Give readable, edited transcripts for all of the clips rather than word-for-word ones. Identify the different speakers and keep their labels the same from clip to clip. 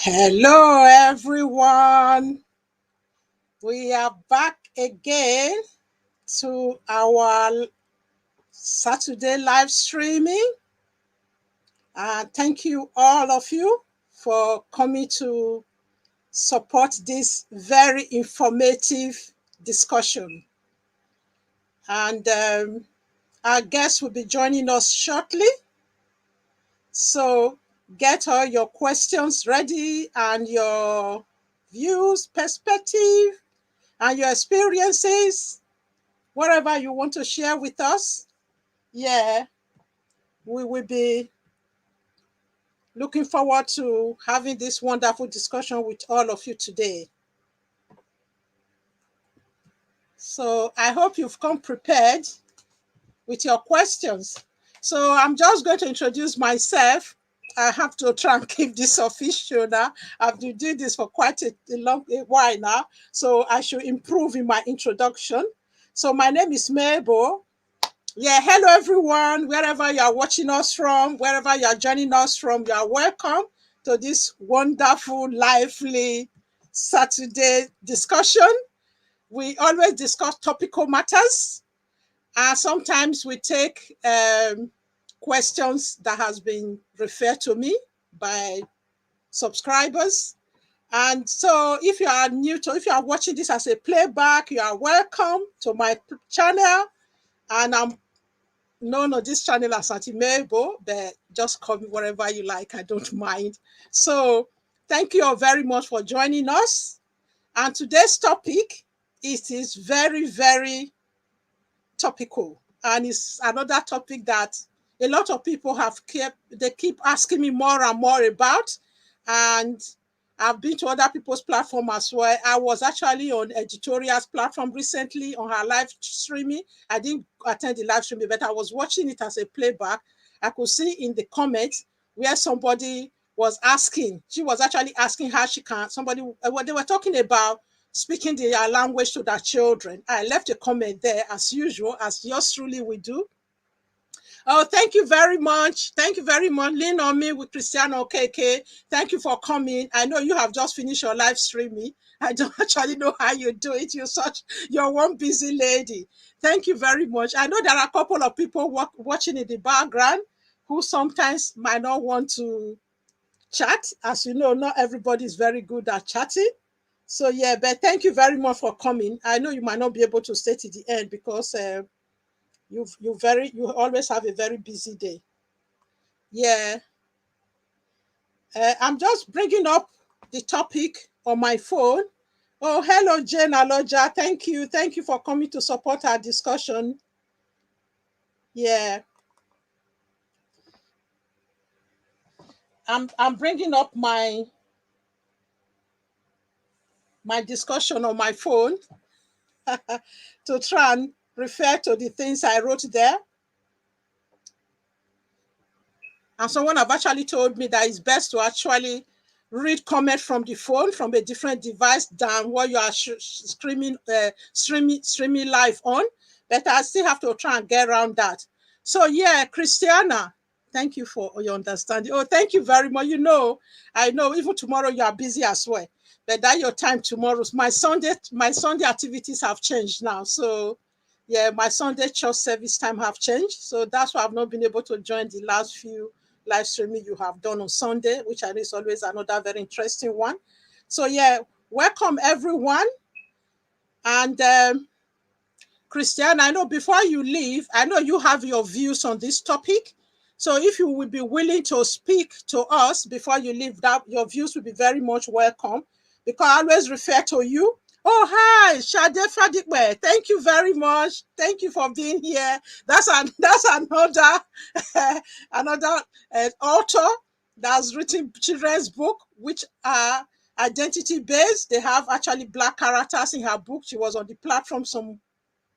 Speaker 1: Hello, everyone. We are back again to our Saturday live streaming. Thank you, all of you, for coming to support this very informative discussion. And our guest will be joining us shortly. So get all your questions ready and your views, perspective, and your experiences, whatever you want to share with us. Yeah, we will be looking forward to having this wonderful discussion with all of you today. So I hope you've come prepared with your questions. So I'm just going to introduce myself. I have to try and keep this official now. I've been doing this for quite a long while now, so I should improve in my introduction. So my name is Mabel. Yeah, hello everyone, wherever you are watching us from, wherever you are joining us from, you are welcome to this wonderful, lively Saturday discussion. We always discuss topical matters, and sometimes we take questions that has been referred to me by subscribers. And so if you are if you are watching this as a playback, you are welcome to my channel. And I'm known on this channel as Auntie Mabel, but just call me whatever you like. I don't mind. So thank you all very much for joining us. And today's topic, it is very, very topical. And it's another topic that a lot of people they keep asking me more and more about. And I've been to other people's platform as well. I was actually on Editorial's platform recently on her live streaming. I didn't attend the live streaming, but I was watching it as a playback. I could see in the comments where somebody was asking, she was actually asking how she can, what they were talking about speaking their language to their children. I left a comment there as usual, as yours truly we do. Oh, thank you very much. Thank you very much. Lean on me with Cristiano KK. Thank you for coming. I know you have just finished your live streaming. I don't actually know how you do it. You're one busy lady. Thank you very much. I know there are a couple of people watching in the background who sometimes might not want to chat. As you know, not everybody is very good at chatting. So yeah, but thank you very much for coming. I know you might not be able to stay to the end because you always have a very busy day. Yeah, I'm just bringing up the topic on my phone. Oh, hello, Jane Aloja. Thank you for coming to support our discussion. Yeah, I'm bringing up my discussion on my phone to try and refer to the things I wrote there. And someone have actually told me that it's best to actually read comment from the phone from a different device than what you are streaming live on. But I still have to try and get around that. So yeah, Christiana, thank you for your understanding. Oh, thank you very much. I know even tomorrow you are busy as well. But that your time tomorrow. My Sunday activities have changed now. So yeah, my Sunday church service time have changed. So that's why I've not been able to join the last few live streaming you have done on Sunday, which I know is always another very interesting one. So yeah, welcome everyone. And Christian, I know before you leave, I know you have your views on this topic. So if you would be willing to speak to us before you leave, that your views will be very much welcome, because I always refer to you. Oh, hi, Shade Fadikwe. Thank you very much. Thank you for being here. That's another another author that's written children's book, which are identity based. They have actually Black characters in her book. She was on the platform some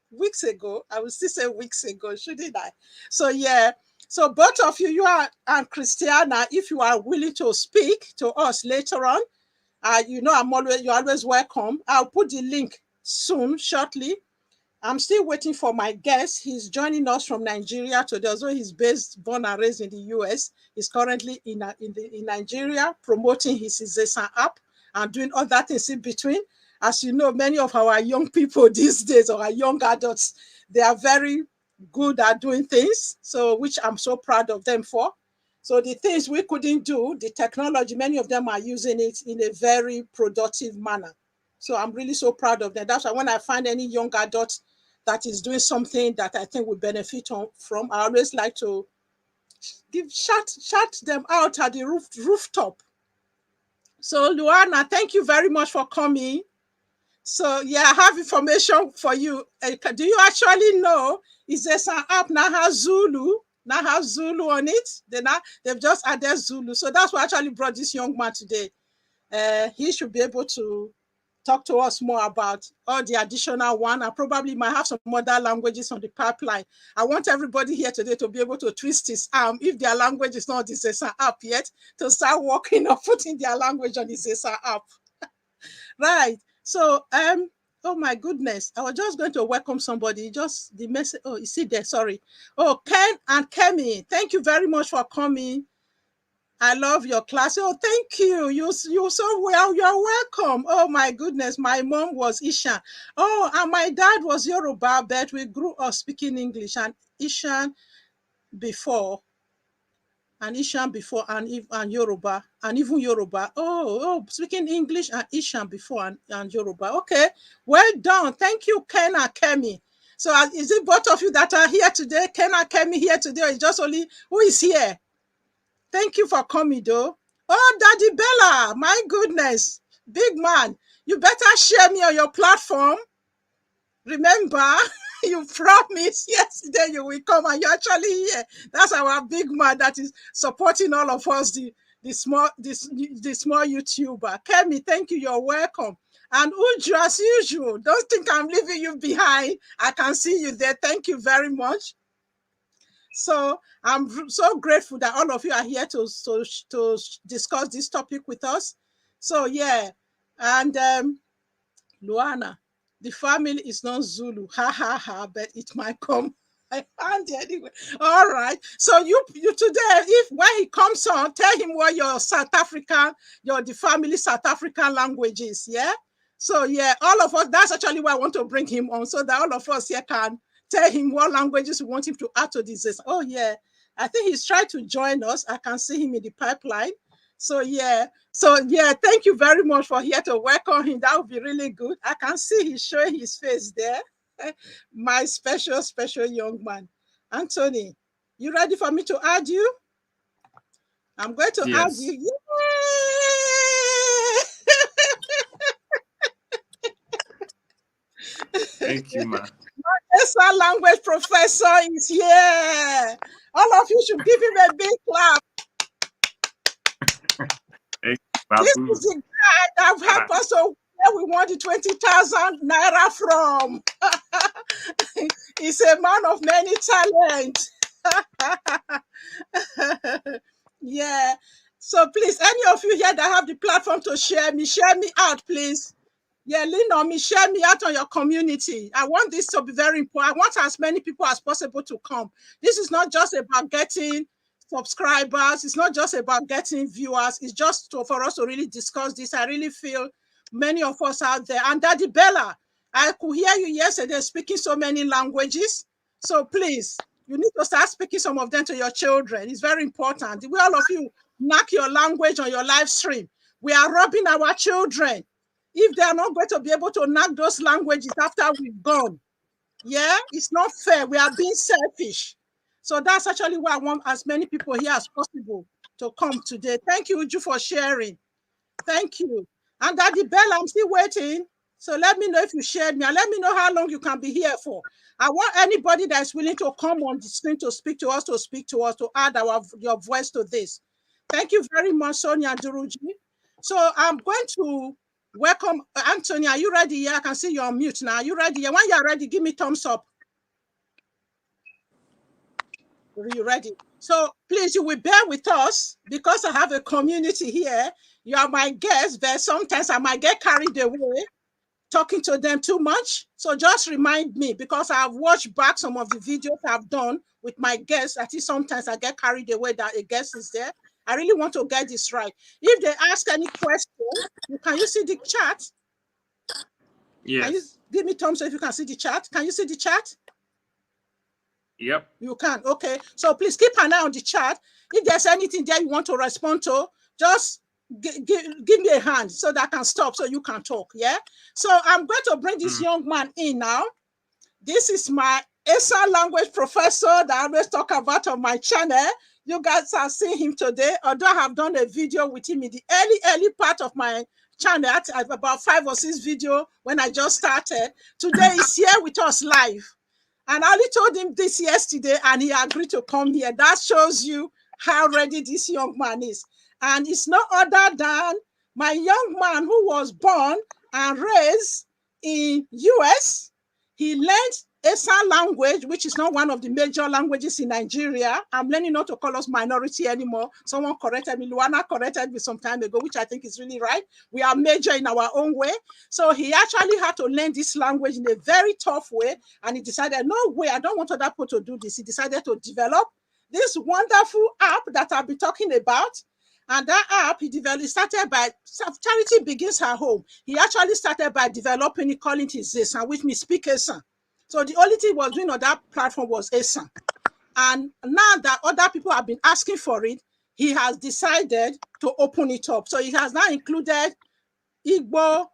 Speaker 1: weeks ago. I will still say weeks ago, shouldn't I? So yeah. So both of you, and Christiana, if you are willing to speak to us later on, you're always welcome. I'll put the link soon, shortly. I'm still waiting for my guest. He's joining us from Nigeria today. Although he's born and raised in the US, he's currently in Nigeria promoting his Izesan app and doing other things in between. As you know, many of our young people these days, or our young adults, they are very good at doing things. So, which I'm so proud of them for. So the things we couldn't do, the technology, many of them are using it in a very productive manner. So I'm really so proud of them. That's why when I find any young adult that is doing something that I think will benefit from, I always like to shout them out at the rooftop. So Luana, thank you very much for coming. So yeah, I have information for you. Do you actually know Isesan app now has Zulu? Now has Zulu on it. They've just added Zulu. So that's what actually brought this young man today. He should be able to talk to us more about all the additional one. I probably might have some other languages on the pipeline. I want everybody here today to be able to twist his arm if their language is not the Isesan app yet, to start working or putting their language on the Isesan app. Right. So oh my goodness, I was just going to welcome somebody. Just the message. Oh, you see there, sorry. Oh, Ken and Kemi, thank you very much for coming. I love your class. Oh, thank you. You're so well. You're welcome. Oh my goodness. My mom was Ishan. Oh, and my dad was Yoruba, but we grew up speaking English and Ishan before. And Ishan before and Yoruba and even Yoruba. Oh, speaking English and Ishan before and Yoruba. Okay, well done. Thank you, Ken and Kemi. So is it both of you that are here today? Ken and Kemi here today, or is just only who is here? Thank you for coming, though. Oh, Daddy Bella, my goodness, big man. You better share me on your platform. Remember, you promised yesterday you will come, and you're actually here. That's our big man that is supporting all of us, the small YouTuber. Kemi, thank you. You're welcome. And Uju, as usual, don't think I'm leaving you behind. I can see you there. Thank you very much. So I'm so grateful that all of you are here to discuss this topic with us. So yeah, and Luana, the family is not Zulu, ha ha ha, but it might come. I can't anyway. All right. So you today, if when he comes on, tell him what your the family South African language is. Yeah. So yeah, all of us. That's actually why I want to bring him on, so that all of us here can tell him what languages we want him to add to this. Oh yeah, I think he's trying to join us. I can see him in the pipeline. So yeah, thank you very much for here to welcome him. That would be really good. I can see he's showing his face there. My special young man. Anthony, you ready for me to add you? I'm going to add you.
Speaker 2: Yay! Thank you, ma.
Speaker 1: Esan language professor is here. All of you should give him a big clap. This is the guy that helped us to where we want the 20,000 naira from. He's a man of many talents. Yeah. So please, any of you here that have the platform to share me out, please. Yeah, lean on me, share me out on your community. I want this to be very important. I want as many people as possible to come. This is not just about getting subscribers. It's not just about getting viewers. It's just for us to really discuss this. I really feel many of us out there. And Daddy Bella, I could hear you yesterday speaking so many languages. So please, you need to start speaking some of them to your children. It's very important. The way all of you knock your language on your live stream, we are robbing our children if they are not going to be able to knock those languages after we've gone. Yeah, it's not fair. We are being selfish. So that's actually why I want as many people here as possible to come today. Thank you, Uju, for sharing. Thank you. And Daddy Bella, I'm still waiting. So let me know if you shared me and let me know how long you can be here for. I want anybody that is willing to come on the screen to speak to us, to add your voice to this. Thank you very much, Sonia Duruji. So I'm going to welcome Anthony. Are you ready? Yeah, I can see you're on mute now. Are you ready? Yeah, when you're ready, give me thumbs up. Are you ready? So please, you will bear with us because I have a community here. You are my guest, but sometimes I might get carried away talking to them too much. So just remind me, because I've watched back some of the videos I've done with my guests. I think sometimes I get carried away that a guest is there. I really want to get this right. If they ask any question, can you see the chat?
Speaker 2: Yes.
Speaker 1: Can you give me thumbs up if you can see the chat? Can you see the chat?
Speaker 2: Yep.
Speaker 1: You can. Okay. So please keep an eye on the chat. If there's anything there you want to respond to, just give me a hand so that I can stop so you can talk. Yeah. So I'm going to bring this young man in now. This is my Esan language professor that I always talk about on my channel. You guys have seen him today, although I have done a video with him in the early part of my channel. I have about 5 or 6 videos when I just started. Today he's here with us live. And I only told him this yesterday and he agreed to come here. That shows you how ready this young man is. And it's no other than my young man who was born and raised in US. He learned Esan language, which is not one of the major languages in Nigeria. I'm learning not to call us minority anymore. Someone corrected me. Luana corrected me some time ago, which I think is really right. We are major in our own way. So he actually had to learn this language in a very tough way. And he decided, no way, I don't want other people to do this. He decided to develop this wonderful app that I'll be talking about. And that app he developed, started by, charity begins her home. He actually started by developing it, calling it Isesan, which means speak Esan. So the only thing he was doing on that platform was Esan. And now that other people have been asking for it, he has decided to open it up. So he has now included Igbo,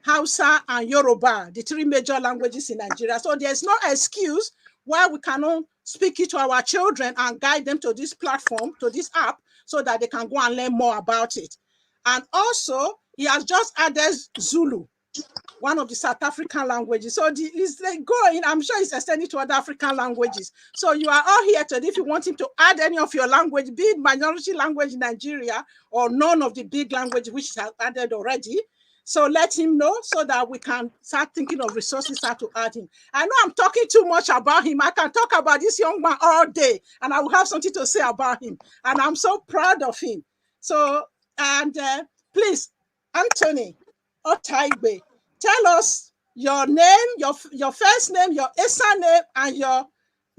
Speaker 1: Hausa, and Yoruba, the 3 major languages in Nigeria. So there's no excuse why we cannot speak it to our children and guide them to this platform, to this app, so that they can go and learn more about it. And also, he has just added Zulu, one of the South African languages. So it's going, I'm sure it's extending to other African languages. So you are all here today if you want him to add any of your language, be it minority language in Nigeria or none of the big languages which is added already. So let him know so that we can start thinking of resources how to add him. I know I'm talking too much about him. I can talk about this young man all day and I will have something to say about him. And I'm so proud of him. So, and please, Anthony Otaigbe, tell us your name, your first name, your Esan name, and your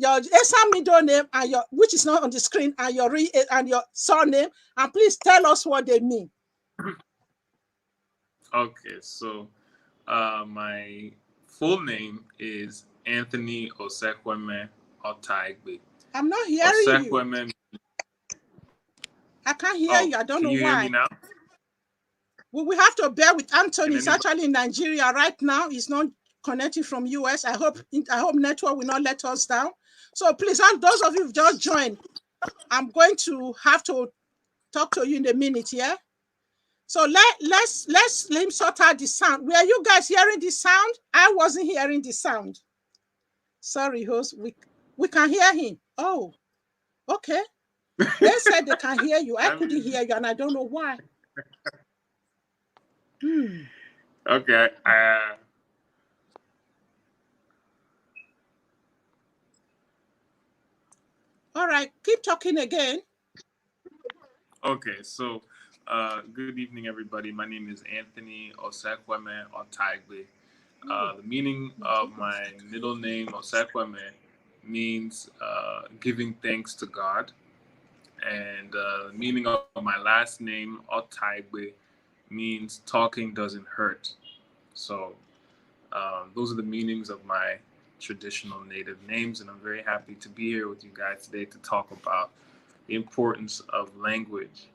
Speaker 1: Esan middle name, and your, which is not on the screen, and your surname, and please tell us what they mean.
Speaker 2: Okay, so my full name is Anthony Osekweme Otaigbe.
Speaker 1: I'm not hearing
Speaker 2: Osekweme.
Speaker 1: you. I can't hear you. I don't know why.
Speaker 2: Can you hear me now?
Speaker 1: We have to bear with Anthony. He's actually in Nigeria right now. He's not connecting from US. I hope network will not let us down. So please, those of you who've just joined, I'm going to have to talk to you in a minute, yeah? So let him sort out the sound. Were you guys hearing the sound? I wasn't hearing the sound. Sorry, host. We can hear him. Oh, okay. They said they can hear you. I couldn't hear you, and I don't know why.
Speaker 2: Okay.
Speaker 1: All right, keep talking again.
Speaker 2: Okay, so good evening, everybody. My name is Anthony Osekweme Otaigbe. The meaning of my middle name, Osekweme, means giving thanks to God. And the meaning of my last name, Otaigbe, means talking doesn't hurt. So those are the meanings of my traditional native names, and I'm very happy to be here with you guys today to talk about the importance of language.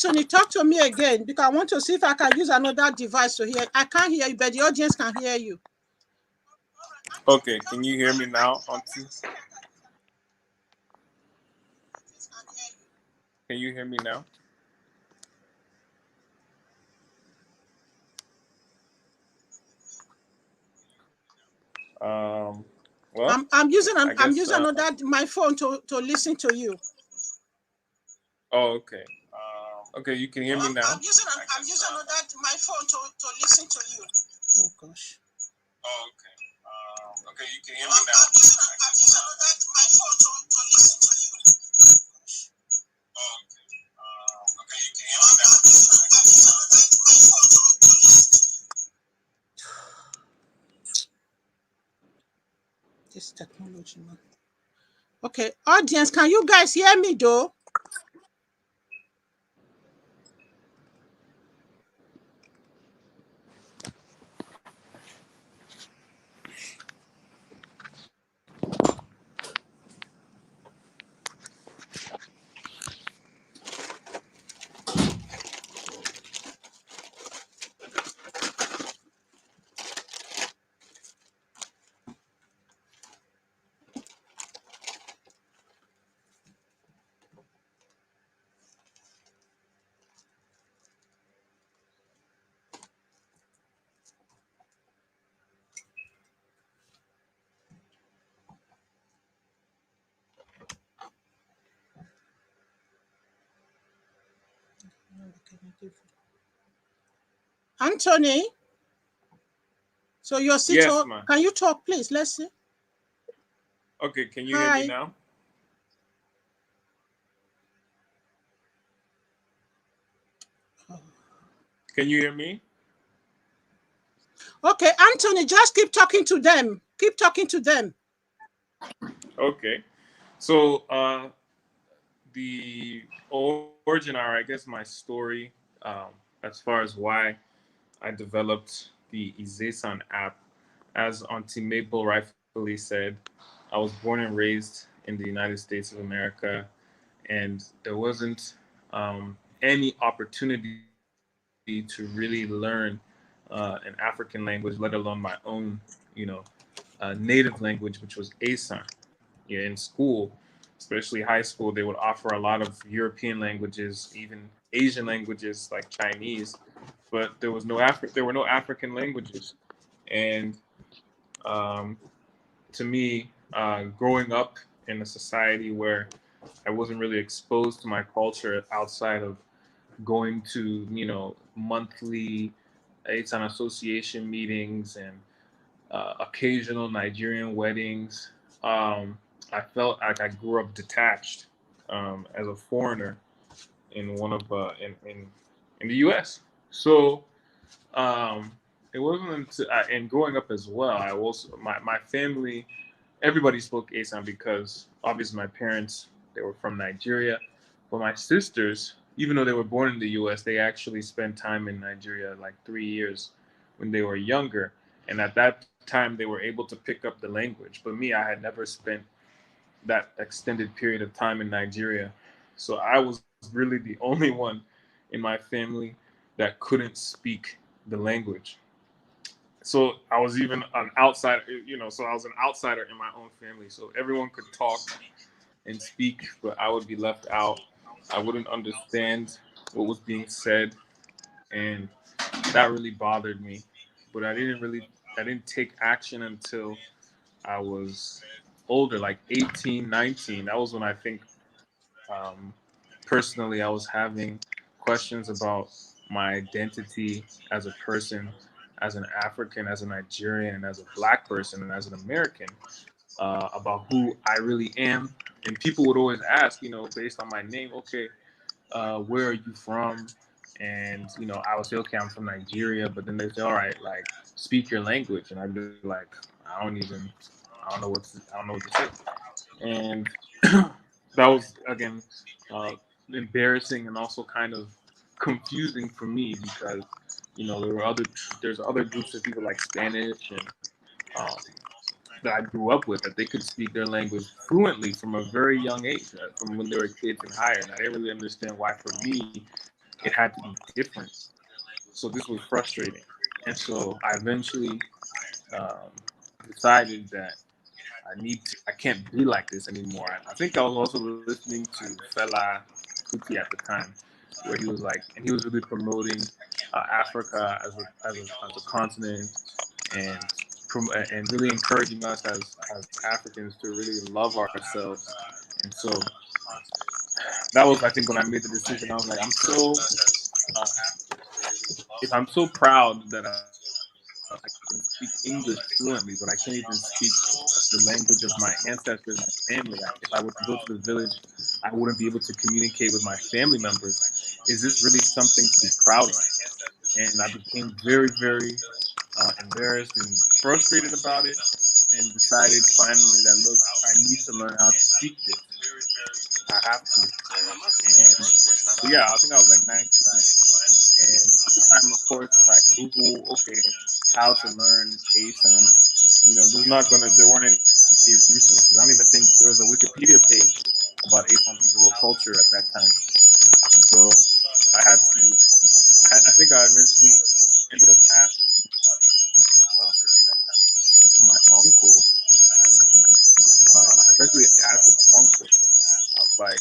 Speaker 1: Anthony, talk to me again because I want to see if I can use another device to hear. I can't hear you, but the audience can hear you.
Speaker 2: Okay, can you hear me now, Auntie? Can you hear me now? Well,
Speaker 1: I'm using
Speaker 2: I guess,
Speaker 1: another my phone to listen to you.
Speaker 2: Oh, okay. Okay, you can hear me now.
Speaker 1: I'm using another my phone to listen to you. Oh gosh.
Speaker 2: Oh, okay. Okay, you can hear me now.
Speaker 1: I'm using another my phone to listen to you.
Speaker 2: Oh, okay. Okay, you can hear me now.
Speaker 1: I'm using another my phone to listen. This technology, man. Okay, audience, can you guys hear me though? Anthony, so you're
Speaker 2: Yes,
Speaker 1: sitting.
Speaker 2: ma'am.
Speaker 1: Can you talk, please? Let's see.
Speaker 2: Okay, can you hear me
Speaker 1: Hi.
Speaker 2: now? Can you hear me?
Speaker 1: Okay, Anthony, just keep talking to them. Keep talking to them.
Speaker 2: Okay. So, the origin, or I guess my story, as far as why I developed the Izesan app, as Auntie Mabel rightfully said, I was born and raised in the United States of America, and there wasn't any opportunity to really learn an African language, let alone my own, you know, native language, which was Esan. Yeah, in school, especially high school, they would offer a lot of European languages, even Asian languages like Chinese, but there were no African languages. And um, to me, growing up in a society where I wasn't really exposed to my culture outside of going to, monthly Eitan Association meetings and occasional Nigerian weddings. I felt like I grew up detached as a foreigner in one of in the U.S. So um, it wasn't until and growing up as well. I also my family, everybody spoke Asan because obviously my parents, they were from Nigeria, but my sisters, even though they were born in the U.S., they actually spent time in Nigeria like 3 years when they were younger, and at that time they were able to pick up the language. But me, I had never spent that extended period of time in Nigeria, so I was really the only one in my family that couldn't speak the language. So I was even an outsider, so I was an outsider in my own family. So everyone could talk and speak, but I would be left out. I wouldn't understand what was being said, and that really bothered me. But I didn't take action until I was older, like 18, 19. That was when I think, um, personally, I was having questions about my identity as a person, as an African, as a Nigerian, and as a Black person, and as an American, about who I really am. And people would always ask, based on my name, okay, where are you from? And I would say, okay, I'm from Nigeria. But then they say, all right, like, speak your language, and I'd be like, I don't know I don't know what to say. And that was again uh, embarrassing and also kind of confusing for me because there's other groups of people like Spanish and um, that I grew up with that they could speak their language fluently from a very young age, from when they were kids and higher. And I didn't really understand why for me it had to be different. So this was frustrating. And so I eventually um, decided that I can't be like this anymore. I think I was also listening to Fela Kuti at the time, where he was like, and he was really promoting Africa as a continent, and and really encouraging us as Africans to really love ourselves. And so that was, I think, when I made the decision. I was like, uh, if I'm so proud that I can speak English fluently, but I can't even speak the language of my ancestors, my family. If I were to go to the village, I wouldn't be able to communicate with my family members. Is this really something to be proud of? And I became very, very embarrassed and frustrated about it, and decided finally that, look, I need to learn how to speak this. I have to. And so, yeah, I think I was like 19. And at the time, of course, if I Google, okay, how to learn Esan, there weren't any resources. I don't even think there was a Wikipedia page about Esan people or culture at that time. So I had to, I think I eventually ended up asking my uncle, I eventually asked my uncle, I was like,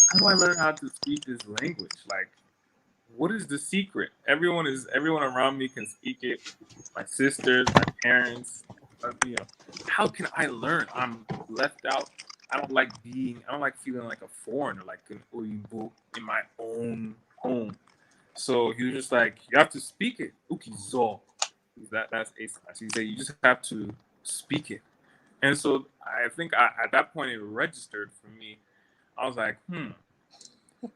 Speaker 2: how do I learn how to speak this language? Like, what is the secret? Everyone around me can speak it. My sisters, my parents, how can I learn? I'm left out. I don't like feeling like a foreigner, like an Oyinbo in my own home. So he was just like, you have to speak it. Ukizo. That's Esan. So he said, you just have to speak it. And so I think at that point it registered for me. I was like,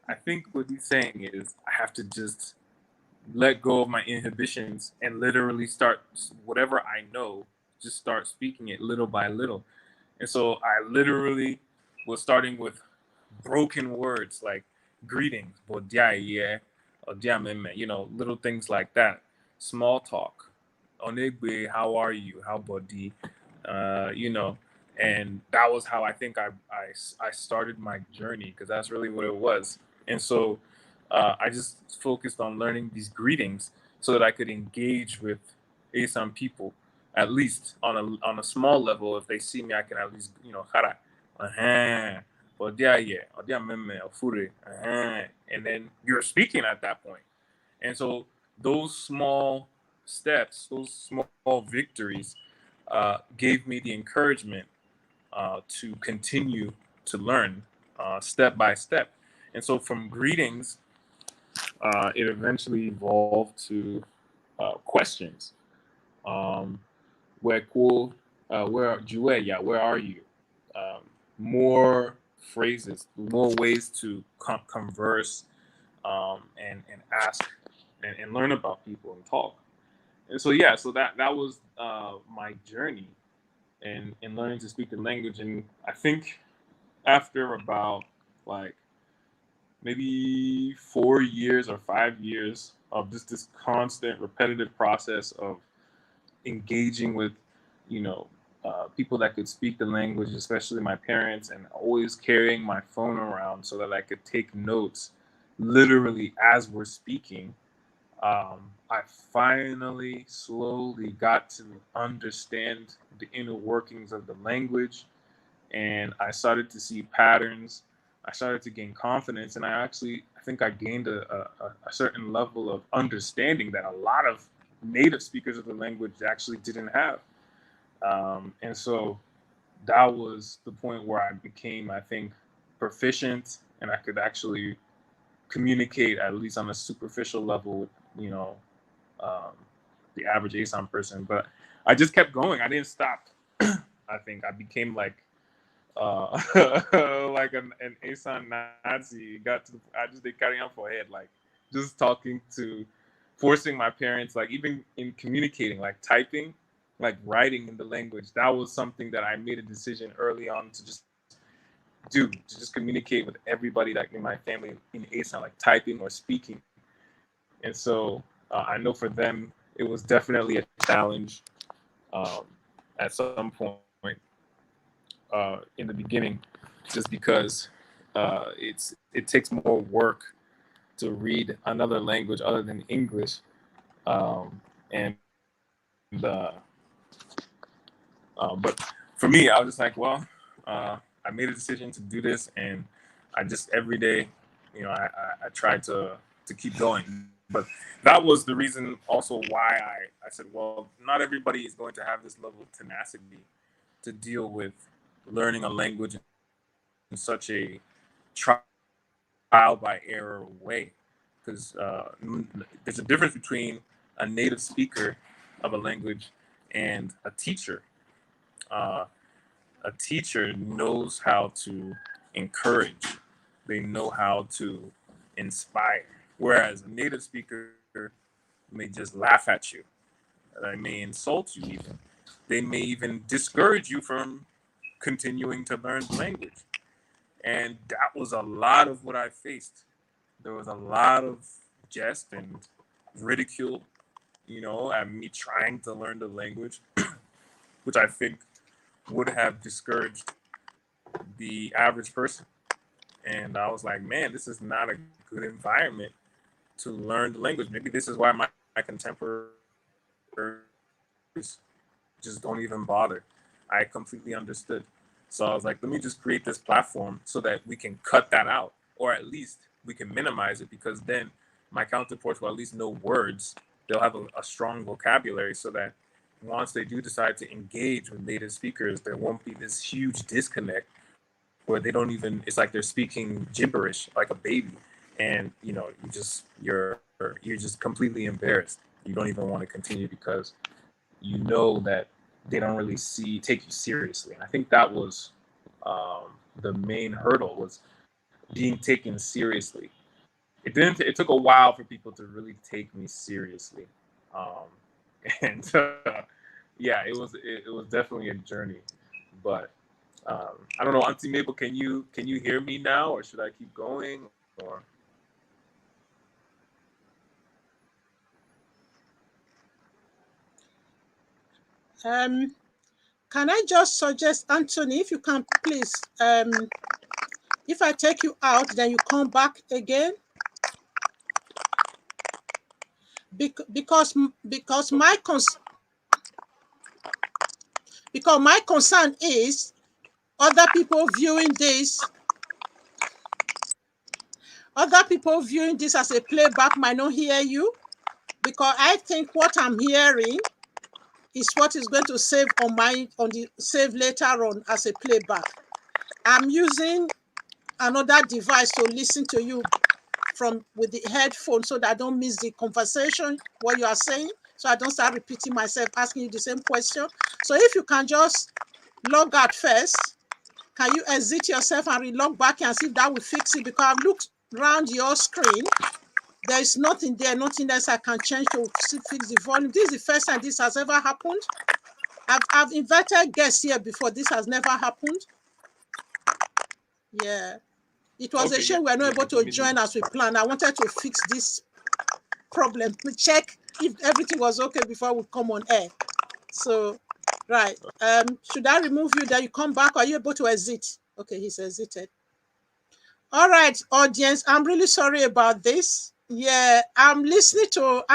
Speaker 2: I think what he's saying is I have to just let go of my inhibitions and literally start whatever I know, just start speaking it little by little. And so I literally was starting with broken words like greetings, bodia, or diameme, little things like that. Small talk. Onegbe, how are you? How body? And that was how I think I started my journey, because that's really what it was. And so I just focused on learning these greetings so that I could engage with Esan people, at least on a small level. If they see me, I can at least, hara, and then you're speaking at that point. And so those small steps, those small victories, gave me the encouragement to continue to learn step by step. And so from greetings, it eventually evolved to questions. Um, where are you? Um, More phrases, more ways to converse, and ask and learn about people and talk. And so yeah, so that was my journey in learning to speak the language. And I think after about like maybe 4 years or 5 years of just this constant repetitive process of engaging with, you know, people that could speak the language, especially my parents, and always carrying my phone around so that I could take notes literally as we're speaking. I finally slowly got to understand the inner workings of the language, and I started to see patterns. I started to gain confidence, and I think I gained a certain level of understanding that a lot of native speakers of the language actually didn't have. And so that was the point where I became, I think, proficient, and I could actually communicate at least on a superficial level with, um, the average ASAN person. But I just kept going. I didn't stop. I think I became like like an Esan Nazi. Got to I just did carrying on for head, like just talking to, forcing my parents, like even in communicating, like typing, like writing in the language. That was something that I made a decision early on to just do, to just communicate with everybody that in my family in Esan, like typing or speaking. And so I know for them it was definitely a challenge um, at some point in the beginning, just because it takes more work to read another language other than English. And but for me, I was just like, well, I made a decision to do this, and I just every day, I tried to keep going. But that was the reason also why I said, well, not everybody is going to have this level of tenacity to deal with learning a language in such a trial by error way, because there's a difference between a native speaker of a language and a teacher. Uh, a teacher knows how to encourage, they know how to inspire, whereas a native speaker may just laugh at you. They may insult you even. They may even discourage you from continuing to learn the language. And that was a lot of what I faced. There was a lot of jest and ridicule, at me trying to learn the language, which I think would have discouraged the average person. And I was like, man, this is not a good environment to learn the language. Maybe this is why my contemporaries just don't even bother. I completely understood. So I was like, let me just create this platform so that we can cut that out, or at least we can minimize it, because then my counterparts will at least know words. They'll have a strong vocabulary so that once they do decide to engage with native speakers, there won't be this huge disconnect where they don't even, it's like they're speaking gibberish like a baby. And, you're just completely embarrassed. You don't even want to continue because you know that they don't really take you seriously. And I think that was the main hurdle, was being taken seriously. It took a while for people to really take me seriously. Um, and yeah, it was definitely a journey. But I don't know, Auntie Mabel, can you hear me now, or should I keep going? Or
Speaker 1: Can I just suggest, Anthony, if you can please, if I take you out, then you come back again, because my concern is other people viewing this as a playback might not hear you, because I think what I'm hearing is what is going to save save later on as a playback. I'm using another device to listen to you with the headphone, so that I don't miss the conversation, what you are saying, so I don't start repeating myself, asking you the same question. So if you can just log out first, can you exit yourself and re-log back and see if that will fix it? Because I've looked around your screen, there is nothing there, nothing else I can change to fix the volume. This is the first time this has ever happened. I've invited guests here before. This has never happened. Yeah. It was a shame we were not able to join as we planned. I wanted to fix this problem, to check if everything was okay before we come on air. So, right. Should I remove you, then you come back? Are you able to exit? Okay, he's exited. All right, audience, I'm really sorry about this. Yeah, I'm listening to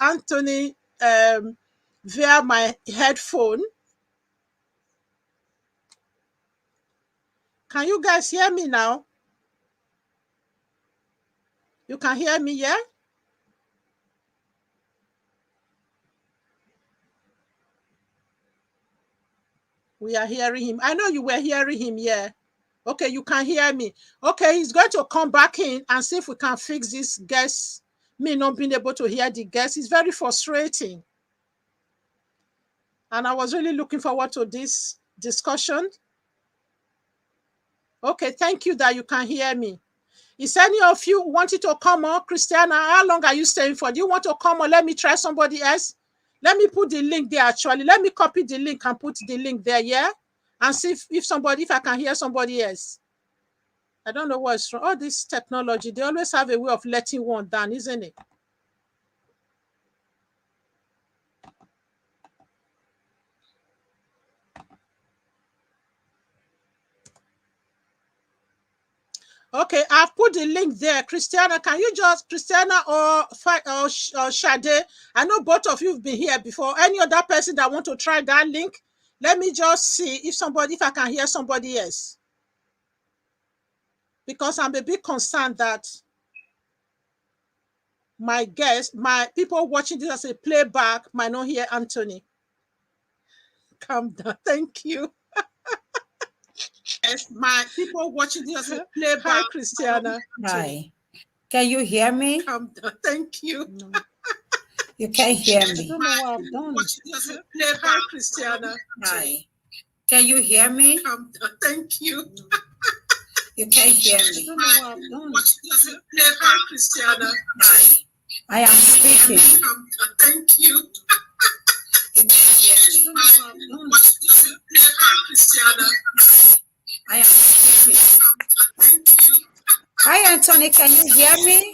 Speaker 1: Anthony via my headphone. Can you guys hear me now? You can hear me, yeah? We are hearing him. I know you were hearing him, yeah. Okay, you can hear me. Okay, he's going to come back in and see if we can fix this guest, me not being able to hear the guest. It's very frustrating. And I was really looking forward to this discussion. Okay, thank you that you can hear me. Is any of you wanting to come on? Christiana, how long are you staying for? Do you want to come on? Let me try somebody else. Let me put the link there, actually. Let me copy the link and put the link there, yeah? And see if I can hear somebody else. I don't know what's wrong. All this technology, they always have a way of letting one down, isn't it? Okay, I've put the link there. Christiana, can you just, Christiana or Shade, I know both of you have been here before. Any other person that want to try that link, let me just see if I can hear somebody else. Because I'm a bit concerned that my people watching this as a playback might not hear Anthony. Calm down. Thank you. Yes, my people watching this as a playback. Hi, Christiana.
Speaker 3: Hi. Can you hear me?
Speaker 1: Calm down. Thank you. No.
Speaker 3: You can't hear me.
Speaker 1: I don't know what I've done. Hi, Christiana.
Speaker 3: Hi. Can you hear me?
Speaker 1: Calm down. Thank you. No.
Speaker 3: You can't hear me.
Speaker 1: I don't know what I've done. Hi, Christiana.
Speaker 3: Hi. I am speaking.
Speaker 1: Thank you.
Speaker 3: You can't hear me.
Speaker 1: I don't know what I've done. Hi, Christiana.
Speaker 3: I am speaking.
Speaker 1: Thank you.
Speaker 3: Hi, Anthony. Can you hear me?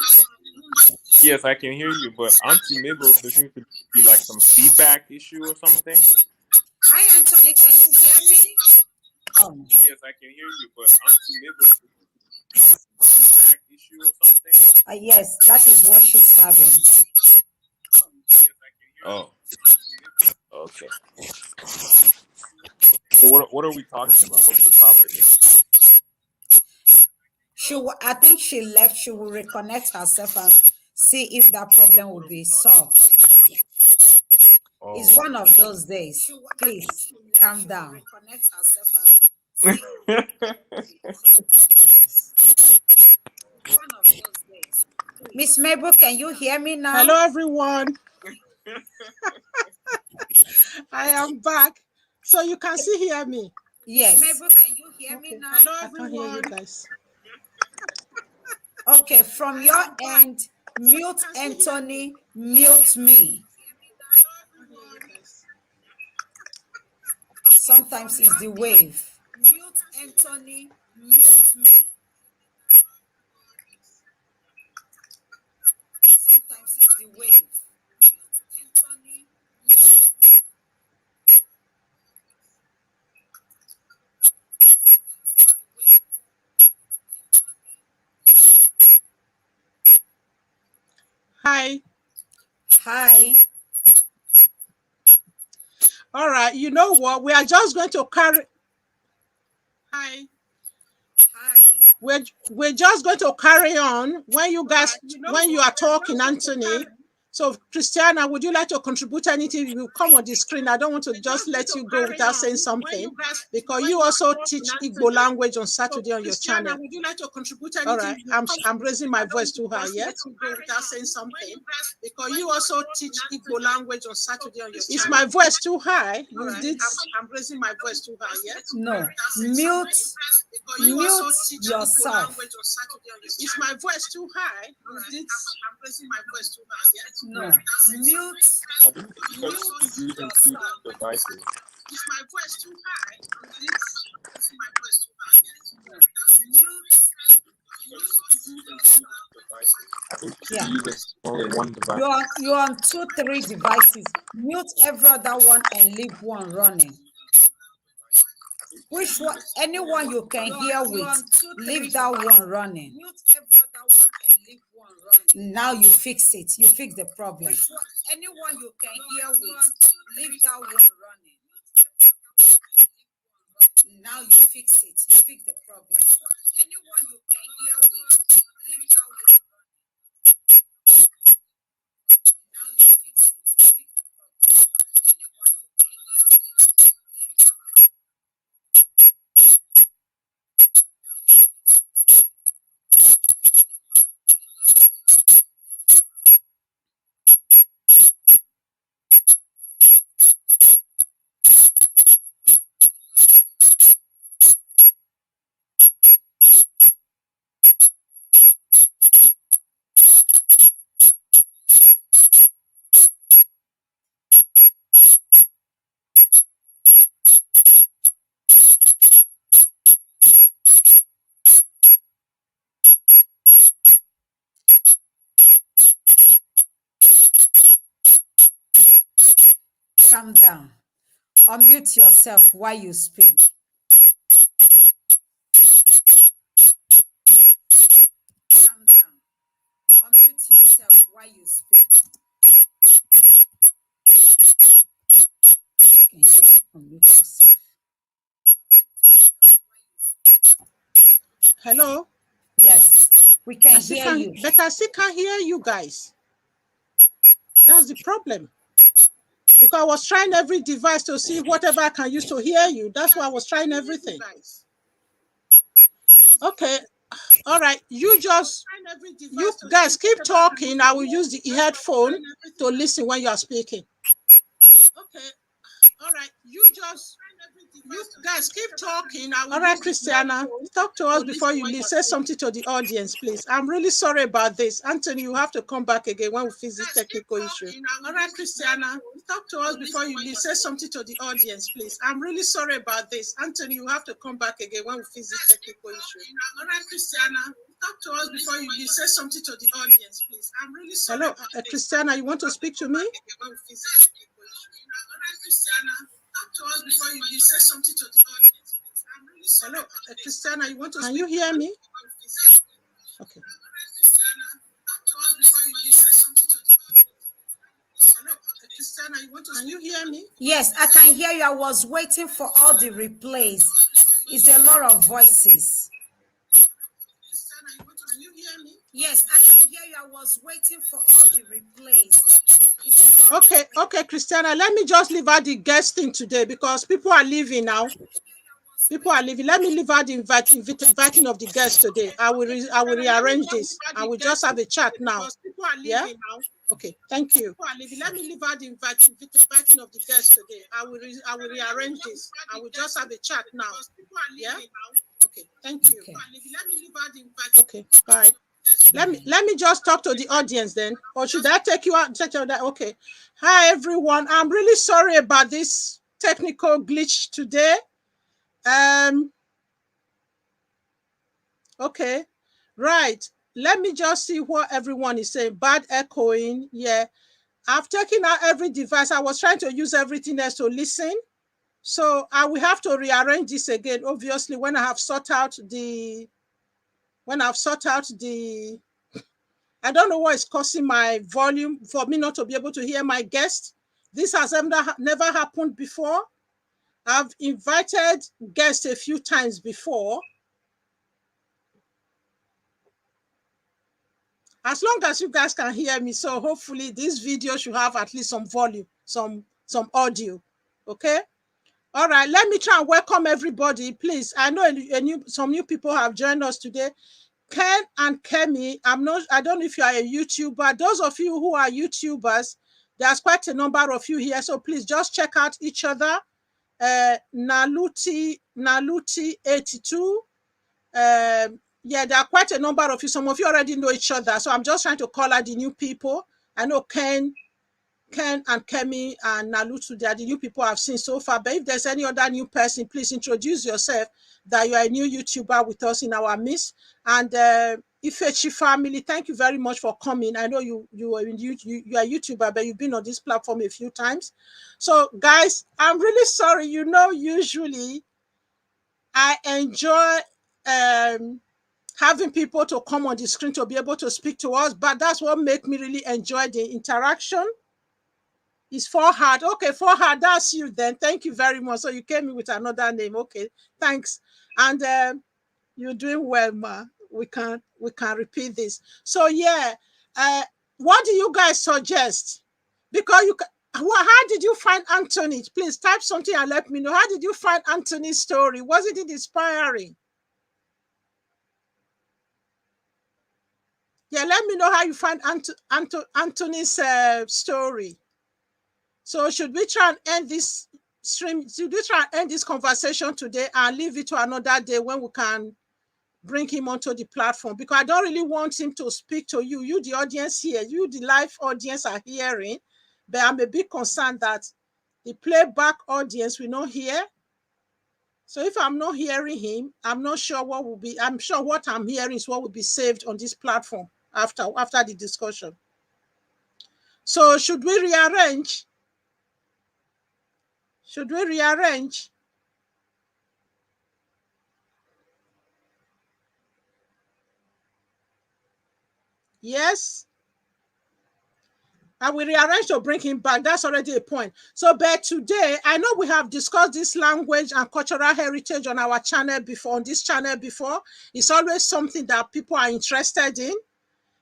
Speaker 2: Yes, I can hear you, but Auntie Mabel, there seems to be like some feedback issue or something.
Speaker 3: Hi, Anthony. Can you hear me? Oh.
Speaker 2: Yes, I can hear you, but Auntie Mabel, feedback issue or something.
Speaker 3: Yes, that is what she's having.
Speaker 2: Yes, I can hear you. Oh. Okay. So what are we talking about? What's the topic?
Speaker 3: I think she left. She will reconnect herself and see if that problem will be solved.
Speaker 2: Oh.
Speaker 3: It's one of those days. Please calm down. Miss Mabel, can you hear me now?
Speaker 1: Hello, everyone. I am back. So you can still hear me?
Speaker 3: Yes.
Speaker 1: Mabel, can you hear me now? Hello, everyone. I can hear you guys.
Speaker 3: Okay, from your end, mute Anthony, mute me. Sometimes it's the wave. Mute Anthony, mute me. Sometimes it's the wave. Mute Anthony, mute me.
Speaker 1: Hi.
Speaker 3: Hi.
Speaker 1: All right. You know what? We are just going to carry. Hi. Hi. We're just going to carry on when you guys when you are talking, Anthony. So, Christiana, would you like to contribute anything? You come on the screen. I don't want to just let you go without saying something, because you also teach Igbo language on Saturday on your channel. Would you like to contribute anything? All right, I'm raising my voice too high, yeah? Without saying something, because you also teach Igbo language on Saturday on your channel. Is my voice too high? You did. I'm raising my voice too high, yeah?
Speaker 3: No, mute yourself.
Speaker 1: Is my voice too high? You did. I'm raising my voice too high, yeah?
Speaker 3: No, mute yourself.
Speaker 2: Devices.
Speaker 1: Is my voice too high? Is my voice too high?
Speaker 3: Yeah.
Speaker 2: Only one device.
Speaker 3: You're on 2-3 devices. Mute every other one and leave one running. Which one? Anyone you can hear with, leave that one running. Mute every other one and leave one running. Now you fix it. You fix the problem. Anyone you can hear with, leave that one running. Now you fix it. You fix the problem. Anyone you can hear with, leave that one running. Now you fix it. You fix the problem. Anyone you can hear with, leave that one running. Calm down. Unmute yourself while you speak. while you speak. Unmute yourself.
Speaker 1: Hello?
Speaker 3: Yes, we can
Speaker 1: I still
Speaker 3: hear
Speaker 1: can't,
Speaker 3: you.
Speaker 1: but I still can't hear you guys. That's the problem. Because I was trying every device to see whatever I can use to hear you. That's why I was trying everything. Okay. All right. You guys keep talking. I will use the headphone to listen when you are speaking. Okay. All right. You guys keep talking. All right, Christiana, talk to us before you leave. Say something to the audience, please. I'm really sorry about this. Anthony, you have to come back again when we fix this technical issue. All right, Christiana, talk to us before you leave. Say something to the audience, please. I'm really sorry about this. Anthony, you have to come back again when we fix this technical issue. All right, Christiana, talk to us before you leave. Say something to the audience, please. I'm really sorry. Hello, Christiana, you want to speak to me? All right, Christiana, talk to us before you leave. Say something to the audience, please. I'm really sorry. Hello, Christiana, you want to speak? Can you hear me? Okay. Christiana, talk to us before you leave. Say something to the audience. Hello, Christiana, you want to? Can you hear me?
Speaker 3: Yes, I can hear you. I was waiting for all the replays. It's a lot of voices.
Speaker 1: Christiana, can you hear me?
Speaker 3: Yes, I can hear you. I was waiting for all the replays.
Speaker 1: Okay, Christiana, let me just leave out the guest thing today because people are leaving now. People are leaving. Let me leave out the inviting of the guests today. I will rearrange this. I will just have a chat now. Yeah? Okay, thank you. Let me leave out the inviting of the guests today. I will rearrange this. I will just have a chat now. Yeah? Okay, thank you. Okay, bye. Let me just talk to the audience then. Or should I take you out? Okay. Hi everyone. I'm really sorry about this technical glitch today. Okay. Right. Let me just see what everyone is saying. Bad echoing. Yeah. I've taken out every device. I was trying to use everything else to listen. So I will have to rearrange this again, obviously, when I have sorted out the I don't know what is causing my volume for me not to be able to hear my guest. This has never happened before. I've invited guests a few times before. As long as you guys can hear me, so hopefully this video should have at least some volume, some audio. Okay. All right. Let me try and welcome everybody, please. I know some new people have joined us today. Ken and Kemi, I don't know if you are a YouTuber. Those of you who are YouTubers, there's quite a number of you here. So please just check out each other. Naluti 82. Yeah, there are quite a number of you. Some of you already know each other. So I'm just trying to call out the new people. I know Ken and Kemi and Nalutu, they are the new people I've seen so far. But if there's any other new person, please introduce yourself that you are a new YouTuber with us in our midst. And Ifechi family, thank you very much for coming. I know you are a YouTuber, but you've been on this platform a few times. So guys, I'm really sorry. You know, usually I enjoy having people to come on the screen to be able to speak to us, but that's what makes me really enjoy the interaction. It's Forhad. Okay, Forhad, that's you then. Thank you very much. So you came in with another name. Okay, thanks. And you're doing well, ma. We can repeat this. So yeah, what do you guys suggest? Because how did you find Anthony? Please type something and let me know. How did you find Anthony's story? Wasn't it inspiring? Yeah, let me know how you find Anthony's story. So should we try and end this stream? Should we try and end this conversation today and leave it to another day when we can bring him onto the platform? Because I don't really want him to speak to you. You, the audience here, you, the live audience are hearing, but I'm a bit concerned that the playback audience will not hear. So if I'm not hearing him, I'm not sure what will be. I'm sure what I'm hearing is what will be saved on this platform after the discussion. So should we rearrange? Should we rearrange? Yes. I will rearrange to bring him back. That's already a point. So, but today, I know we have discussed this language and cultural heritage on our channel before, on this channel before. It's always something that people are interested in.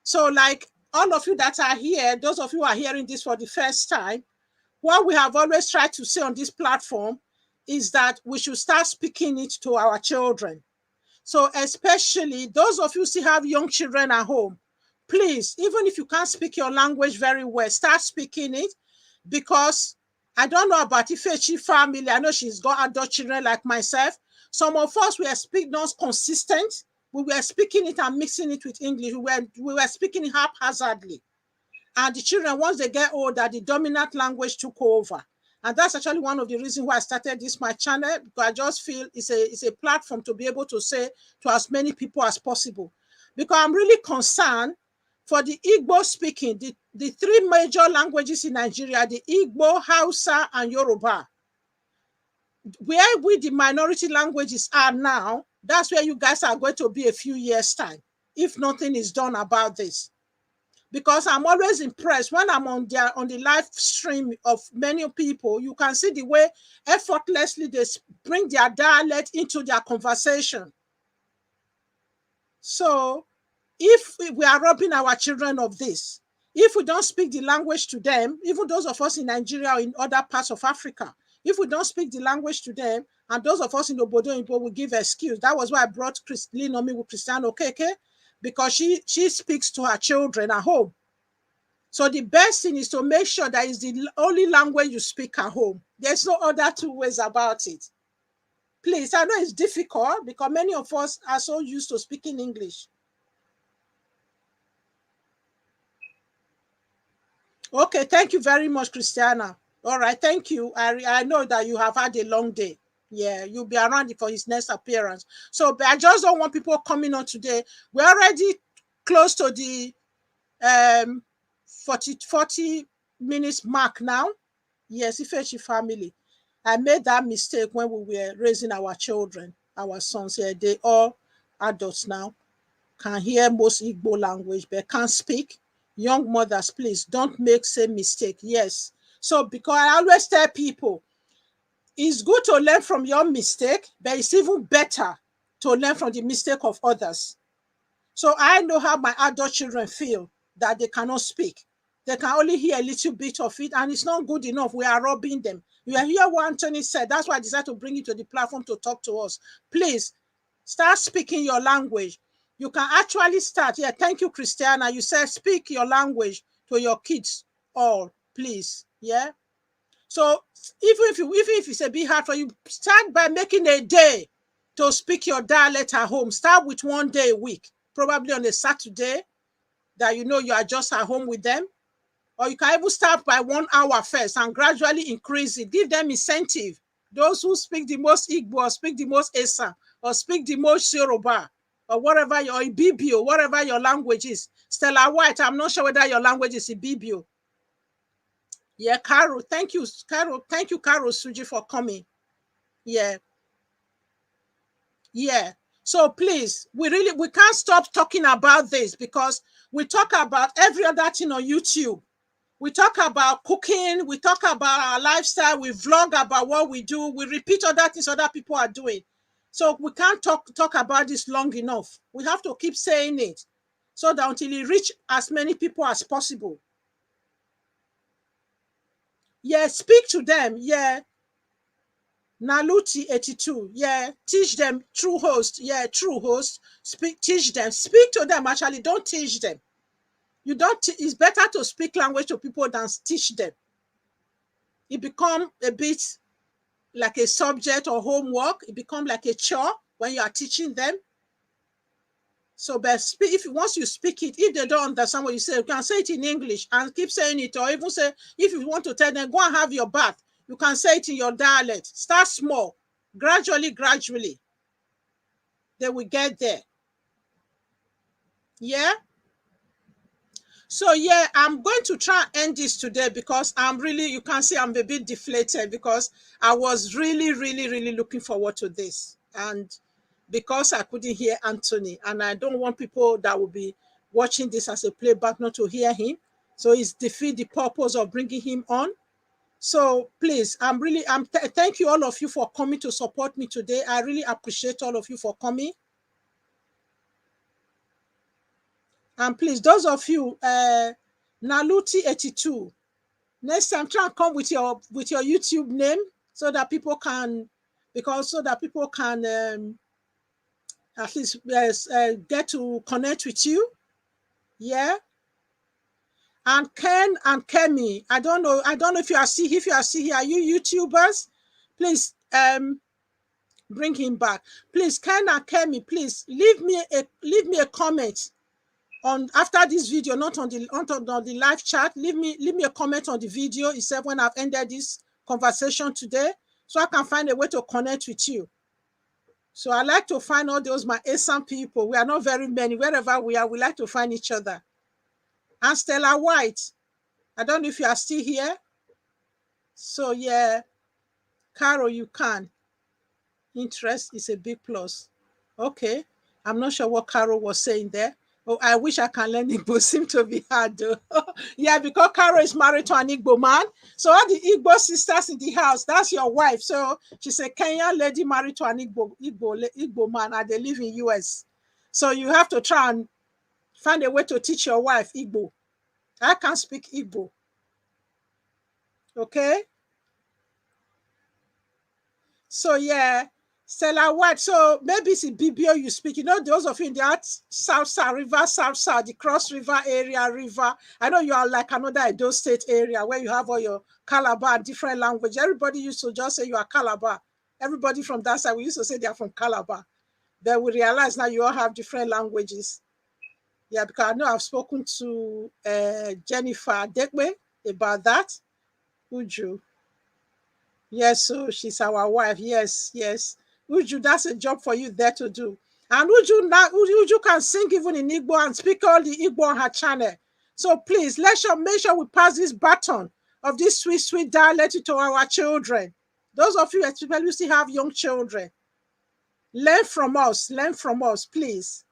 Speaker 1: So, like all of you that are here, those of you who are hearing this for the first time, what we have always tried to say on this platform is that we should start speaking it to our children. So especially those of you who still have young children at home, please, even if you can't speak your language very well, start speaking it, because I don't know about Ifechi family. I know she's got adult children like myself. Some of us were speaking not consistent. We were speaking it and mixing it with English. We were speaking it haphazardly. And the children, once they get older, the dominant language took over. And that's actually one of the reasons why I started this, my channel, because I just feel it's a platform to be able to say to as many people as possible. Because I'm really concerned for the Igbo speaking, the three major languages in Nigeria, the Igbo, Hausa, and Yoruba. Where we, the minority languages, are now, that's where you guys are going to be a few years' time, if nothing is done about this. Because I'm always impressed when I'm on the live stream of many people, you can see the way effortlessly they bring their dialect into their conversation. So if we are robbing our children of this, if we don't speak the language to them, even those of us in Nigeria or in other parts of Africa, if we don't speak the language to them, and those of us in Obodo Igbo will give excuse. That was why I brought Linomi with Christian Okeke, because she speaks to her children at home. So the best thing is to make sure that is the only language you speak at home. There's no other two ways about it. Please, I know it's difficult because many of us are so used to speaking English. Okay, thank you very much, Christiana. All right, thank you. I know that you have had a long day. Yeah, you'll be around for his next appearance. So, but I just don't want people coming on today. We're already close to the 40 minutes mark now. Yes, Ifechi family. I made that mistake when we were raising our children, our sons here. They all adults now, can hear most Igbo language, but can't speak. Young mothers, please don't make same mistake. Yes. So because I always tell people, it's good to learn from your mistake, but it's even better to learn from the mistake of others. So I know how my adult children feel that they cannot speak. They can only hear a little bit of it, and it's not good enough. We are robbing them. You hear what Anthony said. That's why I decided to bring you to the platform to talk to us. Please, start speaking your language. You can actually start. Yeah, thank you, Christiana. You said speak your language to your kids all, please. Yeah. So even if it's a bit hard for you, start by making a day to speak your dialect at home. Start with 1 day a week, probably on a Saturday that you know you are just at home with them. Or you can even start by 1 hour first and gradually increase it. Give them incentive. Those who speak the most Igbo or speak the most Esan or speak the most Yoruba or whatever your Ibibio, whatever your language is. Stella White, I'm not sure whether your language is Ibibio. Yeah, Carol, thank you, Carol. Thank you, Carol Suji, for coming. Yeah. Yeah. So please, we can't stop talking about this because we talk about every other thing on YouTube. We talk about cooking, we talk about our lifestyle, we vlog about what we do, we repeat other things other people are doing. So we can't talk about this long enough. We have to keep saying it so that until it reach as many people as possible. Yeah, speak to them. Yeah. Naluti 82. Yeah, teach them. True host. Yeah, true host. Teach them. Speak to them. Actually, don't teach them. You don't. It's better to speak language to people than teach them. It become a bit like a subject or homework. It become like a chore when you are teaching them. So, but once you speak it, if they don't understand what you say, you can say it in English and keep saying it, or even say, if you want to tell them, go and have your bath, you can say it in your dialect. Start small, gradually, they will get there. Yeah. So yeah, I'm going to try and end this today because you can see I'm a bit deflated because I was really looking forward to this. And because I couldn't hear Anthony, and I don't want people that will be watching this as a playback not to hear him. So it's defeat the purpose of bringing him on. So please, thank you all of you for coming to support me today. I really appreciate all of you for coming. And please, those of you, Naluti82, next time try and come with your YouTube name so that people can, at least get to connect with you. Yeah. And Ken and Kemi, I don't know if you are still here. Are you YouTubers? Please bring him back. Please, Ken and Kemi, please leave me a comment on after this video, not on the live chat. Leave me a comment on the video itself when I've ended this conversation today, so I can find a way to connect with you. So I like to find all those my Esan people. We are not very many. Wherever we are, we like to find each other. And Stella White, I don't know if you are still here. So yeah, Carol, you can. Interest is a big plus. Okay. I'm not sure what Carol was saying there. Oh, I wish I can learn Igbo. Seem to be hard though. Yeah, because Carol is married to an Igbo man. So all the Igbo sisters in the house, that's your wife. So she's a Kenyan lady married to an Igbo man, and they live in US. So you have to try and find a way to teach your wife Igbo. I can't speak Igbo. Okay. So yeah, Stella White. So maybe it's in BBO you speak. You know, those of you in the South River, the Cross River area, river. I know you are like another Edo State area where you have all your Calabar and different language. Everybody used to just say you are Calabar. Everybody from that side, we used to say they are from Calabar. Then we realize now you all have different languages. Yeah, because I know I've spoken to Jennifer Dekwe about that. Uju. Yes, so she's our wife. Yes, yes. Uju, that's a job for you there to do. And Uju can sing even in Igbo and speak all the Igbo on her channel. So please, make sure we pass this baton of this sweet, sweet dialect to our children. Those of you especially who still have young children, learn from us, please.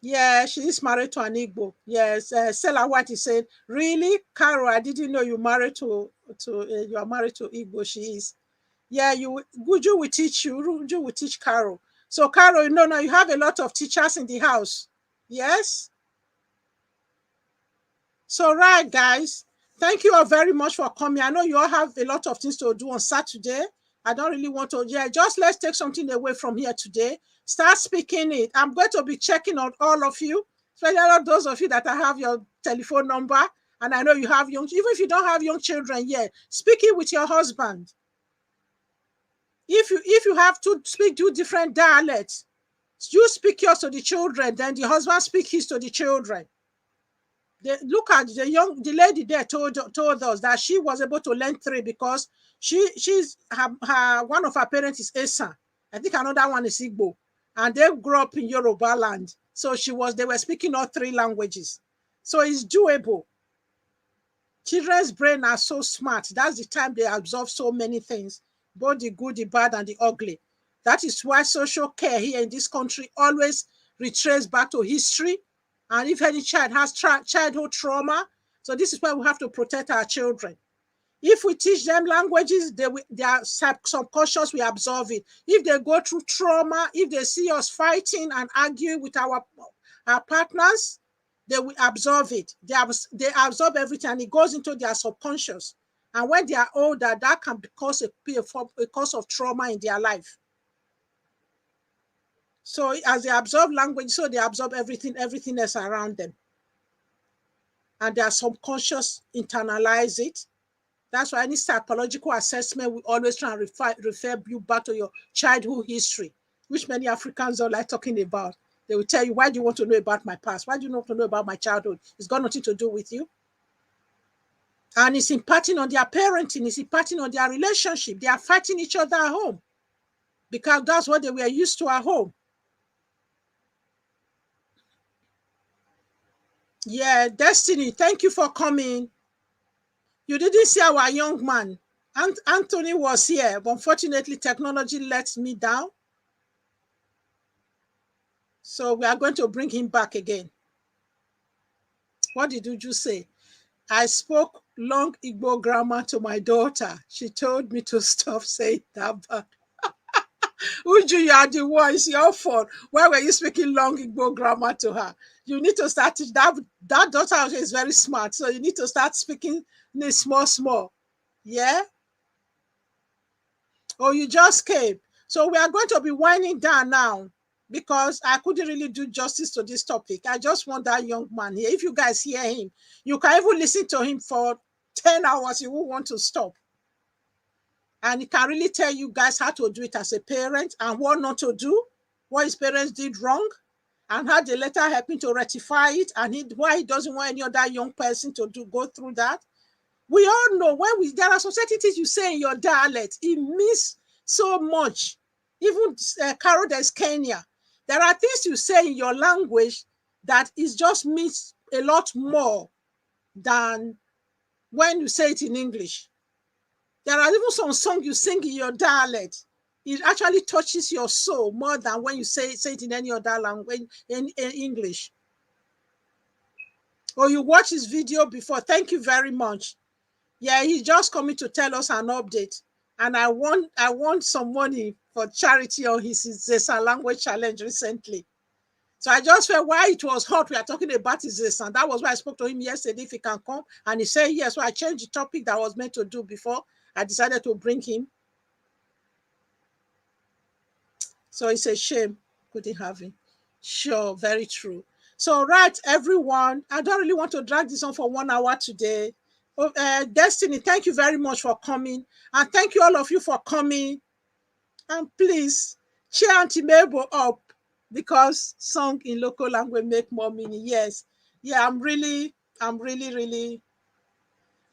Speaker 1: Yeah, she is married to an Igbo. Yes, Stella White is saying, really, Carol, I didn't know you are married to Igbo. She is. Yeah, Uju will teach you. Uju will teach Carol. So Carol, now you have a lot of teachers in the house. Yes. So right, guys, thank you all very much for coming. I know you all have a lot of things to do on Saturday. I don't really want to. Yeah, just let's take something away from here today. Start speaking it. I'm going to be checking on all of you, especially those of you that I have your telephone number, and I know you have even if you don't have young children yet, speak it with your husband. If you have to speak two different dialects, you speak yours to the children, then the husband speak his to the children. Look at the lady there told us that she was able to learn 3 because she's one of her parents is Esan. I think another one is Igbo, and they grew up in Yoruba land. So they were speaking all 3 languages. So it's doable. Children's brain are so smart. That's the time they absorb so many things, both the good, the bad, and the ugly. That is why social care here in this country always retraces back to history. And if any child has childhood trauma, so this is why we have to protect our children. If we teach them languages, they are subconscious, we absorb it. If they go through trauma, if they see us fighting and arguing with our partners, they will absorb it. They absorb everything, and it goes into their subconscious. And when they are older, that can cause a cause of trauma in their life. So as they absorb language, so they absorb everything else around them. And their subconscious internalize it. That's why any psychological assessment, we always try and refer you back to your childhood history, which many Africans don't like talking about. They will tell you, why do you want to know about my past? Why do you want to know about my childhood? It's got nothing to do with you. And it's impacting on their parenting. It's impacting on their relationship. They are fighting each other at home because that's what they were used to at home. Yeah, Destiny, thank you for coming. You didn't see our young man. Anthony was here, but unfortunately, technology let me down. So we are going to bring him back again. What did Uju say? I spoke long Igbo grammar to my daughter. She told me to stop saying that bad. Uju, you are the one. It's your fault. Why were you speaking long Igbo grammar to her? You need to start that. That daughter is very smart, so you need to start speaking small. Yeah. Oh, you just came. So we are going to be winding down now because I couldn't really do justice to this topic. I just want that young man here. If you guys hear him, you can even listen to him for 10 hours. You won't want to stop. And he can really tell you guys how to do it as a parent and what not to do, what his parents did wrong, and how they later help him to rectify it, and why he doesn't want any other young person to go through that. We all know there are some certain things you say in your dialect, it means so much. Even Carol, there's Kenya. There are things you say in your language that it just means a lot more than when you say it in English. There are even some songs you sing in your dialect. It actually touches your soul more than when you say it in any other language, in English. Or you watch his video before. Thank you very much. Yeah, he's just coming to tell us an update. And I want some money for charity on his Isesan language challenge recently. So I just felt while it was hot, we are talking about Isesan. That was why I spoke to him yesterday if he can come. And he said yes. So I changed the topic that I was meant to do before. I decided to bring him. So it's a shame couldn't have him. Sure, very true. So right, everyone, I don't really want to drag this on for 1 hour today. Destiny, thank you very much for coming. And thank you all of you for coming. And please, cheer Auntie Mabel up because song in local language make more meaning. Yes. Yeah, I'm really,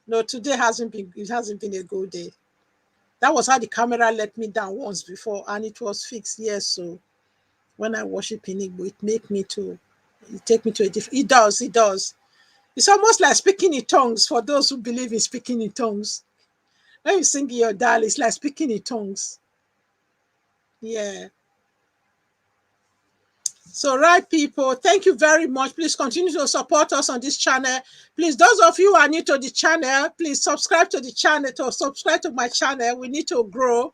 Speaker 1: no, today it hasn't been a good day. That was how the camera let me down once before and it was fixed. Yes, so when I worship in Igbo, it take me to a different, it does. It's almost like speaking in tongues for those who believe in speaking in tongues. When you sing in your dialect, it's like speaking in tongues. Yeah. So, right, people, thank you very much. Please continue to support us on this channel. Please, those of you who are new to the channel, please subscribe to the channel, subscribe to my channel. We need to grow.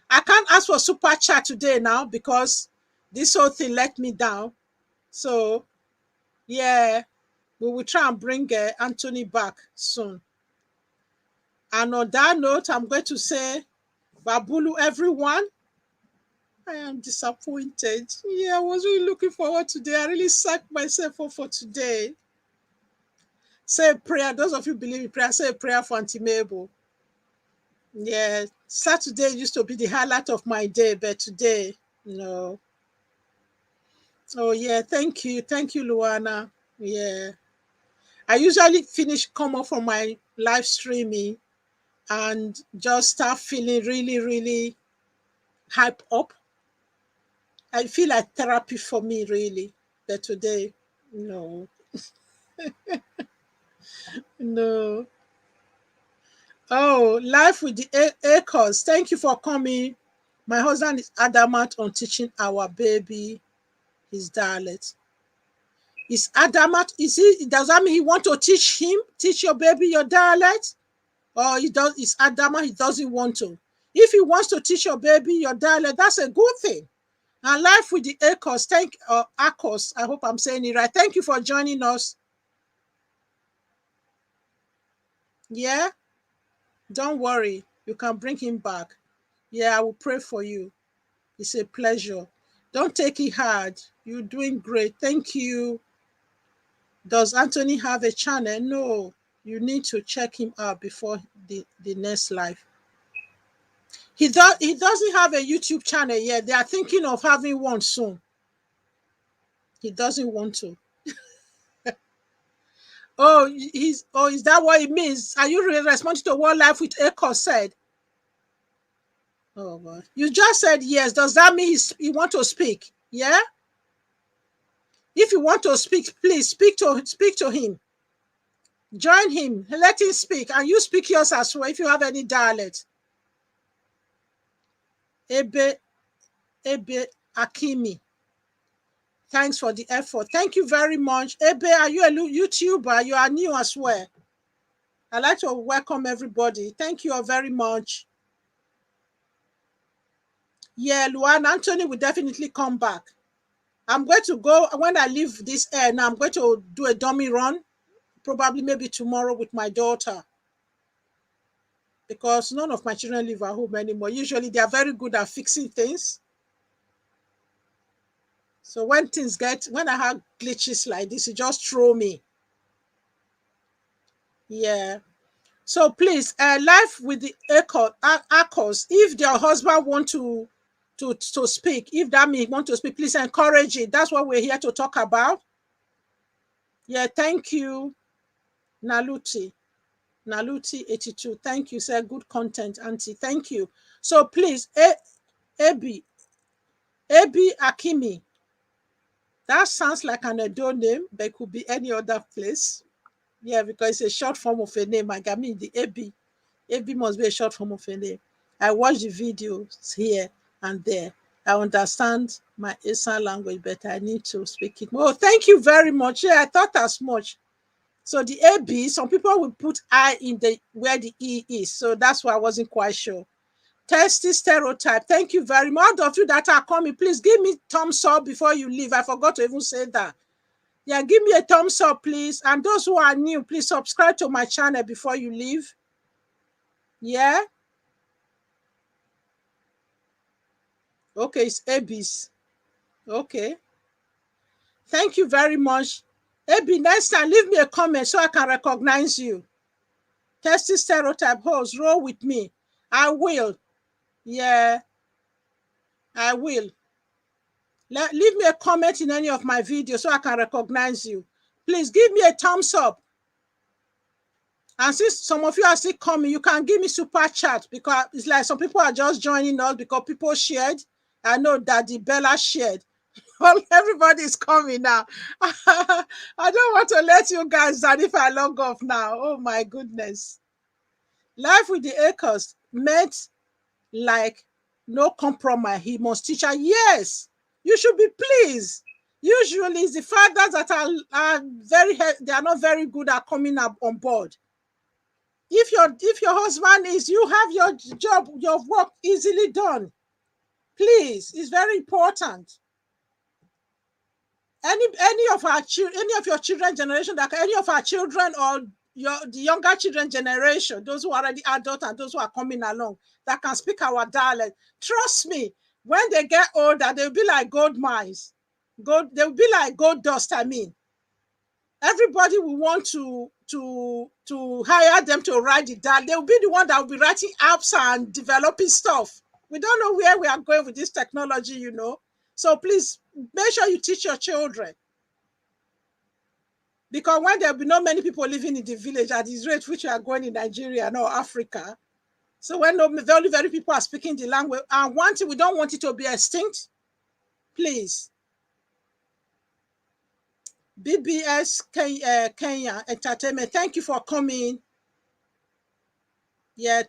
Speaker 1: I can't ask for super chat today now because this whole thing let me down. So, yeah, we will try and bring Anthony back soon. And on that note, I'm going to say, Babulu, everyone. I am disappointed. Yeah, I was really looking forward to today. I really sacked myself up for today. Say a prayer. Those of you believe in prayer, say a prayer for Auntie Mabel. Yeah, Saturday used to be the highlight of my day, but today, no. Oh, yeah, thank you. Thank you, Luana. Yeah. I usually come up from my live streaming and just start feeling really, really hyped up. I feel like therapy for me, really. But today, no. No. Oh, life with the acres. Thank you for coming. My husband is adamant on teaching our baby his dialect. Is adamant? Does that mean he want to teach your baby your dialect? Or is adamant he doesn't want to? If he wants to teach your baby your dialect, that's a good thing. And life with the acres. Akos. I hope I'm saying it right. Thank you for joining us. Yeah. Don't worry, you can bring him back. Yeah, I will pray for you. It's a pleasure. Don't take it hard. You're doing great. Thank you. Does Anthony have a channel? No. You need to check him out before the next live. He doesn't have a YouTube channel yet. They are thinking of having one soon. He doesn't want to. Is that what it means? Are you responding to what Life with Echo said? Oh, God. You just said yes. Does that mean he want to speak? Yeah? If you want to speak, please speak to him. Join him. Let him speak. And you speak yours as well if you have any dialect. Ebe Akimi. Thanks for the effort. Thank you very much. Ebe, are you a YouTuber? You are new as well. I'd like to welcome everybody. Thank you all very much. Yeah, Luan Anthony will definitely come back. I'm going to go, when I leave this air now, I'm going to do a dummy run, probably maybe tomorrow with my daughter. Because none of my children live at home anymore. Usually they are very good at fixing things. So when I have glitches like this, you just throw me. Yeah. So please, live with the AUTHORs. If your husband want to speak, if that means want to speak, please encourage it. That's what we're here to talk about. Yeah, thank you, Naluti 82. Thank you, sir. Good content, Auntie. Thank you. So please, Abi Akimi. That sounds like an Edo name, but it could be any other place. Yeah, because it's a short form of a name. I mean, the Abi must be a short form of a name. I watch the videos here and there. I understand my Esan language, but I need to speak it more. Oh, thank you very much. Yeah, I thought as much. So the AB, some people will put I in the where the E is. So that's why I wasn't quite sure. Testy stereotype. Thank you very much. All of you that are coming, please give me thumbs up before you leave. I forgot to even say that. Yeah, give me a thumbs up, please. And those who are new, please subscribe to my channel before you leave. Yeah. Okay, it's Abis. Okay. Thank you very much. Abi, next time, leave me a comment so I can recognize you. Testy stereotype host, roll with me. I will. Yeah, I will. Leave me a comment in any of my videos so I can recognize you. Please give me a thumbs up. And since some of you are still coming, you can give me super chat because it's like some people are just joining us because people shared. I know Daddy Bella shared. Well, everybody is coming now. I don't want to let you guys down if I log off now. Oh my goodness. Life with the AUTHORs meant like no compromise. He must teach her. Yes, you should be pleased. Usually it's the fathers that are they are not very good at coming up on board. If your husband is, you have your job, your work easily done. Please, it's very important. Any of your children generation, like any of our children or the younger children generation, those who are already adult and those who are coming along that can speak our dialect, trust me, when they get older, they'll be like gold mines. They'll be like gold dust. I mean, everybody will want to hire them to write the dialect. They'll be the one that will be writing apps and developing stuff. We don't know where we are going with this technology, you know. So please make sure you teach your children. Because when there will be not many people living in the village at this rate which we are going in Nigeria or Africa, so when very, very people are speaking the language, and we don't want it to be extinct, please. BBS Kenya Entertainment, thank you for coming. Yeah,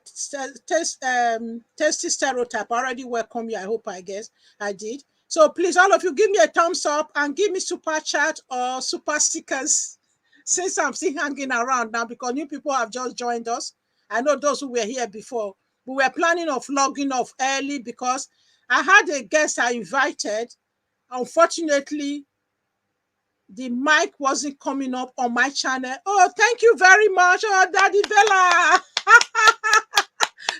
Speaker 1: Testy stereotype. I already welcome you. I guess I did. So please, all of you, give me a thumbs up and give me super chat or super stickers. Since I'm still hanging around now because new people have just joined us. I know those who were here before. We were planning of logging off early because I had a guest I invited. Unfortunately, the mic wasn't coming up on my channel. Oh, thank you very much. Oh, Daddy Bella.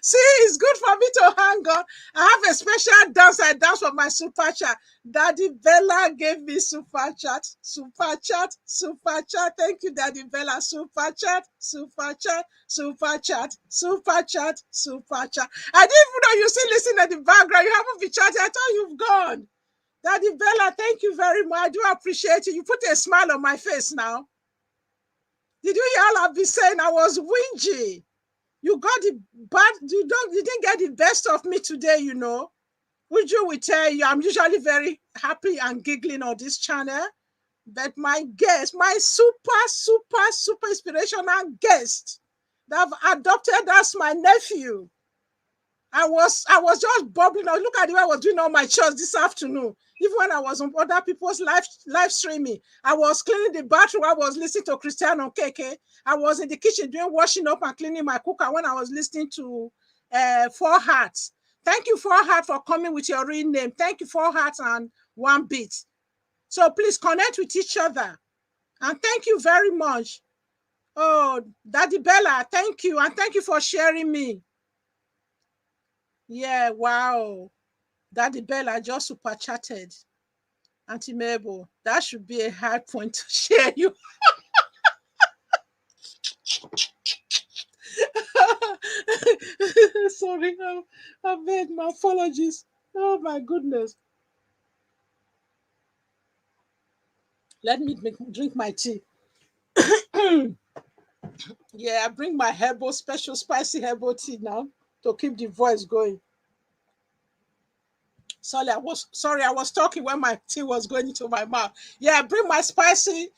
Speaker 1: See, it's good for me to hang on. I have a special dance. I dance for my super chat. Daddy Bella gave me super chat. Super chat. Super chat. Thank you, Daddy Bella. Super chat. Super chat. Super chat. Super chat. Super chat. I didn't even know you still listen in the background. You haven't been chatting. I thought you've gone. Daddy Bella, thank you very much. I do appreciate you. You put a smile on my face now. Did you hear all I've been saying? I was whingy. You got the bad, you didn't get the best of me today, you know. Uju will tell you, I'm usually very happy and giggling on this channel. But my guest, my super inspirational guest that I've adopted as my nephew. I was just bubbling. Now look at the way I was doing all my chores this afternoon. Even when I was on other people's live streaming, I was cleaning the bathroom. I was listening to Cristiano Keke. I was in the kitchen doing washing up and cleaning my cooker when I was listening to Four Hearts. Thank you, Four Hearts, for coming with your real name. Thank you, Four Hearts and One Beat. So please connect with each other. And thank you very much. Oh, Daddy Bella, thank you. And thank you for sharing me. Yeah, wow. Daddy Bella just super chatted. Auntie Mabel, that should be a hard point to share you. Sorry, I made my apologies. Oh my goodness. Let me drink my tea. Yeah, I bring my herbal, special spicy herbal tea now to keep the voice going. Sorry, I was talking when my tea was going into my mouth. Yeah, I bring my spicy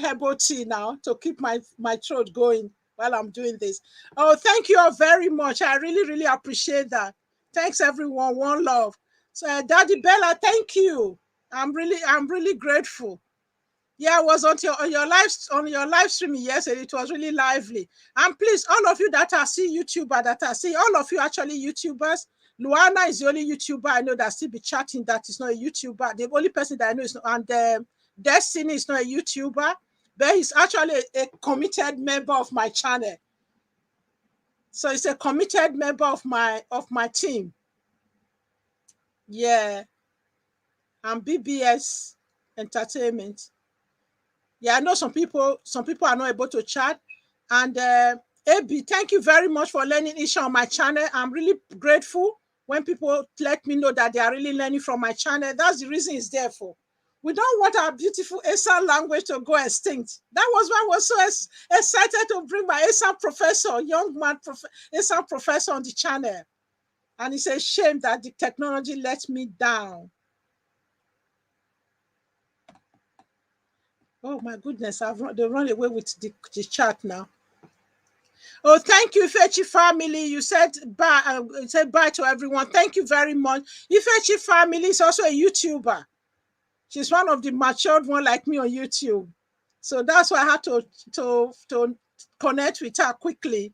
Speaker 1: herbal tea now to keep my throat going while I'm doing this. Oh, thank you all very much. I really, really appreciate that. Thanks everyone. One love. So Daddy Bella, thank you. I'm really grateful. Yeah, I was on your live streaming yesterday. It was really lively. And please, all of you that are YouTuber, that are all of you actually YouTubers. Luana is the only YouTuber I know that still be chatting that is not a YouTuber. The only person that I know is not, and Destiny is not a YouTuber, but he's actually a committed member of my channel. So he's a committed member of my team. Yeah. And BBS Entertainment. Yeah, I know some people are not able to chat. And AB, thank you very much for learning Isha on my channel. I'm really grateful when people let me know that they are really learning from my channel. That's the reason it's there for. We don't want our beautiful Esan language to go extinct. That was why I was so excited to bring my Esan professor, young man Esan professor on the channel. And it's a shame that the technology let me down. Oh my goodness, they run away with the chat now. Oh, thank you, Ifechi family. You said bye to everyone. Thank you very much. Ifechi family is also a YouTuber. She's one of the matured one like me on YouTube. So that's why I had to connect with her quickly.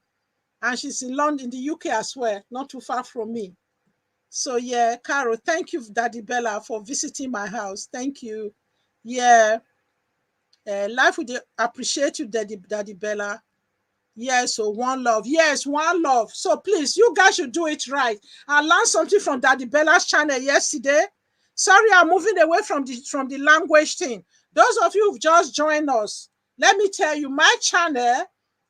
Speaker 1: And she's in London, in the UK as well, not too far from me. So yeah, Carol, thank you, Daddy Bella, for visiting my house. Thank you. Yeah. Life would appreciate you, Daddy Bella. Yes, so one love. Yes, one love. So please, you guys should do it right. I learned something from Daddy Bella's channel yesterday. Sorry, I'm moving away from the language thing. Those of you who've just joined us, let me tell you, my channel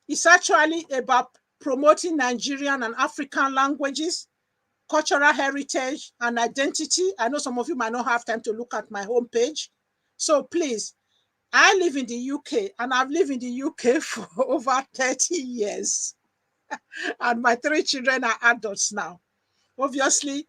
Speaker 1: is actually about promoting Nigerian and African languages, cultural heritage, and identity. I know some of you might not have time to look at my homepage. So please, I live in the UK and I've lived in the UK for over 30 years. And my 3 children are adults now. Obviously,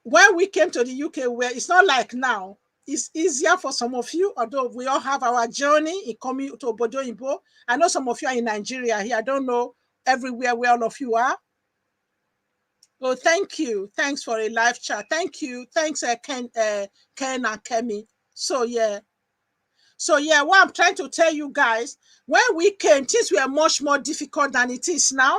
Speaker 1: when we came to the UK, where it's not like now, it's easier for some of you, although we all have our journey in coming to Obodo Igbo. I know some of you are in Nigeria here. I don't know everywhere where all of you are. Oh, thank you. Thanks for a live chat. Thank you. Thanks, Ken and Kemi. So, yeah. So yeah, what I'm trying to tell you guys, when we came, things were much more difficult than it is now.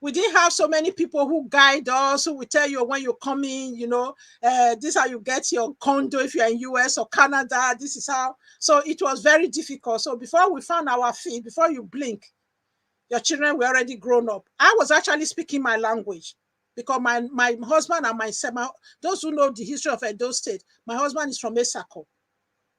Speaker 1: We didn't have so many people who guide us, who will tell you when you're coming, this is how you get your condo if you're in US or Canada, this is how. So it was very difficult. So before we found our feet, before you blink, your children were already grown up. I was actually speaking my language because my husband and myself, those who know the history of Edo State, my husband is from Esako.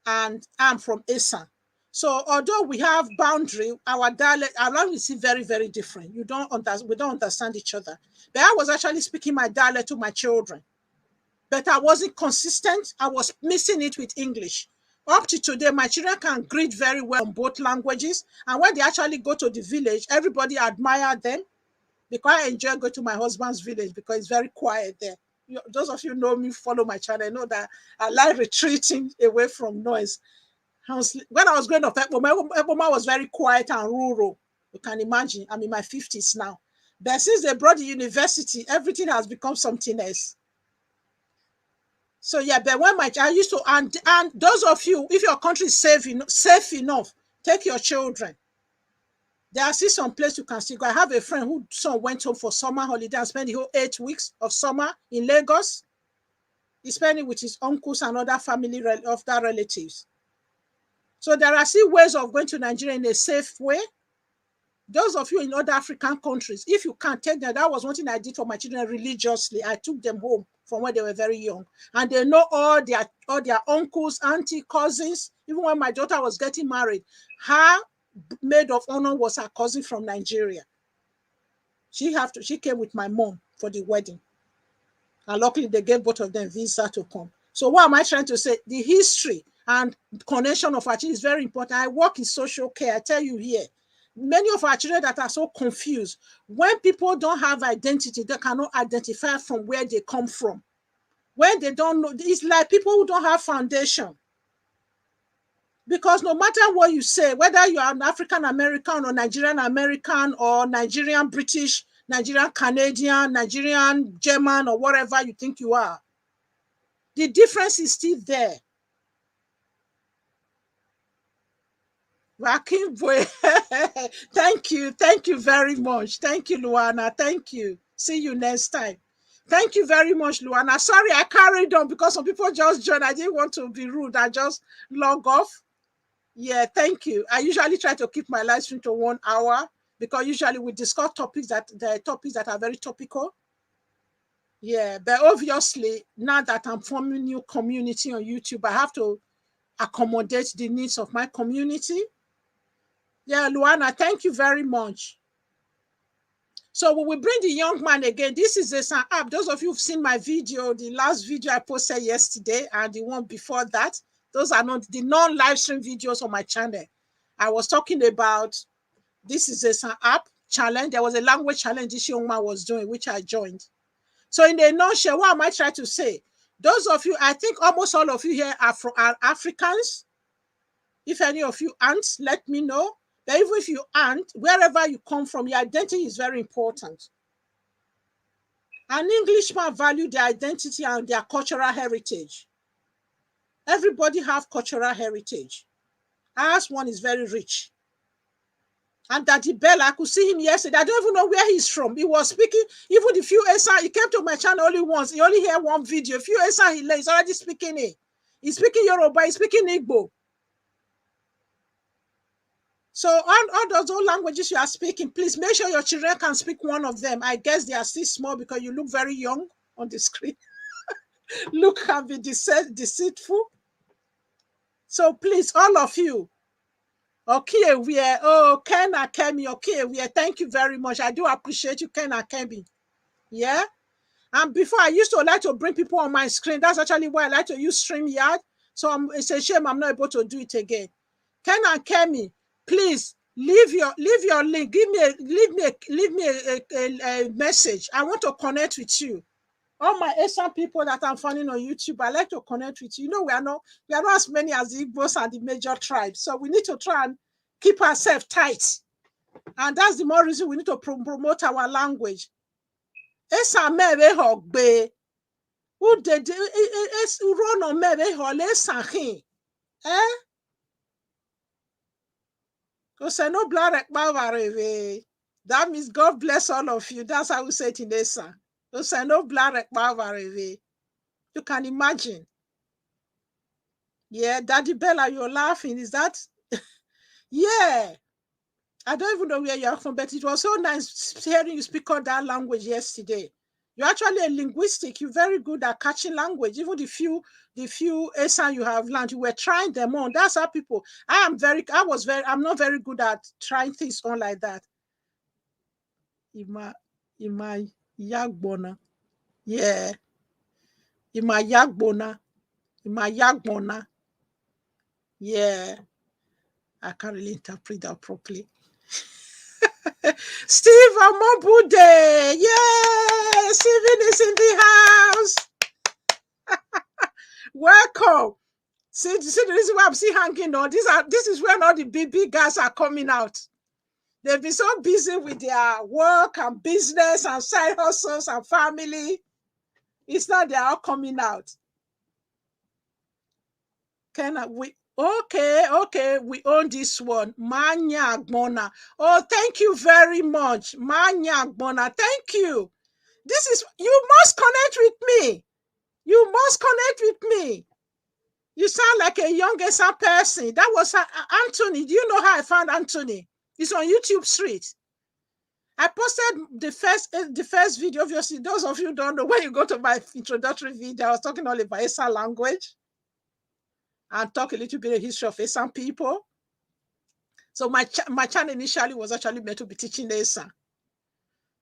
Speaker 1: And I'm from Esan. So although we have boundary, our dialect, our language is very, very different. We don't understand each other. But I was actually speaking my dialect to my children. But I wasn't consistent. I was missing it with English. Up to today, my children can greet very well in both languages. And when they actually go to the village, everybody admire them because I enjoy going to my husband's village because it's very quiet there. Those of you know me, follow my channel, know that I like retreating away from noise. When I was growing up, Ekpoma was very quiet and rural. You can imagine, I'm in my 50s now. But since they brought the university, everything has become something else. So yeah, but when I used to, and those of you, if your country is safe enough, take your children. There are still some place you can still go. I have a friend who son went home for summer holiday and spent the whole 8 weeks of summer in Lagos. He spent it with his uncles and other family of their relatives. So there are still ways of going to Nigeria in a safe way. Those of you in other African countries, if you can't take them, that was one thing I did for my children religiously. I took them home from when they were very young. And they know all their uncles, auntie, cousins. Even when my daughter was getting married, her maid of honor was her cousin from Nigeria. She came with my mom for the wedding. And luckily they gave both of them visa to come. So what am I trying to say? The history and connection of our children is very important. I work in social care. I tell you here, many of our children that are so confused, when people don't have identity, they cannot identify from where they come from. When they don't know, it's like people who don't have foundation. Because no matter what you say, whether you are an African American or Nigerian American or Nigerian British, Nigerian Canadian, Nigerian German, or whatever you think you are, the difference is still there. Thank you very much. Thank you, Luana. Thank you. See you next time. Thank you very much, Luana. Sorry, I carried on because some people just joined. I didn't want to be rude. I just log off. Yeah, thank you. I usually try to keep my live stream to 1 hour because usually we discuss topics that are very topical. Yeah, but obviously now that I'm forming new community on YouTube, I have to accommodate the needs of my community. Yeah, Luana, thank you very much. So we will bring the young man again. This is Esan App. Those of you who've seen my video, the last video I posted yesterday and the one before that, those are not the non-live stream videos on my channel. I was talking about this is Esan App challenge. There was a language challenge this young man was doing, which I joined. So in a nutshell, what am I trying to say? Those of you, I think almost all of you here are Africans. If any of you aren't, let me know. But even if you aren't, wherever you come from, your identity is very important. An Englishman values their identity and their cultural heritage. Everybody have cultural heritage. Ours one is very rich. And Daddy Bella, I could see him yesterday. I don't even know where he's from. He was speaking, even the few Esan, he came to my channel only once. He only heard one video. A few Esan he's already speaking it. He's speaking Yoruba, he's speaking Igbo. So all those old languages you are speaking, please make sure your children can speak one of them. I guess they are still small because you look very young on the screen. Look can be deceitful. So please, all of you, okay, Ken Akemi, okay, thank you very much. I do appreciate you, Ken Akemi. Yeah. And before I used to like to bring people on my screen. That's actually why I like to use StreamYard. So it's a shame I'm not able to do it again. Ken Akemi, please leave your link. Leave me a message. I want to connect with you. All my Asian people that I'm finding on YouTube, I like to connect with you. You know, we are not as many as the Igbos and the major tribes. So we need to try and keep ourselves tight. And that's the more reason we need to promote our language. Esan mebe hogbe. Who did run on mebe hole sahin? That means God bless all of you. That's how we say it in Esan. You can imagine. Yeah, Daddy Bella, you're laughing. Is that? Yeah. I don't even know where you're from, but it was so nice hearing you speak all that language yesterday. You're actually a linguistic. You're very good at catching language. Even the few Esan you have learned, you were trying them on. That's how people. I'm not very good at trying things on like that. Ima Yagbona. Yeah. Ima Yagbona. Yeah. I can't really interpret that properly. Steve Amobude. Yeah, Steven is in the house. Welcome. See the reason why I'm still hanging on. This is when all the big guys are coming out. They've been so busy with their work and business and side hustles and family. It's not they're all coming out. Okay, we own this one. Manya Agbona. Oh, thank you very much. Manya Agbona, thank you. This is, you must connect with me. You must connect with me. You sound like a young Esan person. That was Anthony. Do you know how I found Anthony? It's on YouTube Street. I posted the first video. Obviously, those of you who don't know, when you go to my introductory video, I was talking all about Esan language and talk a little bit of history of Esan people. So my channel initially was actually meant to be teaching Esan.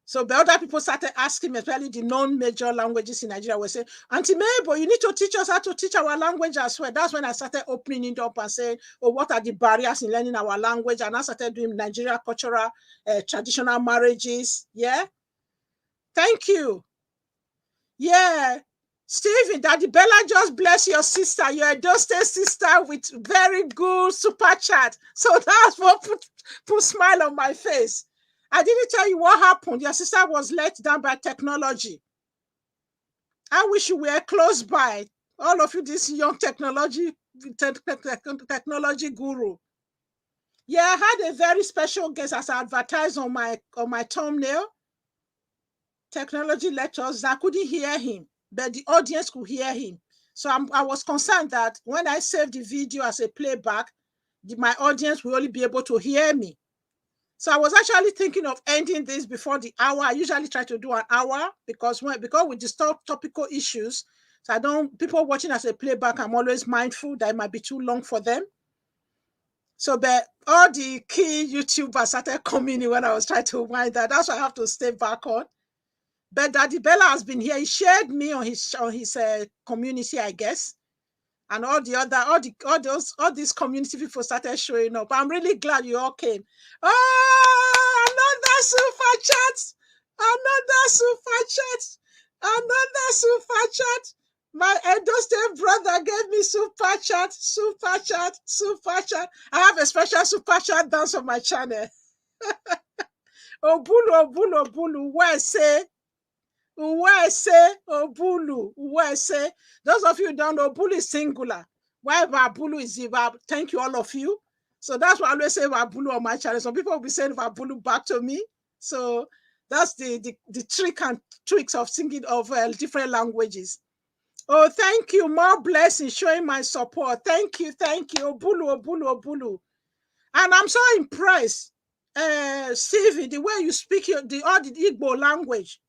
Speaker 1: So the other people started asking me, especially the non-major languages in Nigeria, were saying, Auntie Mabel, you need to teach us how to teach our language as well. That's when I started opening it up and saying, oh, what are the barriers in learning our language? And I started doing Nigeria cultural, traditional marriages. Yeah. Thank you. Yeah. Stephen, Daddy Bella, just bless your sister. You're a Dostay sister with very good super chat. So that's what put smile on my face. I didn't tell you what happened. Your sister was let down by technology. I wish you were close by. All of you, this young technology guru. Yeah, I had a very special guest as I advertised on my thumbnail. Technology lectures. I couldn't hear him, but the audience could hear him. So I was concerned that when I save the video as a playback, my audience will only be able to hear me. So I was actually thinking of ending this before the hour. I usually try to do an hour because we discuss topical issues. So people watching as a playback, I'm always mindful that it might be too long for them. So but all the key YouTubers started coming in when I was trying to wind that. That's why I have to stay back on. But Daddy Bella has been here. He shared me on his community, I guess. And all these community people started showing up. I'm really glad you all came. Oh, another super chat. My Edo State brother gave me super chat. I have a special super chat dance on my channel. Obulu, where say? Obulu, where say? Those of you who don't know, Obulu is singular. Why Vabulu is Ziva? Thank you, all of you. So that's why I always say Vabulu on my channel. Some people will be saying Vabulu back to me. So that's the tricks of singing of different languages. Oh, thank you. More blessings, showing my support. Thank you. Obulu. And I'm so impressed, Stevie, the way you speak the Igbo language.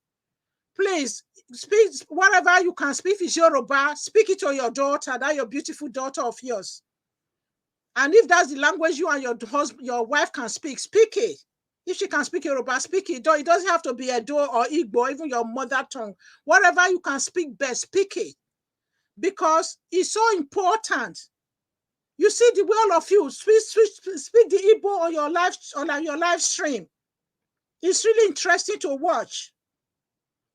Speaker 1: Please speak whatever you can speak. If it's Yoruba, speak it to your daughter, that your beautiful daughter of yours. And if that's the language you and your wife can speak, speak it. If she can speak Yoruba, speak it. It doesn't have to be Edo or Igbo, even your mother tongue. Whatever you can speak best, speak it. Because it's so important. You see the way all of you speak the Igbo on your live stream. It's really interesting to watch.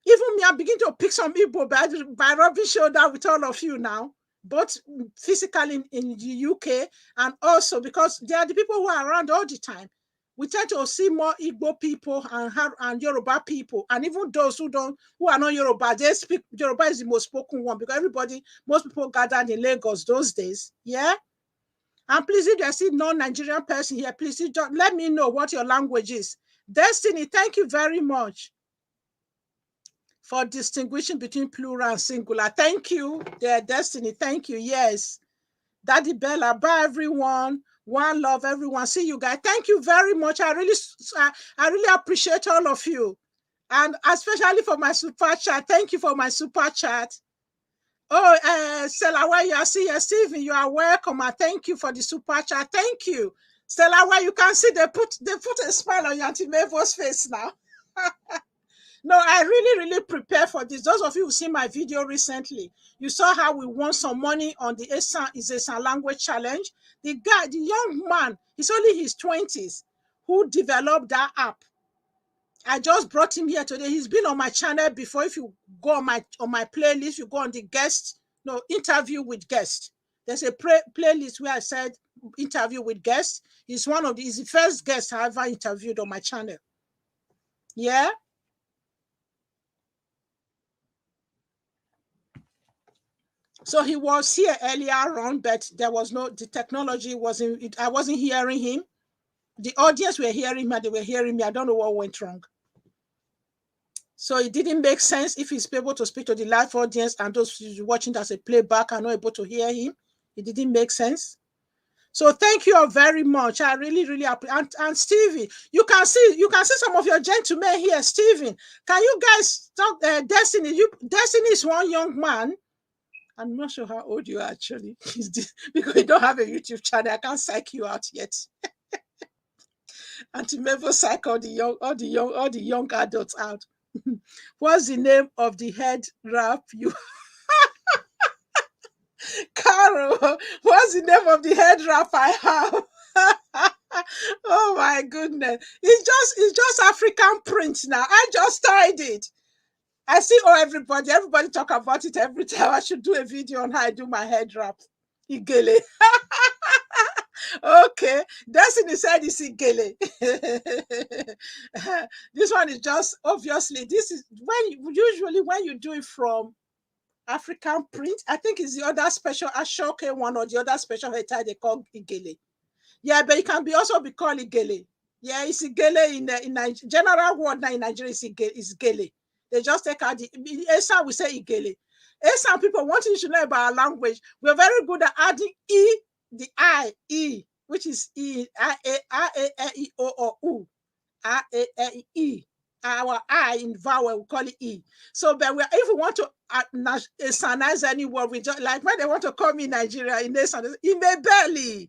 Speaker 1: Even me, I begin to pick some Igbo by rubbing shoulder with all of you now, both physically in the UK and also because they are the people who are around all the time. We tend to see more Igbo people and Yoruba people, and even those who are not Yoruba, they speak Yoruba is the most spoken one because most people gathered in Lagos those days. Yeah. And please, if there's still non-Nigerian person here, please let me know what your language is. Destiny, thank you very much for distinguishing between plural and singular. Thank you, dear Destiny. Thank you. Yes. Daddy Bella, bye everyone. One love, everyone. See you guys. Thank you very much. I really appreciate all of you. And especially for my super chat. Thank you for my super chat. Oh, Stella, you see here, Stephen, you are welcome. And thank you for the super chat. Thank you. Stella, you can see they put a smile on your Auntie Mabel's face now. No, I really prepare for this. Those of you who see my video recently, you saw how we won some money on the Isesan language challenge. The young man, he's only in his 20s, who developed that app. I just brought him here today. He's been on my channel before. If you go on my playlist, you go on the interview with guest. There's a playlist where I said interview with guests. He's he's the first guest I ever interviewed on my channel. Yeah. So he was here earlier on, but the technology wasn't, I wasn't hearing him. The audience were hearing me, they were hearing me. I don't know what went wrong. So it didn't make sense if he's able to speak to the live audience and those watching as a playback are not able to hear him. It didn't make sense. So thank you all very much. I really, really appreciate. And Stevie, you can see some of your gentlemen here. Steven, can you guys talk? Destiny, Destiny is one young man. I'm not sure how old you are actually, because you don't have a YouTube channel. I can't psych you out yet. Auntie Mabel psych all the young adults out. What's the name of the head wrap you? Carol, what's the name of the head wrap I have? Oh my goodness. It's just African print now. I just tried it. I see everybody talk about it every time. I should do a video on how I do my head wrap. Igele. Okay. Destiny said it's Igele. This one is just, obviously, this is usually when you do it from African print, I think it's the other special Ashoke one or the other special head tie they call Igele. Yeah, but it can also be called Igele. Yeah, it's Igele in general word now in Nigeria is Igele. They just take out the Esan, we say Igele. Esan people want you to know about our language. We're very good at adding E, the I, which is E, I-A-E-O-O-U. I-A-E. Our I in vowel, we call it E. So, but if we want to Esanize any word, we just, like when they want to call me in Nigeria, in Esan, Mabel,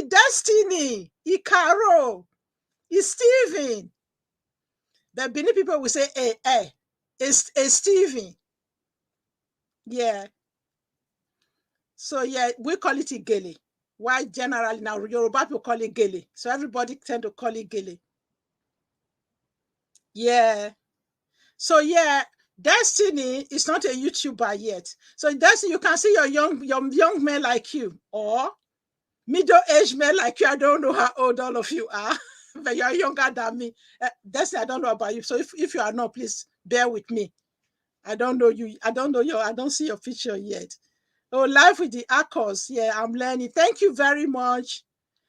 Speaker 1: Destiny, Caro, Steven. The Benin people will say, Steven. Yeah. So, yeah, we call it Igele. Why generally now, Yoruba people call it Gele. So everybody tend to call it Gele. Yeah. So, yeah, Destiny is not a YouTuber yet. So, Destiny, you can see your young men like you, or middle-aged men like you. I don't know how old all of you are, but you're younger than me. Destiny, I don't know about you. So if you are not, please bear with me. I don't know you. I don't see your picture yet. Oh, live with the ACOS. Yeah, I'm learning. Thank you very much.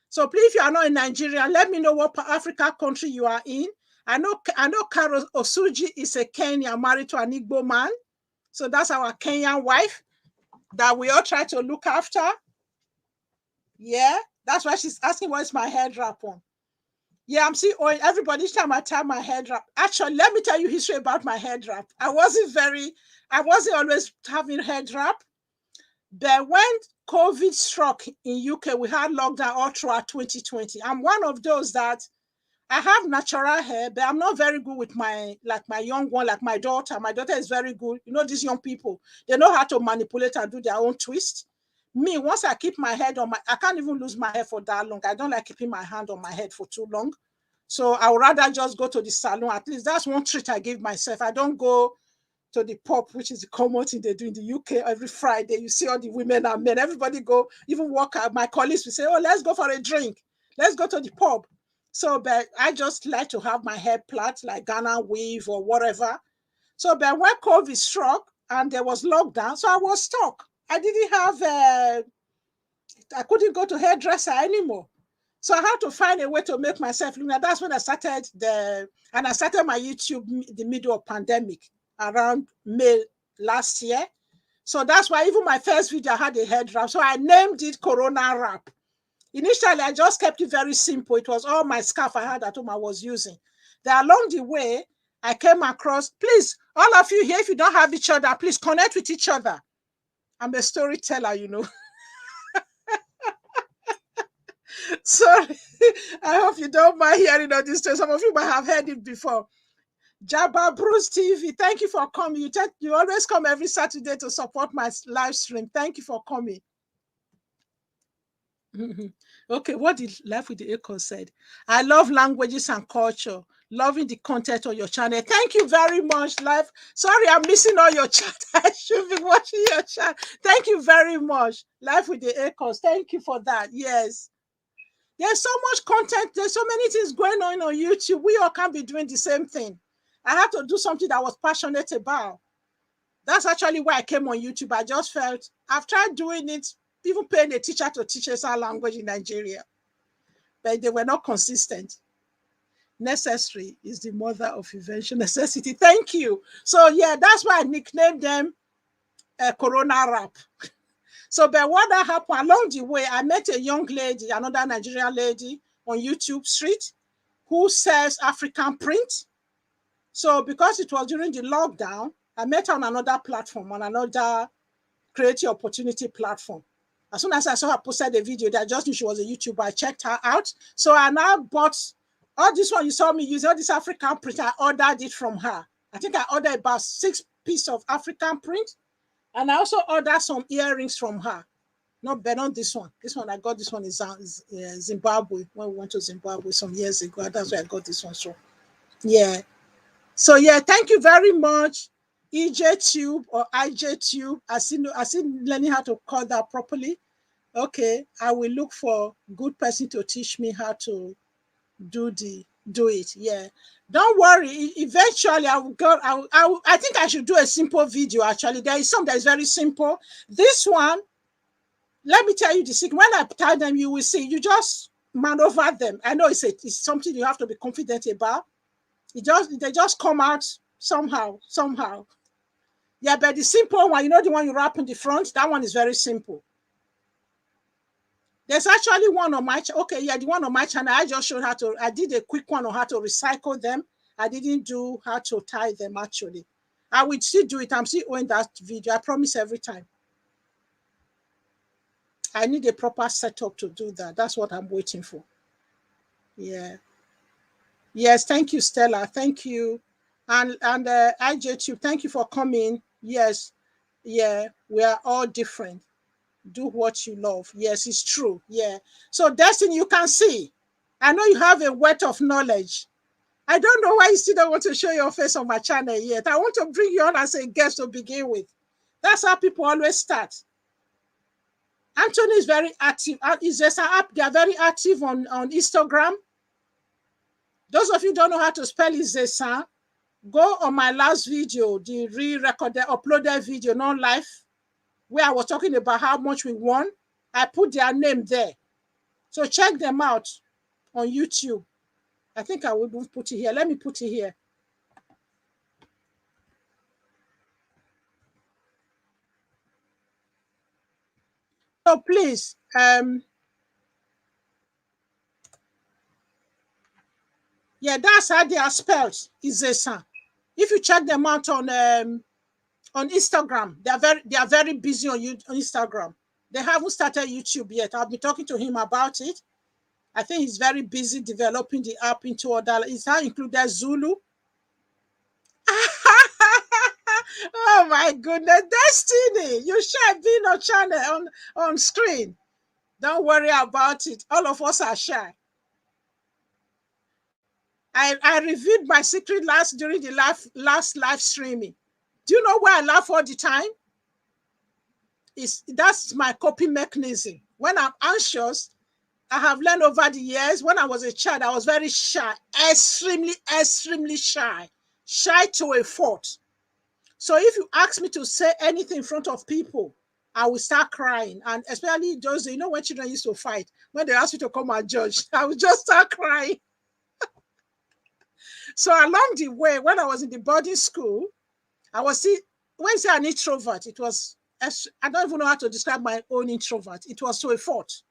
Speaker 1: So please, if you are not in Nigeria, let me know what Africa country you are in. I know Carol Osuji is a Kenyan married to an Igbo man. So that's our Kenyan wife that we all try to look after. Yeah, that's why she's asking what's my head wrap on. Yeah, I'm seeing everybody each time I tie my head wrap. Actually, let me tell you history about my head wrap. I wasn't always having head wrap. But when COVID struck in UK, we had lockdown all throughout 2020. I'm one of those that I have natural hair, but I'm not very good with my young one, like my daughter. My daughter is very good. You know, these young people, they know how to manipulate and do their own twist. Me, once I keep my head on I can't even lose my hair for that long. I don't like keeping my hand on my head for too long. So I would rather just go to the salon. At least that's one treat I give myself. I don't go to the pub, which is the common thing they do in the UK every Friday. You see all the women and men, everybody go, even work out. My colleagues will say, oh, let's go for a drink. Let's go to the pub. So, but I just like to have my hair plait, like Ghana weave or whatever. So, but when COVID struck and there was lockdown, so I was stuck. I didn't have, I couldn't go to hairdresser anymore. So I had to find a way to make myself look. That's when I started I started my YouTube in the middle of pandemic around May last year. So that's why even my first video I had a head wrap. So I named it Corona Wrap. Initially, I just kept it very simple. It was all my scarf I had at home I was using. Then along the way, I came across, please, all of you here, if you don't have each other, please connect with each other. I'm a storyteller, you know. Sorry, I hope you don't mind hearing all this story. Some of you might have heard it before. Jabba Bruce TV, thank you for coming. You always come every Saturday to support my live stream. Thank you for coming. Okay, what did Life with the Echo said? I love languages and culture. loving the content on your channel. Thank you very much, live. Sorry, I'm missing all your chat. I should be watching your chat. Thank you very much, Live with the Echoes. Thank you for that. Yes. There's so much content. There's so many things going on YouTube. We all can't be doing the same thing. I had to do something that I was passionate about. That's actually why I came on YouTube. I just felt, I've tried doing it, even paying a teacher to teach us our language in Nigeria, but they were not consistent. Necessary is the mother of invention. Necessity. Thank you. So yeah, that's why I nicknamed them Corona Rap. So, but what that happened along the way, I met a young lady, another Nigerian lady on YouTube Street, who sells African print. So because it was during the lockdown, I met her on another platform, on another creative opportunity platform. As soon as I saw her posted a video that I just knew she was a YouTuber, I checked her out. So I now bought all this one you saw me use, all this African print. I ordered it from her. I think I ordered about 6 pieces of African print. And I also ordered some earrings from her. Not this one. This one, I got this one in Zimbabwe, when we went to Zimbabwe some years ago. That's where I got this one from. Yeah. So yeah, thank you very much, EJTube or IJTube. I see learning how to call that properly. Okay, I will look for good person to teach me how to do it. Yeah, don't worry. Eventually, I think I should do a simple video. Actually, there is some that is very simple. This one, let me tell you the secret. When I tell them, you will see. You just maneuver them. I know it's something you have to be confident about. They just come out somehow. Yeah, but the simple one, the one you wrap in the front, that one is very simple. There's actually one on my the one on my channel. I just showed I did a quick one on how to recycle them. I didn't do how to tie them actually. I will still do it. I'm still on that video. I promise every time. I need a proper setup to do that. That's what I'm waiting for. Yeah. Yes, thank you, Stella. Thank you. And IJTube, thank you for coming. Yes. Yeah, we are all different. Do what you love. Yes, it's true. Yeah. So Destiny, you can see. I know you have a wealth of knowledge. I don't know why you still don't want to show your face on my channel yet. I want to bring you on as a guest to begin with. That's how people always start. Anthony is very active. Isesan App, they are very active on Instagram. Those of you who don't know how to spell Isesan, go on my last video, the re-recorded, uploaded video, not live, where I was talking about how much we won. I put their name there. So check them out on YouTube. I think I will put it here. Let me put it here. So please, yeah, that's how they are spelled, Isesan. If you check them out on Instagram, they are very busy on Instagram. They haven't started YouTube yet. I've been talking to him about it. I think he's very busy developing the app into other. It's not included Zulu. Oh my goodness, Destiny! You should be on channel on screen. Don't worry about it. All of us are shy. I revealed my secret during the last live streaming. Do you know why I laugh all the time? That's my coping mechanism. When I'm anxious, I have learned over the years. When I was a child, I was very shy, extremely shy to a fault. So if you ask me to say anything in front of people, I will start crying. And especially those, when children used to fight, when they asked me to come and judge, I would just start crying. So along the way, when I was in the boarding school, when you say an introvert, it was, I don't even know how to describe my own introvert. It was to a fault.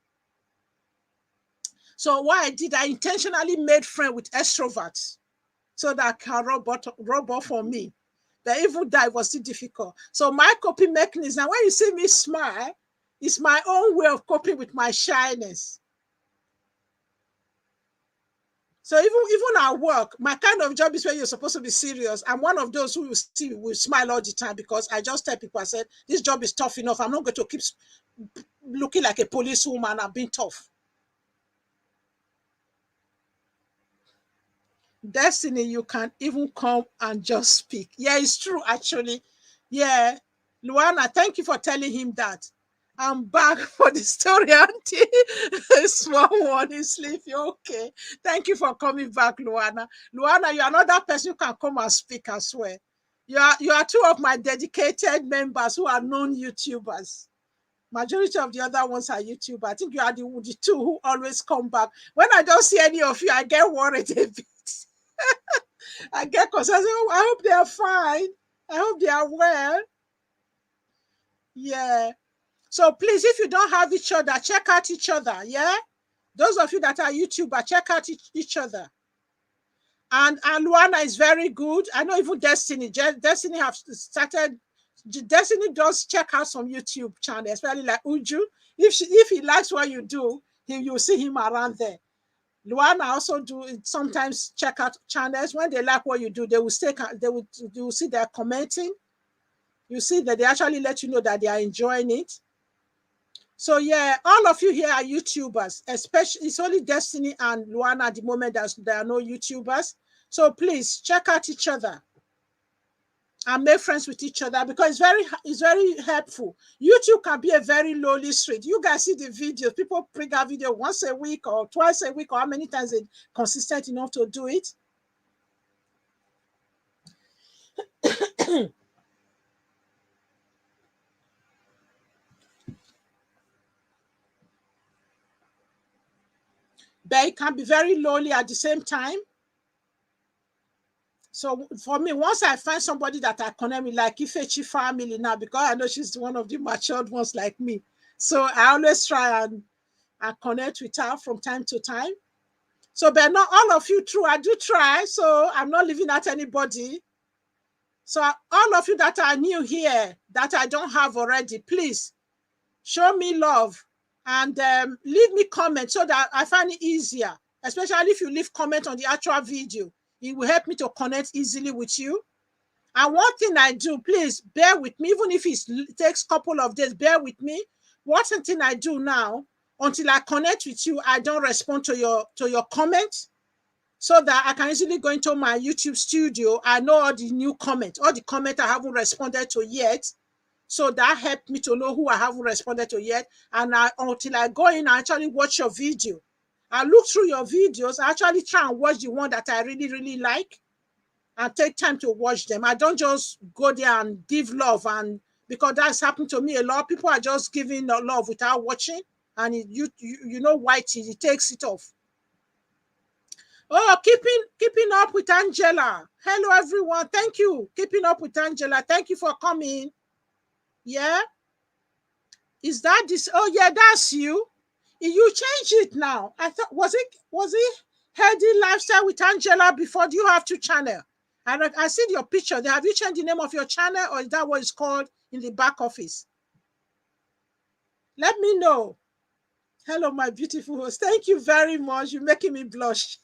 Speaker 1: So what I did, I intentionally made friends with extroverts so that I can rub off on me. But even that was still difficult. So my coping mechanism, when you see me smile, it's my own way of coping with my shyness. So even at work, my kind of job is where you're supposed to be serious. I'm one of those who will smile all the time because I just tell people, I said, this job is tough enough. I'm not going to keep looking like a policewoman. I'm being tough. Destiny, you can even come and just speak. Yeah, it's true, actually. Yeah. Luana, thank you for telling him that. I'm back for the story, Auntie. Small one is sleepy. Okay. Thank you for coming back, Luana. Luana, you're another person who can come and speak as well. You are two of my dedicated members who are known YouTubers. Majority of the other ones are YouTubers. I think you are the two who always come back. When I don't see any of you, I get worried a bit. I get concerned. Oh, I hope they are fine. I hope they are well. Yeah. So please, if you don't have each other, check out each other. Yeah. Those of you that are YouTuber, check out each other. And Luana is very good. I know even Destiny. Destiny have started. Destiny does check out some YouTube channels, especially like Uju. If he likes what you do, you'll see him around there. Luana also do sometimes check out channels. When they like what you do, they will you will see they're commenting. You see that they actually let you know that they are enjoying it. So yeah, all of you here are YouTubers, especially it's only Destiny and Luana at the moment that there are no YouTubers. So please check out each other and make friends with each other, because it's very helpful. YouTube can be a very lonely street. You guys see the videos, people bring a video once a week or twice a week, or how many times they're consistent enough to do it. But it can be very lonely at the same time. So for me, once I find somebody that I connect with, like Ifechi family now, because I know she's one of the matured ones like me. So I always try and connect with her from time to time. So, but not all of you, true. I do try. So I'm not leaving out anybody. So all of you that are new here, that I don't have already, please show me love and leave me comments so that I find it easier, especially if you leave comment on the actual video. It will help me to connect easily with you. And one thing I do, please bear with me, even if it takes a couple of days, bear with me. One thing I do now, until I connect with you, I don't respond to your comments, so that I can easily go into my YouTube studio. I know all the new comments, all the comments I haven't responded to yet. So that helped me to know who I haven't responded to yet. And until I go in, I actually watch your video. I look through your videos. I actually try and watch the one that I really, really like and take time to watch them. I don't just go there and give love, and because that's happened to me a lot. People are just giving love without watching, and you know why it takes it off. Oh, keeping up with Angela. Hello, everyone. Thank you. Keeping up with Angela. Thank you for coming. Yeah. Is that this? Oh, yeah, that's you. You changed it now. I thought, was it Healthy Lifestyle with Angela before? Do you have two channels? I see your picture there. Have you changed the name of your channel, or is that what it's called in the back office? Let me know. Hello, my beautiful host. Thank you very much. You're making me blush.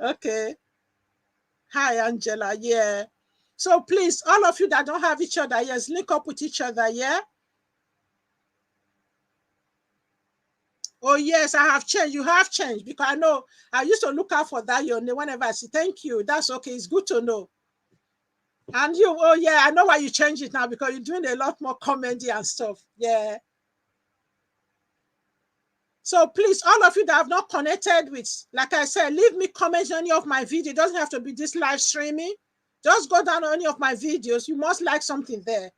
Speaker 1: Okay. Hi, Angela. Yeah. So please, all of you that don't have each other, yes, link up with each other. Yeah. Oh, yes, I have changed. You have changed, because I know I used to look out for that your name whenever I say thank you. That's okay. It's good to know. And you, oh, yeah, I know why you changed it now, because you're doing a lot more comedy and stuff. Yeah. So please, all of you that have not connected with, like I said, leave me comments on any of my videos. It doesn't have to be this live streaming. Just go down on any of my videos. You must like something there.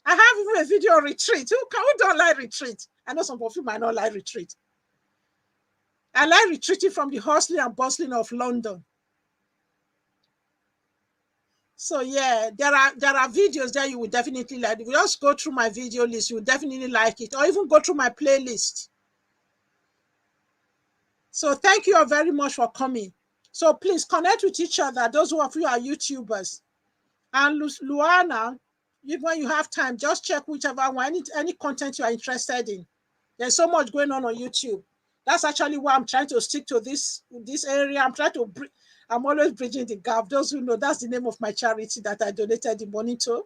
Speaker 1: I have even a video on retreat. Who don't like retreat? I know some of you might not like retreat. I like retreating from the hustling and bustling of London. So yeah, there are videos there you will definitely like. If you just go through my video list, you will definitely like it, or even go through my playlist. So thank you all very much for coming. So please connect with each other, those of you are YouTubers. And Luana, when you have time, just check whichever one, any content you are interested in. There's so much going on YouTube. That's actually why I'm trying to stick to this area. I'm always bridging the gap. Those who know, that's the name of my charity that I donated the money to.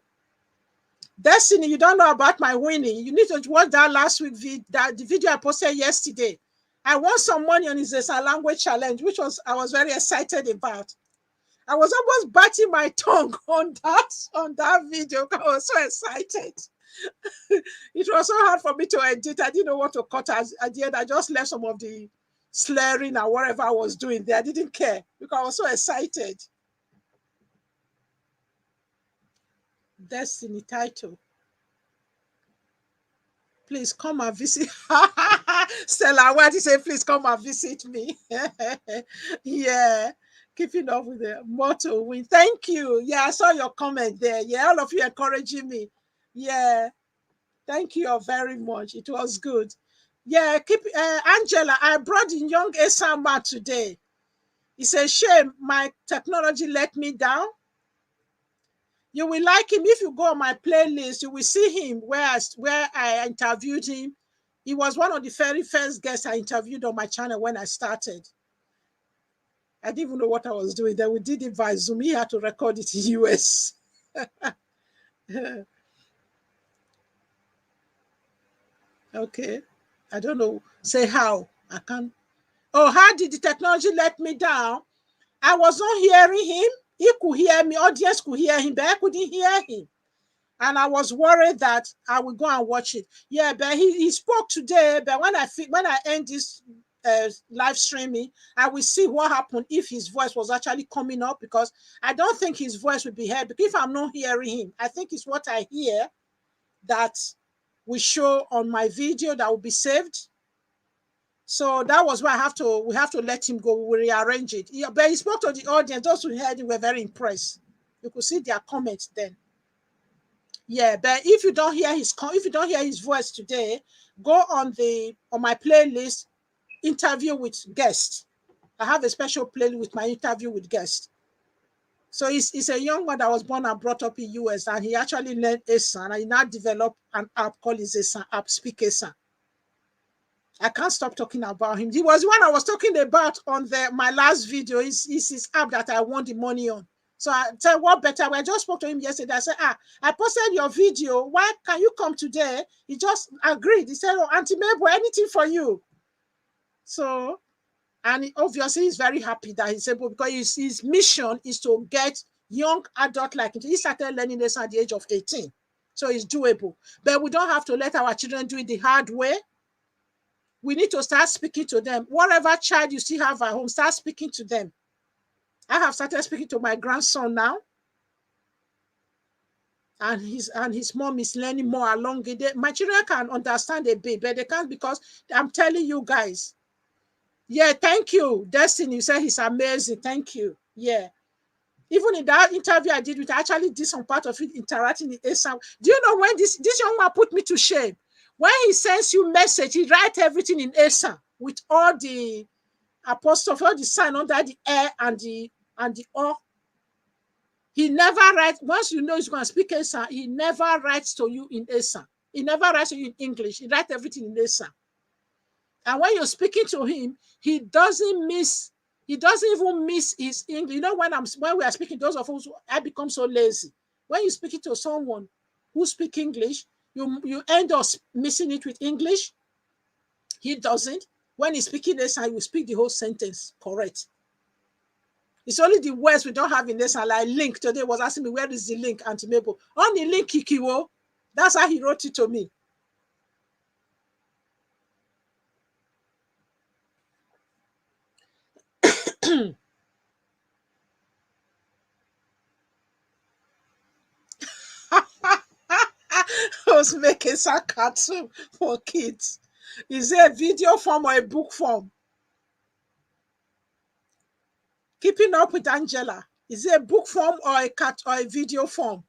Speaker 1: Destiny, you don't know about my winning. You need to watch that last week the video I posted yesterday. I won some money on his Esan language challenge, which I was very excited about. I was almost biting my tongue on that video because I was so excited. It was so hard for me to edit. I didn't know what to cut at the end. I just left some of the slurring and whatever I was doing there. I didn't care because I was so excited. Destiny title. Please come and visit. Stella, why did you say, please come and visit me? Yeah, keeping up with the motto win. Thank you. Yeah, I saw your comment there. Yeah, all of you encouraging me. Yeah, thank you very much. It was good. Yeah, Angela, I brought in young Esan today. It's a shame my technology let me down. You will like him if you go on my playlist. You will see him where I interviewed him. He was one of the very first guests I interviewed on my channel when I started. I didn't even know what I was doing. Then we did it via Zoom. He had to record it in US. Okay. I don't know. Say how. I can't. Oh, how did the technology let me down? I was not hearing him. He could hear me. Audience could hear him, but I couldn't hear him. And I was worried that I would go and watch it. Yeah, but he spoke today. But when I end this live streaming, I will see what happened if his voice was actually coming up, because I don't think his voice will be heard. Because if I'm not hearing him, I think it's what I hear that will show on my video that will be saved. So that was why we have to let him go. We rearrange it. Yeah, but he spoke to the audience. Those who heard him were very impressed. You could see their comments then. Yeah, but if you don't hear his voice today, go on my playlist, interview with guests. I have a special playlist with my interview with guests. So he's a young man that was born and brought up in US, and he actually learned Esan, and he now developed an app called Isesan App, Speak Esan. I can't stop talking about him. He was the one I was talking about on my last video. Is his app that I won the money on. So I said, what better? I just spoke to him yesterday. I said, I posted your video. Why can you come today? He just agreed. He said, oh, Auntie Mabel, anything for you. So, and obviously he's very happy that he's able, because his mission is to get young adult like him. He started learning this at the age of 18. So it's doable. But we don't have to let our children do it the hard way. We need to start speaking to them. Whatever child you still have at home, start speaking to them. I have started speaking to my grandson now. And his mom is learning more along it. My children can understand a bit, but they can't, because I'm telling you guys. Yeah, thank you. Destiny, you said he's amazing. Thank you. Yeah. Even in that interview I did with, I actually did some part of it interacting in Esan. Do you know when this young man put me to shame? When he sends you message, he writes everything in Esan with all the apostrophe, all the sign under the air and the or. He never writes, once you know he's going to speak Esan, he never writes to you in Esan. He never writes to you in English. He writes everything in Esan. And when you're speaking to him, he doesn't even miss his English. You know, when we are speaking, those of us, I become so lazy. When you're speaking to someone who speaks English, you end up missing it with English. He doesn't. When he's speaking Esan, he will speak the whole sentence correct. It's only the words we don't have in Esan. Like link today was asking me, where is the link, Auntie Mabel? On the link, Kikiwo. That's how he wrote it to me. I was making some cartoon for kids. Is it a video form or a book form? Keeping up with Angela. Is it a book form or a video form?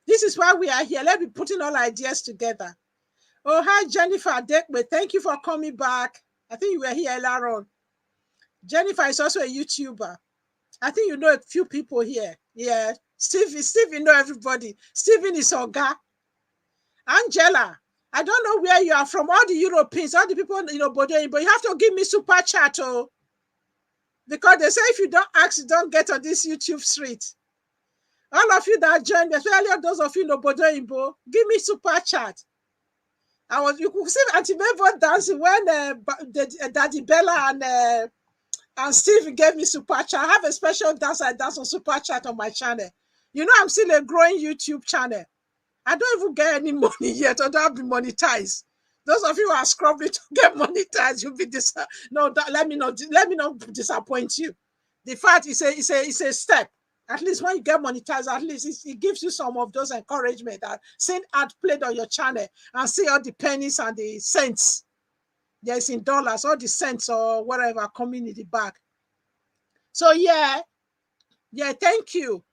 Speaker 1: This is why we are here. Let's be putting all ideas together. Oh, hi, Jennifer Dekwe. Thank you for coming back. I think you were here earlier on. Jennifer is also a YouTuber. I think you know a few people here. Yeah. Stephen know everybody. Stephen is Oga. Angela, I don't know where you are from. All the Europeans, all the people, but you have to give me super chat, oh, because they say if you don't ask, you don't get on this YouTube street. All of you that joined me, especially those of you in Obodo Imbo, give me super chat. You could see Auntie Mabel dancing when Daddy Bella and Steve gave me super chat. I have a special dance I dance on super chat on my channel. You know, I'm still a growing YouTube channel. I don't even get any money yet. I don't have been monetized. Those of you who are scrubbing to get monetized, you'll be let me not disappoint you. The fact is a step. At least when you get monetized, at least it gives you some of those encouragement that seeing ad played on your channel and see all the pennies and the cents. Yes, in dollars, all the cents or whatever coming in the back. So yeah, thank you.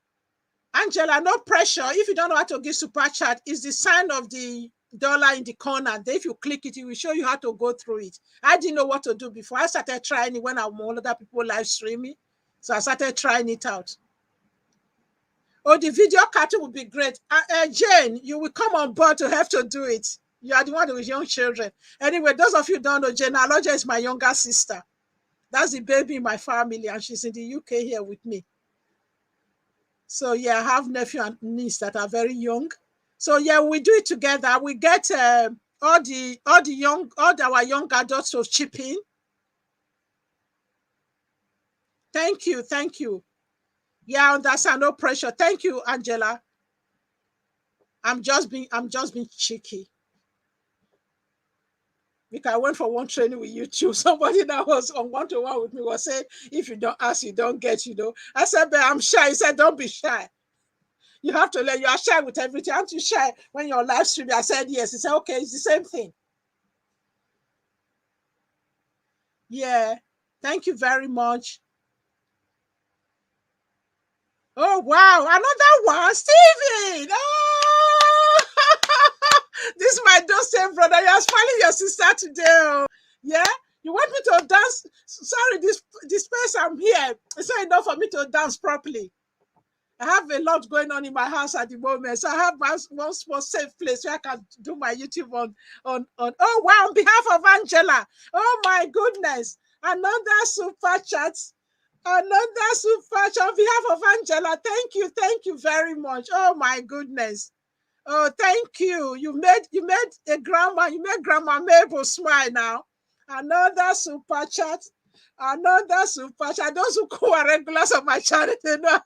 Speaker 1: Angela, no pressure. If you don't know how to give super chat, it's the sign of the dollar in the corner. Then if you click it, it will show you how to go through it. I didn't know what to do before. I started trying it when I'm on other people live streaming. So I started trying it out. Oh, the video cartoon would be great. Jane, you will come on board to have to do it. You are the one with young children. Anyway, those of you who don't know, Jane Aloja is my younger sister. That's the baby in my family, and she's in the UK here with me. So yeah, I have nephew and niece that are very young. So yeah, we do it together. We get all our young adults to chip in. Thank you. Yeah, I understand. No pressure. Thank you, Angela. I'm just being cheeky. Because I went for one training with YouTube. Somebody that was on one-to-one with me was saying, if you don't ask, you don't get, you know. I said, but I'm shy. He said, don't be shy. You have to learn. You are shy with everything. Aren't you shy when you're live streaming? I said, yes. He said, okay, it's the same thing. Yeah. Thank you very much. Oh, wow. Another one. Steven. Oh, this is my doorstep brother. You're smiling your sister today. Oh. Yeah. You want me to dance? Sorry, this place I'm here. It's not enough for me to dance properly. I have a lot going on in my house at the moment. So I have one small safe place where I can do my YouTube on. Oh, wow. On behalf of Angela. Oh, my goodness. Another super chat. Another super chat on behalf of Angela. Thank you very much. Oh, my goodness. Oh, thank you. You made Grandma Mabel smile now. Another super chat. Those who are regulars on my channel, they know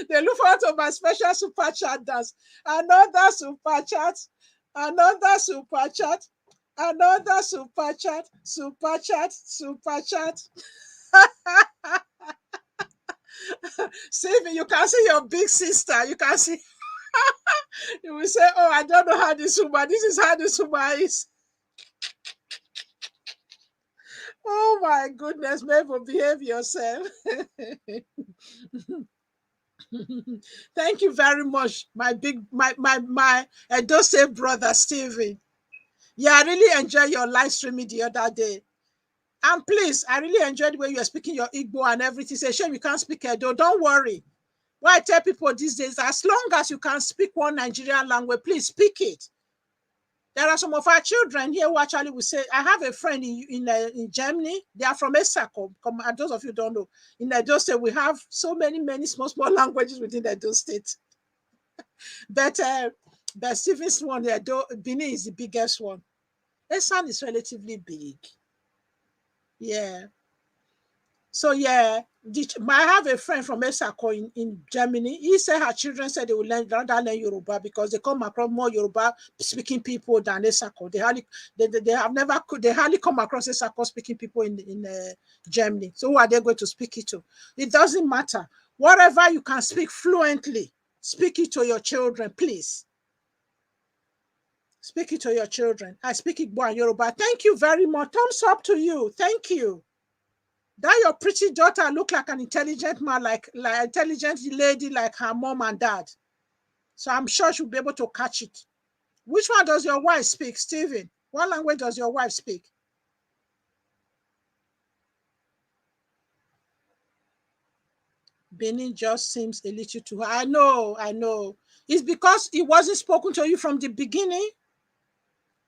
Speaker 1: they look forward to my special super chat dance. Another super chat. Stephen, you can see your big sister. You can see. You will say, oh, I don't know how this woman, this is how this woman is. Oh my goodness, Mabel, behave yourself. Thank you very much, my Edose brother, Stephen. Yeah, I really enjoyed your live streaming the other day. And please, I really enjoyed the way you are speaking your Igbo and everything. Say, shame you can't speak Edo. Don't worry. What I tell people these days, as long as you can speak one Nigerian language, please speak it. There are some of our children here who actually will say, I have a friend in Germany. They are from Esan. Those of you don't know. In Edo State, we have so many small languages within Edo State. But Stephen's one, Benin is the biggest one. Esan is relatively big. Yeah. So yeah, I have a friend from Esan in Germany. He said her children said they will rather learn Yoruba because they come across more Yoruba speaking people than Esan. They hardly come across Esan speaking people in Germany. So who are they going to speak it to? It doesn't matter. Whatever you can speak fluently, speak it to your children, please. Speak it to your children. I speak Igbo and Yoruba. Thank you very much. Thumbs up to you. Thank you. That your pretty daughter look like an intelligent man, like intelligent lady like her mom and dad. So I'm sure she'll be able to catch it. Which one does your wife speak, Stephen? What language does your wife speak? Benin just seems a little too high. I know. It's because it wasn't spoken to you from the beginning.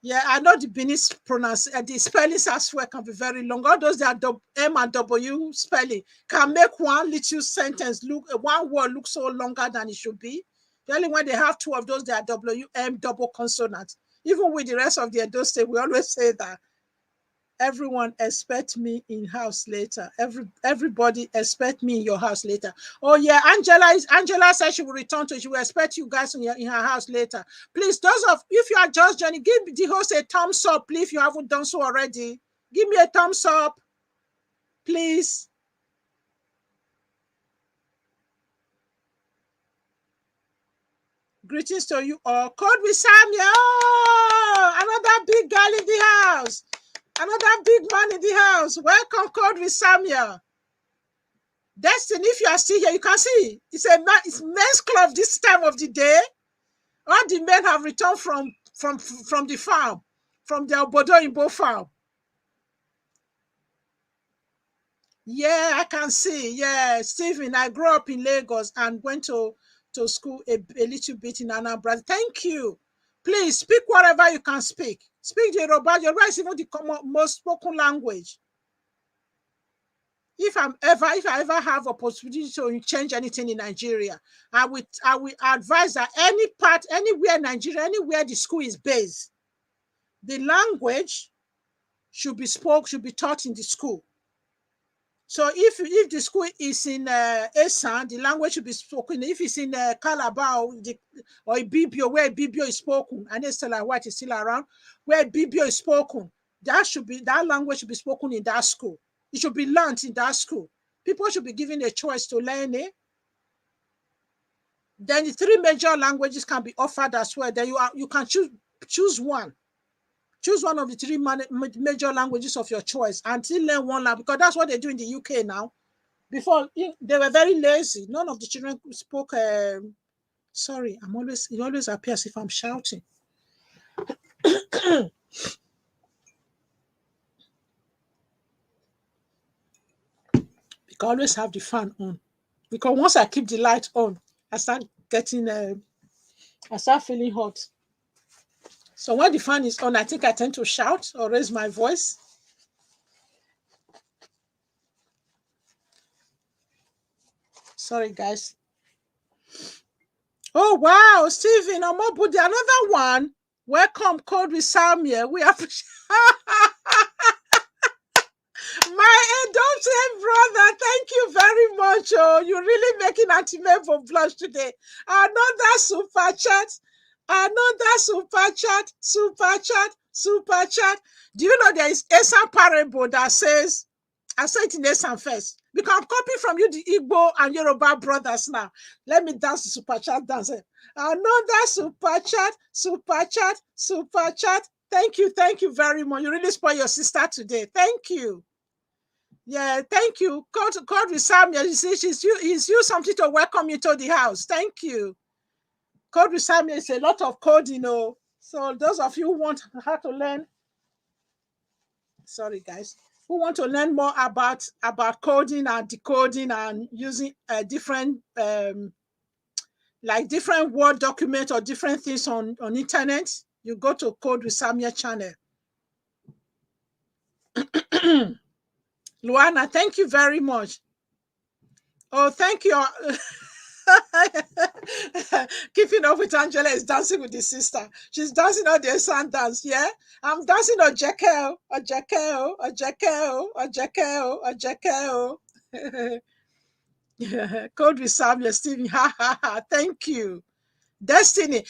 Speaker 1: Yeah, I know the Benin's the spellings as well can be very long. All those that are M and W spelling can make one little sentence one word look so longer than it should be. Only when they have two of those, they are WM double consonant. Even with the rest of the Edo State, we always say that everyone expect me in house later. Everybody expect me in your house later. Oh yeah, Angela said she will return to. She will expect you guys in her house later. Please, if you are just joining, give the host a thumbs up, please. If you haven't done so already, give me a thumbs up, please. Greetings to you all. Code with Samuel. Oh, another big girl in the house. Another big man in the house. Welcome, Code with Samuel. Destiny, if you are still here, you can see it's men's club this time of the day. All the men have returned from the farm, from their Obodo Imbo farm. Yeah, I can see. Yeah, Stephen, I grew up in Lagos and went to school a little bit in Anambra. Thank you. Please speak whatever you can speak. Speak the Yoruba. Yoruba is even the most spoken language. If I ever have opportunity to change anything in Nigeria, I will advise that anywhere in Nigeria, anywhere the school is based, the language should be taught in the school. So if the school is in Esan, the language should be spoken. If it's in Calabar or Ibibio, where Ibibio is spoken, and Estella White is still around, where Ibibio is spoken, that language should be spoken in that school. It should be learned in that school. People should be given a choice to learn it. Then the 3 major languages can be offered as well. Then you can choose one. Choose one of the 3 major languages of your choice and still learn one language, because that's what they do in the UK now. Before, they were very lazy. None of the children spoke. Sorry, it always appears if I'm shouting. You can always have the fan on, because once I keep the light on, I start feeling hot. So when the fan is on, I think I tend to shout or raise my voice. Sorry, guys. Oh, wow, Stephen, Omobudi, another one. Welcome, Code with Samuel. We appreciate my adopted brother. Thank you very much. Oh, you're really making Auntie Mabel blush today. Another super chat. Super chat. Do you know there is Esan parable that says, I say it in Esan first, because I'm copying from you, the Igbo and Yoruba brothers now. Let me dance the super chat dance. Another super chat. Thank you very much. You really spoiled your sister today. Thank you. Yeah, thank you. God with Samuel. You see, he's used something to welcome you to the house. Thank you. Code with Samuel is a lot of coding, you know. So those of you who want how to learn, sorry guys, who want to learn more about coding and decoding and using different different Word documents or different things on internet, you go to Code with Samuel channel. Luana, thank you very much. Oh, thank you. Keeping up with Angela is dancing with his sister. She's dancing on the Esan dance, yeah? I'm dancing on Jekeo. Code with Samuel, Stevie. Thank you. Destiny,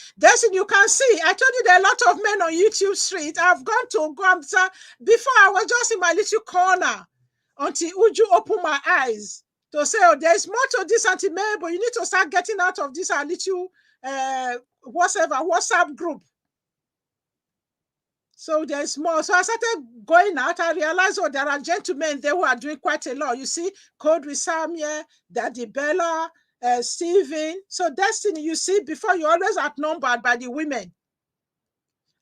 Speaker 1: you can see, I told you there are a lot of men on YouTube Street. I've gone to Guamsa. Before, I was just in my little corner until Uju opened my eyes to say, oh, there's more to this, Auntie Mabel. You need to start getting out of this little WhatsApp group. So there's more. So I started going out. I realized, oh, there are gentlemen there who are doing quite a lot. You see, Code with Samuel, Daddy Bella, Stephen. So Destiny, you see, before you're always outnumbered by the women.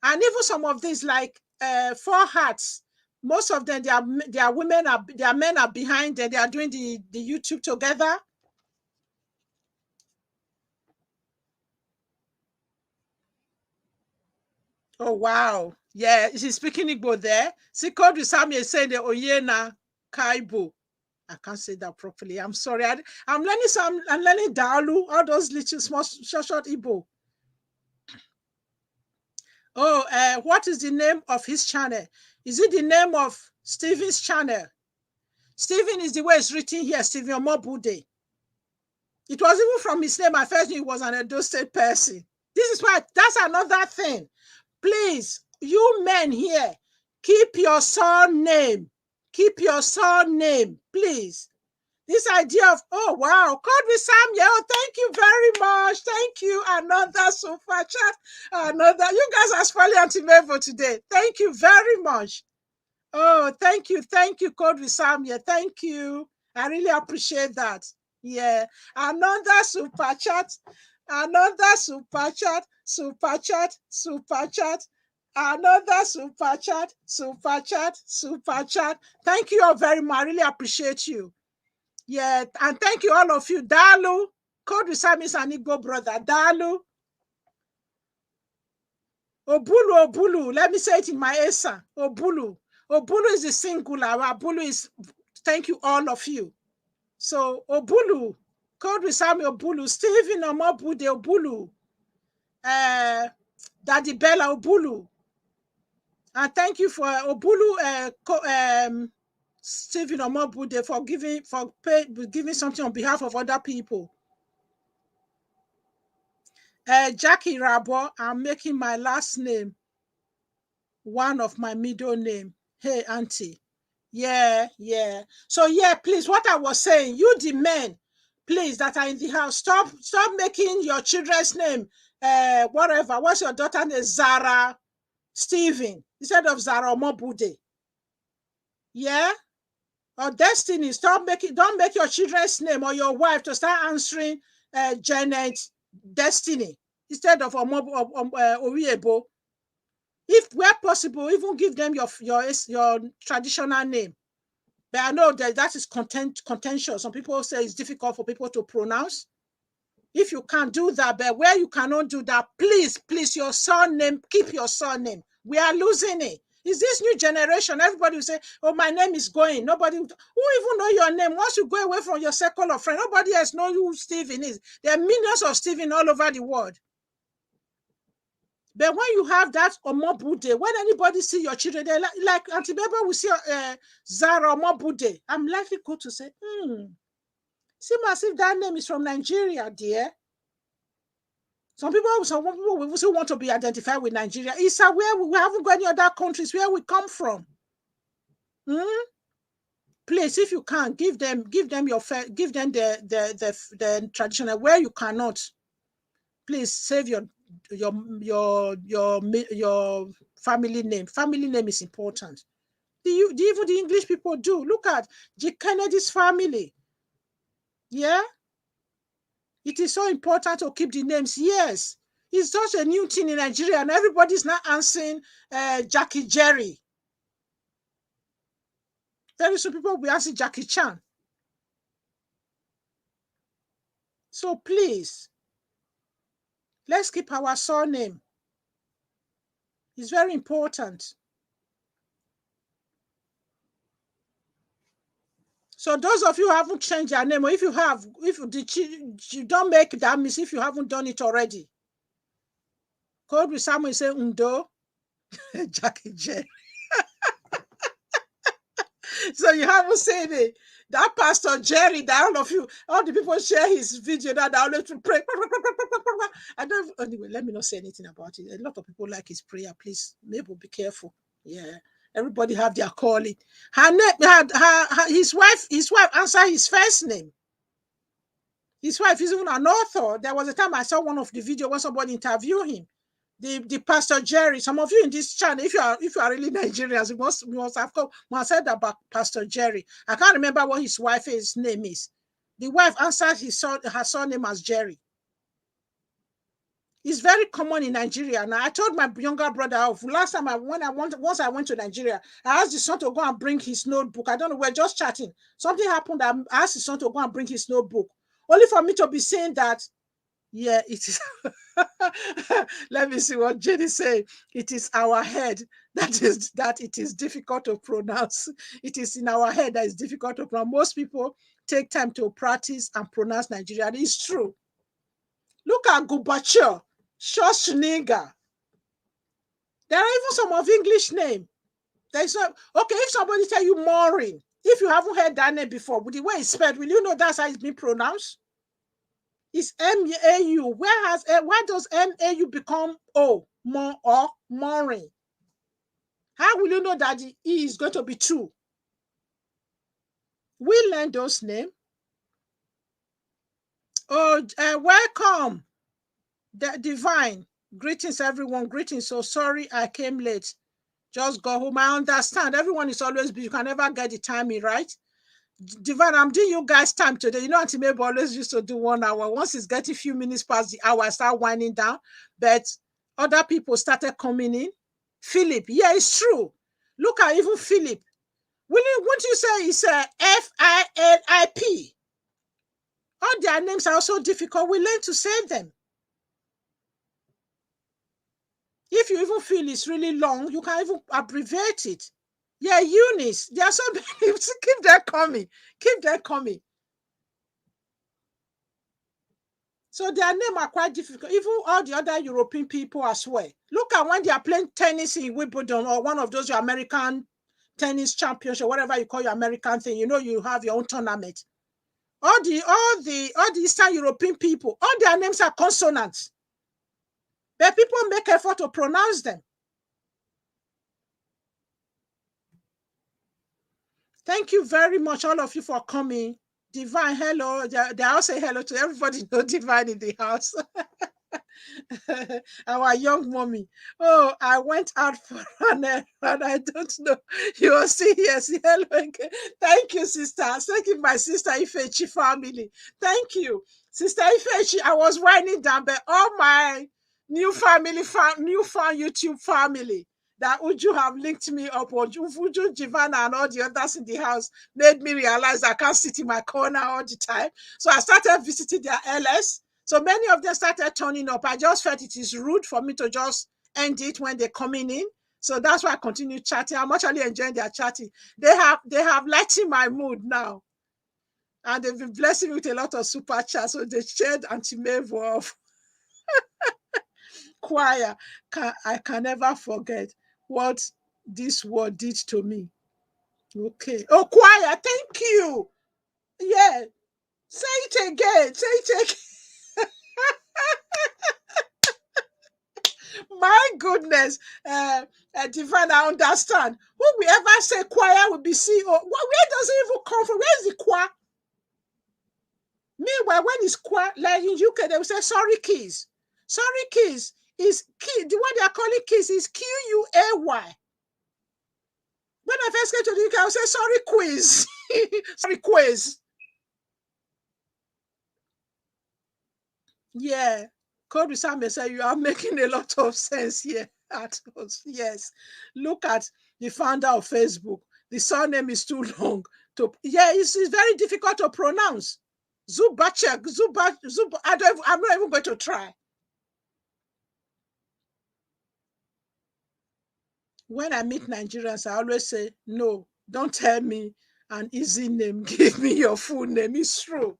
Speaker 1: And even some of these, like 4 Hearts, most of them, their men are behind them. They are doing the YouTube together. Oh, wow. Yeah, she's speaking Igbo there. See, Code with Samuel is saying the Oyena Kaibo. I can't say that properly. I'm sorry. I'm learning I'm learning Dalu, all those little small short Igbo. Oh, what is the name of his channel? Is it the name of Stephen's channel? Stephen is the way it's written here, Stephen Omobude. It was even from his name, I first knew he was an Edo State person. This is why, that's another thing. Please, you men here, keep your surname. Keep your surname, please. This idea of, oh, wow, Kodri Samuel, oh, thank you very much. Thank you. Another super chat. Another. You guys are spoiling Auntie Mabel today. Thank you very much. Oh, thank you. Thank you, Kodri Samuel. Thank you. I really appreciate that. Yeah. Another super chat. Another super chat. Super chat. Super chat. Another super chat. Super chat. Super chat. Thank you all very much. I really appreciate you. Yeah, and thank you all of you. Dalu, Kodri Samuel is an Igbo brother. Dalu. Obulu, Obulu. Let me say it in my Esan. Obulu. Obulu is the singular. Obulu is, thank you all of you. So, Obulu. Kodri Samuel Obulu. Stephen Omobude Obulu. Daddy Bella Obulu. And thank you for Obulu, Stephen Omobude for giving something on behalf of other people. Jackie Rabo, I'm making my last name one of my middle name. Hey, auntie. Yeah, yeah. So yeah, please, what I was saying, you the men, please, that are in the house, stop making your children's name whatever. What's your daughter name? Zara Stephen instead of Zara Omobude. Yeah? Or Destiny. Don't make your children's name or your wife to start answering Janet Destiny instead of Oriebo. If where possible, even give them your traditional name. But I know that is contentious. Some people say it's difficult for people to pronounce. If you can't do that, but where you cannot do that, please, your surname, keep your surname. We are losing it. Is this new generation? Everybody will say, oh, my name is going. Nobody who even know your name. Once you go away from your circle of friends, nobody else knows who Stephen is. There are millions of Stephen all over the world. But when you have that Omobude, when anybody see your children, they like Auntie Mabel will see Zara Omobude, I'm likely going to say, seems as if that name is from Nigeria, dear. Some people will still want to be identified with Nigeria. It's where we haven't got any other countries where we come from. Please, if you can, give them the traditional. Where you cannot, please save your family name. Family name is important. Even the English people do. Look at J. Kennedy's family. Yeah, it is so important to keep the names. Yes, it's such a new thing in Nigeria, and everybody's not answering Jackie Jerry. Very soon people will be asking Jackie Chan. So please, let's keep our surname. It's very important. So those of you who haven't changed your name, or if you have, you don't make that mistake if you haven't done it already. Code with someone say Undo, Jackie J. So you haven't said it. That Pastor Jerry, that all of you, all the people share his video that I always pray. I don't, anyway, let me not say anything about it. A lot of people like his prayer. Please, Mabel, be careful. Yeah. Everybody have their calling. Her name, his wife answered his first name. His wife is even an author. There was a time I saw one of the video when somebody interviewed him. The Pastor Jerry. Some of you in this channel, if you are really Nigerians, you must have said about Pastor Jerry. I can't remember what his wife's name is. The wife answered her surname as Jerry. It's very common in Nigeria. Now I told my younger brother last time once I went to Nigeria, I asked the son to go and bring his notebook. I don't know, we're just chatting. Something happened. I asked the son to go and bring his notebook, only for me to be saying that, yeah, it is. Let me see what Jenny say. It is our head that it is difficult to pronounce. It is in our head that is difficult to pronounce. Most people take time to practice and pronounce Nigerian. It's true. Look at Gubacho, Schwarzenegger. There are even some of English name. There's no, okay, if somebody tell you Maureen, if you haven't heard that name before, with the way it's spelled, will you know that's how it's been pronounced? It's M-A-U. Why does M-A-U become O, more or Maureen? How will you know that the E is going to be true? We learn those names. Oh, welcome. The divine. Greetings, everyone. Greetings. So sorry I came late. Just got home. I understand. Everyone is always busy. You can never get the timing right. Divine, I'm doing you guys time today. You know, Auntie Mabel always used to do 1 hour. Once it's getting a few minutes past the hour, I start winding down. But other people started coming in. Philip, yeah, it's true. Look at even Philip. Wouldn't you say it's Philip? All their names are also difficult. We learn to say them. If you even feel it's really long, you can even abbreviate it. Yeah, Eunice. There are so many. Keep that coming. Keep that coming. So their names are quite difficult. Even all the other European people as well. Look at when they are playing tennis in Wimbledon or one of those your American tennis championship, whatever you call your American thing. You know, you have your own tournament. All the Eastern European people, all their names are consonants. But people make effort to pronounce them. Thank you very much, all of you, for coming. Divine, hello. They all say hello to everybody. No Divine in the house. Our young mommy. Oh, I went out for an errand. I don't know. You will see here. See, hello again. Thank you, sister. Thank you, my sister Ifechi family. Thank you, sister Ifechi. I was writing down, but all my new family, new fan YouTube family that Uju have linked me up on. Uju, Giovanna, and all the others in the house made me realize I can't sit in my corner all the time. So I started visiting their LS. So many of them started turning up. I just felt it is rude for me to just end it when they're coming in. So that's why I continue chatting. I'm actually enjoying their chatting. They have lightened my mood now. And they've been blessing me with a lot of super chats. So they shared Auntie Mabel of choir. I can never forget what this word did to me. Okay. Oh, choir, thank you. Yeah. Say it again. Say it again. My goodness, Divine, I understand. Who we ever say choir will be CEO? Where does it even come from? Where is the choir? Meanwhile, when it's choir, like in UK, they will say sorry keys. Sorry keys is key. The one they are calling keys is Q-U-A-Y. When I first came to the UK, I would say sorry quiz. Sorry quiz. Yeah. Code Sam said you are making a lot of sense here. Yes. Look at the founder of Facebook. The surname is too long. It's very difficult to pronounce. Zubachek, I'm not even going to try. When I meet Nigerians, I always say, no, don't tell me an easy name. Give me your full name. It's true.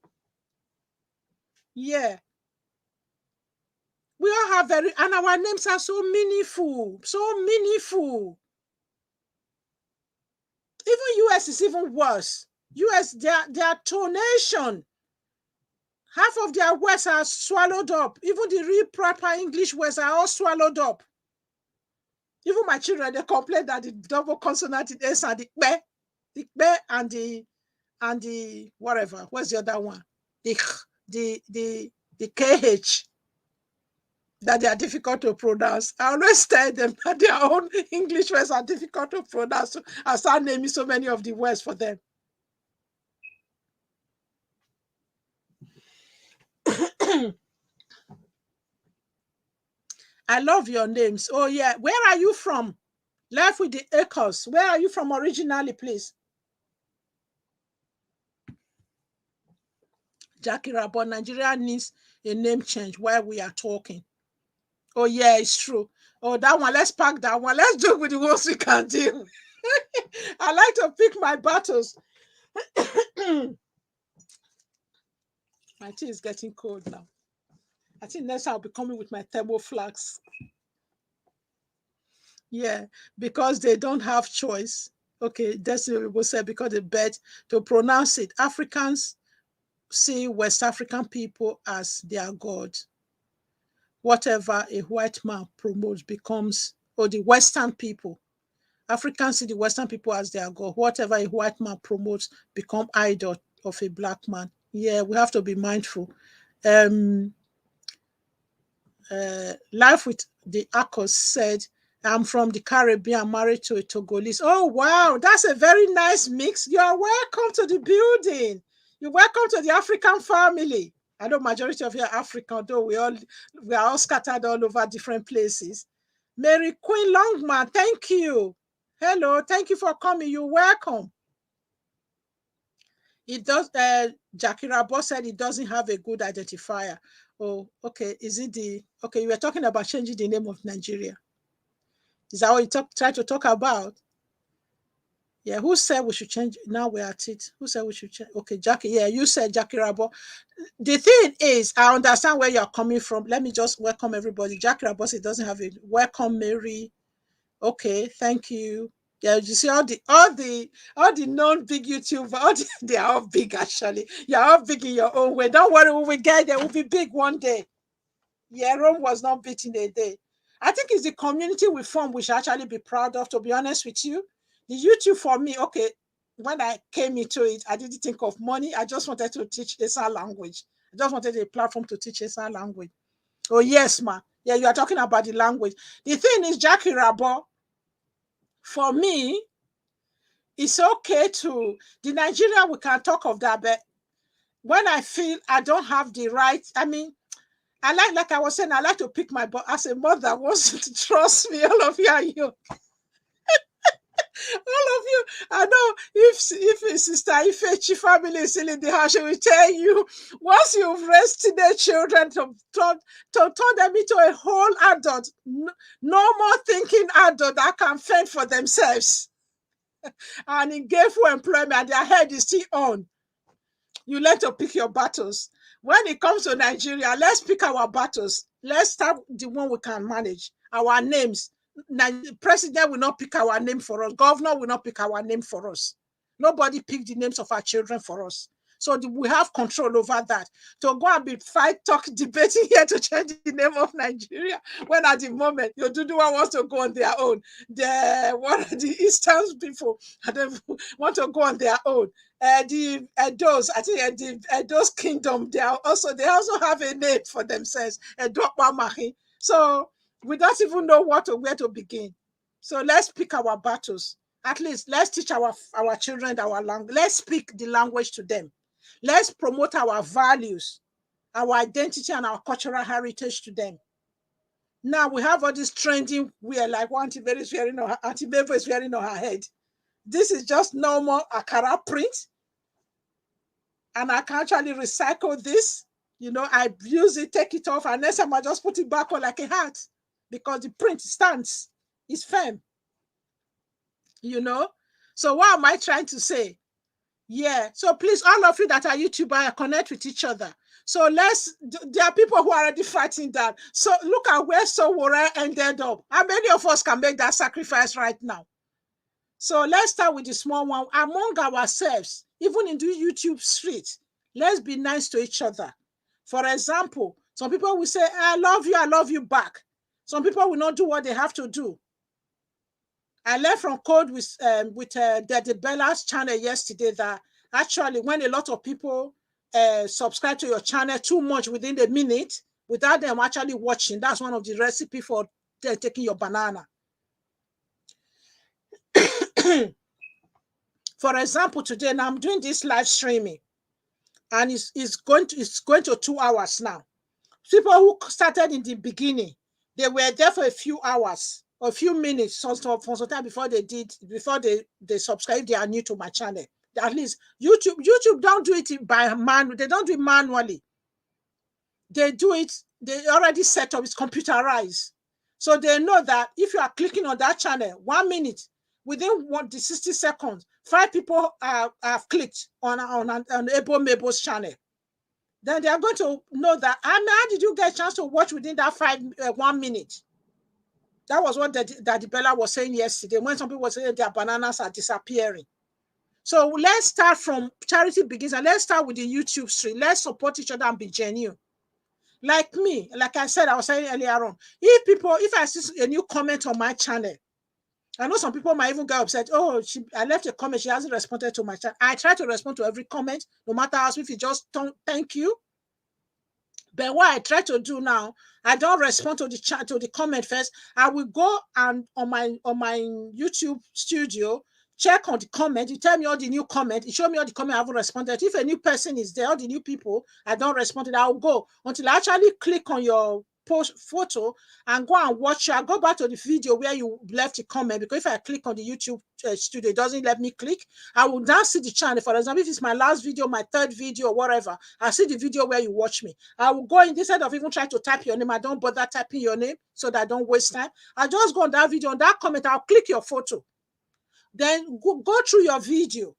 Speaker 1: Yeah. We all have and our names are so meaningful, so meaningful. Even US is even worse. US, their tonation, half of their words are swallowed up. Even the real proper English words are all swallowed up. Even my children, they complain that the double consonant in Esan, the Ekpe and the whatever. What's the other one? The KH. That they are difficult to pronounce. I always tell them that their own English words are difficult to pronounce. So I start naming so many of the words for them. I love your names. Oh, yeah. Where are you from? Life with the Echoes. Where are you from originally, please? Jackie Rabon, Nigeria needs a name change while we are talking. Oh, yeah, it's true. Oh, that one, let's pack that one. Let's do with the ones we can do. I like to pick my battles. My tea is getting cold now. I think next I'll be coming with my thermal flask. Yeah, because they don't have choice. Okay, that's what people say, because they bet to pronounce it. Africans see West African people as their God. Whatever a white man promotes becomes, or the Western people. Africans see the Western people as their God. Whatever a white man promotes become idol of a black man. Yeah, we have to be mindful. Um, Life with the Akos said, I'm from the Caribbean, married to a Togolese. Oh, wow, that's a very nice mix. You are welcome to the building. You're welcome to the African family. I know majority of you are African, though we are all scattered all over different places. Mary Queen Longman, thank you. Hello, thank you for coming. You're welcome. It does. Jackie Rabo said it doesn't have a good identifier. Oh, okay. Is it the okay? You were talking about changing the name of Nigeria. Is that what you try to talk about? Yeah. Who said we should change? Now we're at it. Who said we should change? Okay, Jackie. Yeah, you said Jackie Rabo. The thing is, I understand where you're coming from. Let me just welcome everybody. Jackie Rabo said it doesn't have a welcome, Mary. Okay, thank you. Yeah, you see all the non-big YouTubers, they are all big actually. You're all big in your own way. Don't worry, when we get there, we'll be big one day. Yeah, Rome was not built in a day. I think it's the community we form we should actually be proud of, to be honest with you. The YouTube for me, okay, when I came into it, I didn't think of money. I just wanted to teach Esan language. I just wanted a platform to teach Esan language. Oh, yes, ma. Yeah, you are talking about the language. The thing is, Jackie Rabo, for me, it's okay to the Nigeria, we can talk of that, but when I feel I don't have the right, I mean, I like I was saying, I like to pick my butt as a mother wants to trust me. All of you are you. All of you. I know if Sister Ifechi family is still in the house, she will tell you, once you've raised teenage children to turn them into a whole adult, no more thinking adult that can fend for themselves and in gainful employment, their head is still on. You learn to pick your battles. When it comes to Nigeria, let's pick our battles. Let's start the one we can manage. Our names. President will not pick our name for us. Governor will not pick our name for us. Nobody picked the names of our children for us. So we have control over that. To go and be debating here to change the name of Nigeria, when at the moment your Duduwa wants to go on their own. The Eastern people want to go on their own. The Edos, I think the Edos kingdom, they also have a name for themselves, Edokwa Mahi. So we don't even know where to begin. So let's pick our battles. At least let's teach our children our language. Let's speak the language to them. Let's promote our values, our identity, and our cultural heritage to them. Now we have all this trending wear, like what Auntie Mabel is wearing on her head. This is just normal Akara print. And I can actually recycle this. You know, I use it, take it off, and next time I just put it back on like a hat because the print stands. It's firm. You know? So what am I trying to say? Yeah. So please, all of you that are YouTubers, connect with each other. So there are people who are already fighting that. So look at where Sowore ended up. How many of us can make that sacrifice right now? So let's start with the small one. Among ourselves, even in the YouTube street, let's be nice to each other. For example, some people will say, I love you back. Some people will not do what they have to do. I learned from Code with Daddy Bella's channel yesterday that actually when a lot of people subscribe to your channel too much within a minute, without them actually watching, that's one of the recipes for taking your banana. For example, today now I'm doing this live streaming, and it's going to 2 hours now. People who started in the beginning, they were there for a few hours or a few minutes for some time before they subscribe. They are new to my channel. At least YouTube don't do it by man. They don't do it manually. They do it. They already set up. It's computerized, so they know that if you are clicking on that channel 1 minute, within the 60 seconds, 5 people have clicked on Mabel's channel. Then they are going to know that, how did you get a chance to watch within that 1 minute? That was what Daddy Bella was saying yesterday when some people were saying their bananas are disappearing. So let's start from charity begins, and let's start with the YouTube stream. Let's support each other and be genuine. Like me, like I said, I was saying earlier on, if I see a new comment on my channel, I know some people might even get upset. Oh, I left a comment, she hasn't responded to my chat. I try to respond to every comment, no matter how if you just don't thank you. But what I try to do now, I don't respond to the chat, to the comment first. I will go and on my YouTube studio, check on the comment. You tell me all the new comment. You show me all the comment I haven't responded. If a new person is there, all the new people, I don't respond to that. I'll go until I actually click on your post photo and go and watch you. I go back to the video where you left a comment, because if I click on the YouTube studio, it doesn't let me click. I will now see the channel. For example, if it's my last video, my third video, or whatever, I see the video where you watch me. I will go in, instead of even trying to type your name, I don't bother typing your name so that I don't waste time. I just go on that video, on that comment, I'll click your photo. Then go through your video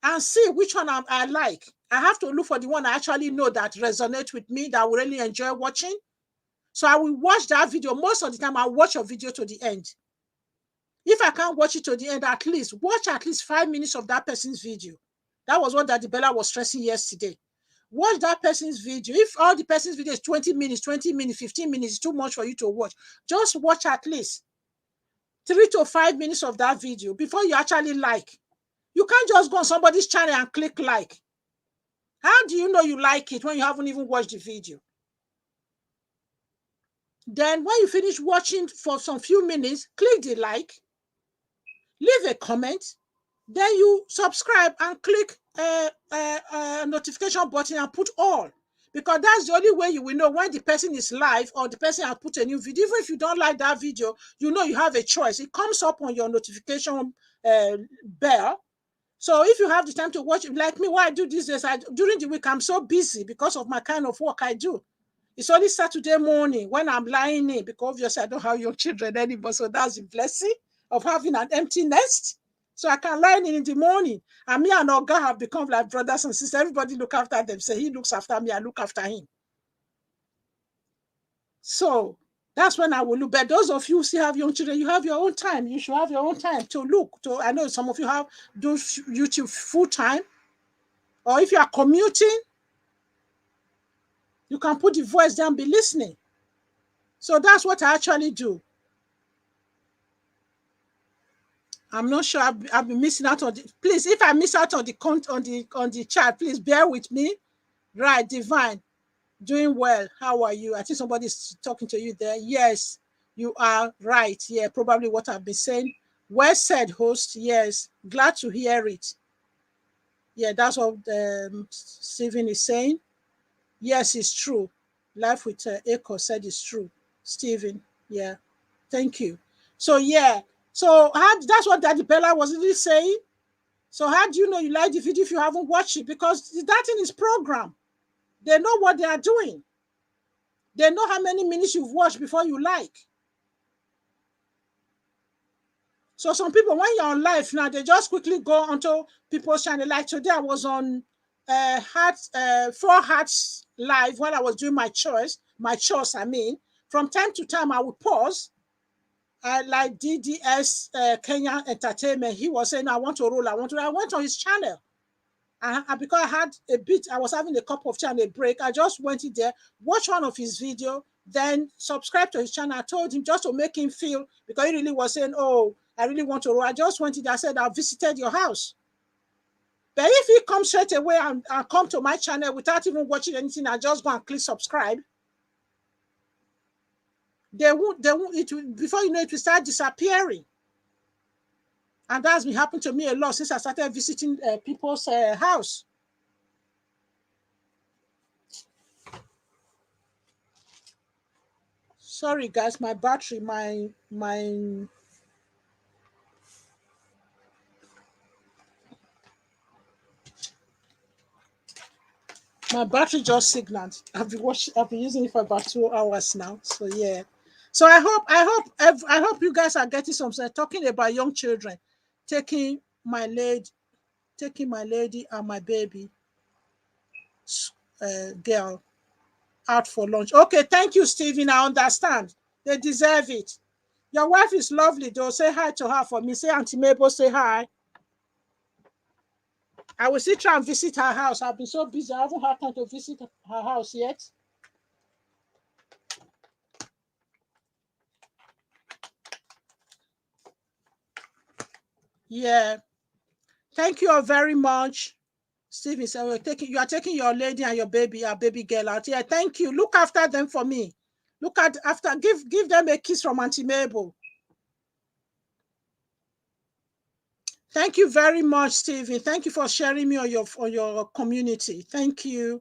Speaker 1: and see which one I like. I have to look for the one I actually know that resonates with me, that I will really enjoy watching. So I will watch that video. Most of the time, I'll watch your video to the end. If I can't watch it to the end, at least watch at least 5 minutes of that person's video. That was what Daddy Bella was stressing yesterday. Watch that person's video. If all the person's video is 20 minutes, 15 minutes is too much for you to watch, just watch at least 3 to 5 minutes of that video before you actually like. You can't just go on somebody's channel and click like. How do you know you like it when you haven't even watched the video? Then when you finish watching for some few minutes, click the like, leave a comment, then you subscribe and click notification button and put all, because that's the only way you will know when the person is live or the person has put a new video. Even if you don't like that video, you know you have a choice. It comes up on your notification bell. So if you have the time to watch it, like me, why I do these days, during the week, I'm so busy because of my kind of work I do. It's only Saturday morning when I'm lying in, because obviously I don't have young children anymore. So that's the blessing of having an empty nest. So I can lie in the morning. And me and Oga have become like brothers and sisters. Everybody look after them. So he looks after me, I look after him. So that's when I will look. But those of you who still have young children, you have your own time. You should have your own time to look. I know some of you have do YouTube full time. Or if you are commuting, you can put the voice down, be listening. So that's what I actually do. I'm not sure I've been missing out on the. Please, if I miss out on the chat, please bear with me. Right, Divine, doing well. How are you? I think somebody's talking to you there. Yes, you are right. Yeah, probably what I've been saying. Well said, host. Yes, glad to hear it. Yeah, that's what Stephen is saying. Yes, it's true. Life with Echo said it's true. Stephen, yeah, thank you. So yeah, so that's what Daddy Bella was really saying. So how do you know you like the video if you haven't watched it? Because that thing is programmed. They know what they are doing. They know how many minutes you've watched before you like. So some people, when you're on live now, they just quickly go onto people's channel. Like today, I was on 4 Hearts live when I was doing my chores. I mean, from time to time, I would pause. Like DDS Kenya Entertainment, he was saying, I want to roll. I went on his channel. Because I had a bit, I was having a cup of tea and a break. I just went in there, watched one of his videos, then subscribed to his channel. I told him just to make him feel, because he really was saying, oh, I really want to roll. I just went in there. I said, I visited your house. But if he comes straight away and come to my channel without even watching anything, I just go and click subscribe. They won't, before you know it will start disappearing. And that's been happening to me a lot since I started visiting people's house. Sorry, guys, my battery, my battery just signaled. I've been using it for about 2 hours now. So yeah. So I hope you guys are getting some talking about young children taking my lady and my baby girl out for lunch. Okay, thank you, Stephen. I understand. They deserve it. Your wife is lovely, though. Say hi to her for me. Say Auntie Mabel, say hi. I will still try and visit her house. I've been so busy. I haven't had time to visit her house yet. Yeah. Thank you all very much. Stephen said, you are taking your lady and your baby girl out. Yeah, thank you. Look after them for me. Give them a kiss from Auntie Mabel. Thank you very much, Stephen. Thank you for sharing me on your community. Thank you.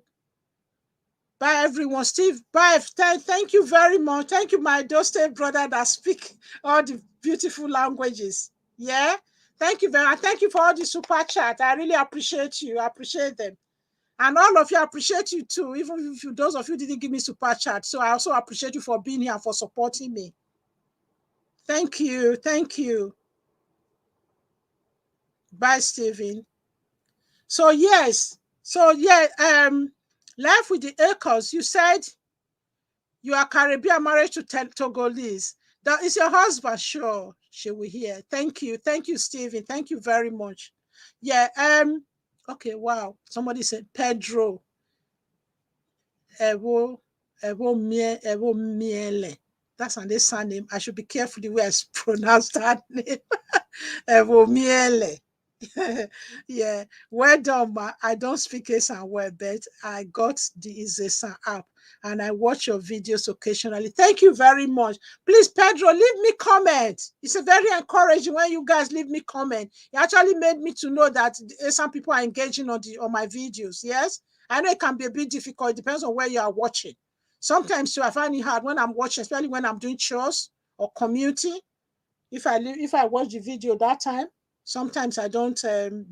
Speaker 1: Bye, everyone. Steve, bye. Thank you very much. Thank you, my Dostave brother that speak all the beautiful languages. Yeah. Thank you very much. Thank you for all the super chat. I really appreciate you. I appreciate them. And all of you, I appreciate you too, even if those of you didn't give me super chat. So I also appreciate you for being here and for supporting me. Thank you. Thank you. Bye, Stephen. So yes. So yeah, Life with the Acres, you said you are Caribbean married to Togolese. That is your husband, sure. She will hear. Thank you. Thank you, Stephen. Thank you very much. Yeah, okay, wow. Somebody said Pedro. Evo Miele. That's an Esan name. I should be careful the way I pronounce that name. Evo Miele. Yeah, well done, ma. I don't speak Esan well, but I got the Isesan app and I watch your videos occasionally. Thank you very much. Please, Pedro, leave me comment. It's a very encouraging when you guys leave me comment. It actually made me to know that some people are engaging on my videos. Yes, I know it can be a bit difficult. It depends on where you are watching. Sometimes too, I find it hard when I'm watching, especially when I'm doing chores or commuting. If I watch the video that time, sometimes I don't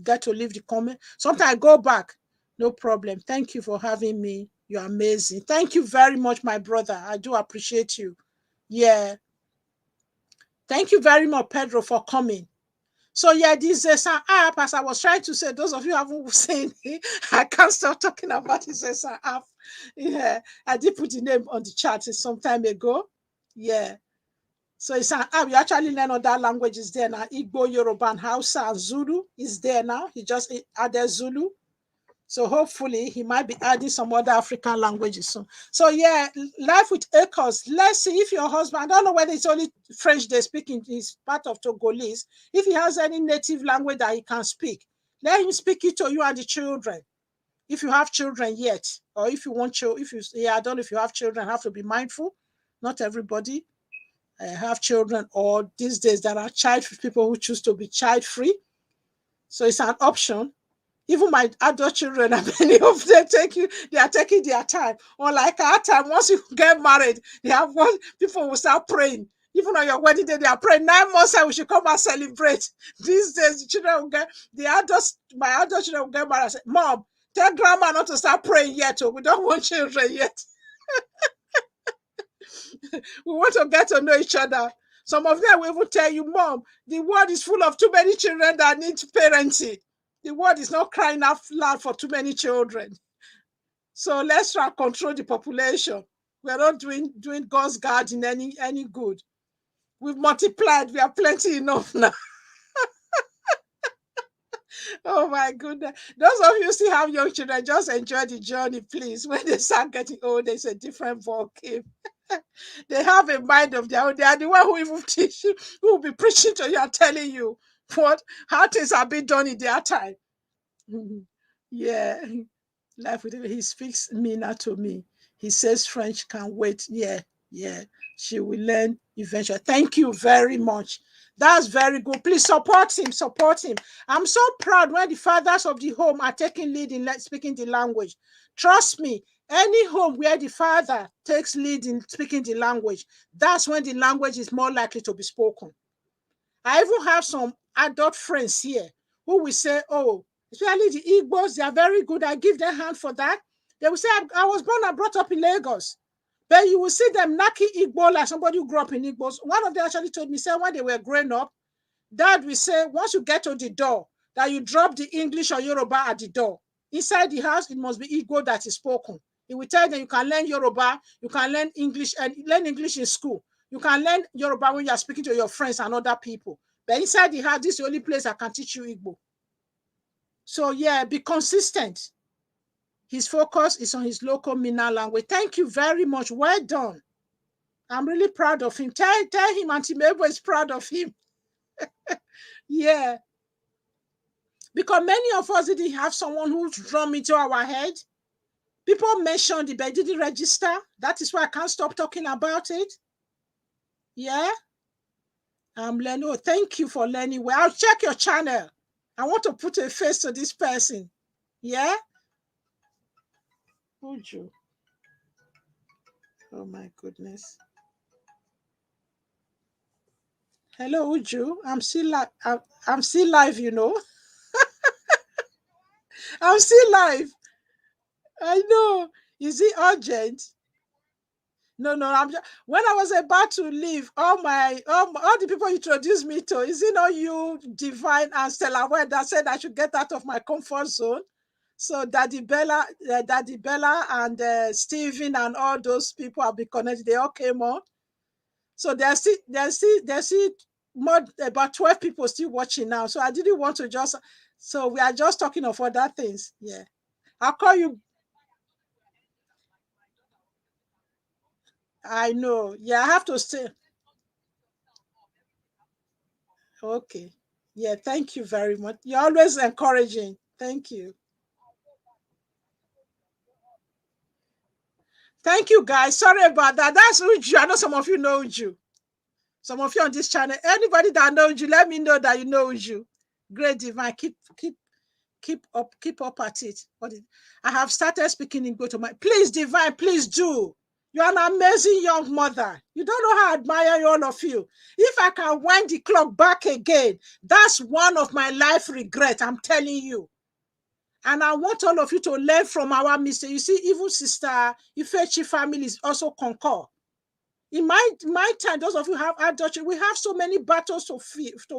Speaker 1: get to leave the comment. Sometimes I go back. No problem. Thank you for having me. You're amazing. Thank you very much, my brother. I do appreciate you. Yeah. Thank you very much, Pedro, for coming. So yeah, this Esan app, as I was trying to say, those of you who haven't seen it, I can't stop talking about this Esan app. Yeah, I did put the name on the chat some time ago. Yeah. So it's an app. You actually learn other languages there now. Igbo, Yoruba, and Hausa, and Zulu is there now. He just added Zulu. So hopefully he might be adding some other African languages soon. So yeah, Life with Acres. Let's see if your husband, I don't know whether it's only French they speak in his part of Togolese. If he has any native language that he can speak, let him speak it to you and the children. If you have children yet, or if you want children, I don't know if you have children, have to be mindful. Not everybody have children, or these days there are people who choose to be child free. So it's an option. Even my adult children, many of them they are taking their time. Or like our time, once you get married, people will start praying. Even on your wedding day, they are praying 9 months and we should come and celebrate. These days, the children will my adult children will get married and say, Mom, tell grandma not to start praying yet. We don't want children yet. We want to get to know each other. Some of them will even tell you, Mom, the world is full of too many children that need parenting. The world is not crying out loud for too many children. So let's try to control the population. We're not doing God's garden any good. We've multiplied. We are plenty enough now. Oh my goodness. Those of you still have young children, just enjoy the journey, please. When they start getting old, there's a different ballgame. They have a mind of their own. They are the one who even teach you, who will be preaching to you and telling you how things have been done in their time. Yeah. Life with him. He speaks Mina to me. He says French can't wait. Yeah. She will learn eventually. Thank you very much. That's very good. Please support him. I'm so proud when the fathers of the home are taking lead in speaking the language. Trust me, any home where the father takes lead in speaking the language, that's when the language is more likely to be spoken. I even have some adult friends here who will say, oh, especially the Igbos, they are very good. I give them hand for that. They will say, I was born and brought up in Lagos. But you will see them knocking Igbo like somebody who grew up in Igbos. One of them actually told me, say, when they were growing up, Dad will say, once you get to the door, that you drop the English or Yoruba at the door. Inside the house, it must be Igbo that is spoken. He will tell them you can learn Yoruba, you can learn English, and learn English in school. You can learn Yoruba when you are speaking to your friends and other people. But inside the house, this is the only place I can teach you Igbo. So yeah, be consistent. His focus is on his local Mina language. Thank you very much. Well done. I'm really proud of him. Tell him Auntie Mabel is proud of him. Yeah. Because many of us didn't have someone who drum into our head. People mentioned it, but didn't register. That is why I can't stop talking about it. Yeah. I'm learning. Oh, thank you for learning. Well, I'll check your channel. I want to put a face to this person. Yeah. Uju. Oh my goodness. Hello, Uju. I'm still live, you know. I'm still live. I know. Is it urgent? No. When I was about to leave, all the people introduced me to, is it not you, Divine and Stella, that said I should get out of my comfort zone? So Daddy Bella and Stephen and all those people have been connected. They all came on. So there's still more, about 12 people still watching now. So I didn't want to just, so we are just talking of other things. Yeah. I'll call you. I know. Yeah, I have to stay. Okay. Yeah, thank you very much. You're always encouraging. Thank you. Thank you, guys. Sorry about that. That's Uju. I know some of you know Uju. Some of you on this channel. Anybody that knows you, let me know that you know Uju. Great Divine. Keep up at it. I have started speaking English to my. Please, Divine, please do. You're an amazing young mother. You don't know how I admire all of you. If I can wind the clock back again, that's one of my life regrets, I'm telling you. And I want all of you to learn from our mistake. You see, even Sister Ifechi families also concur. In my time, those of you who have adultery, we have so many battles to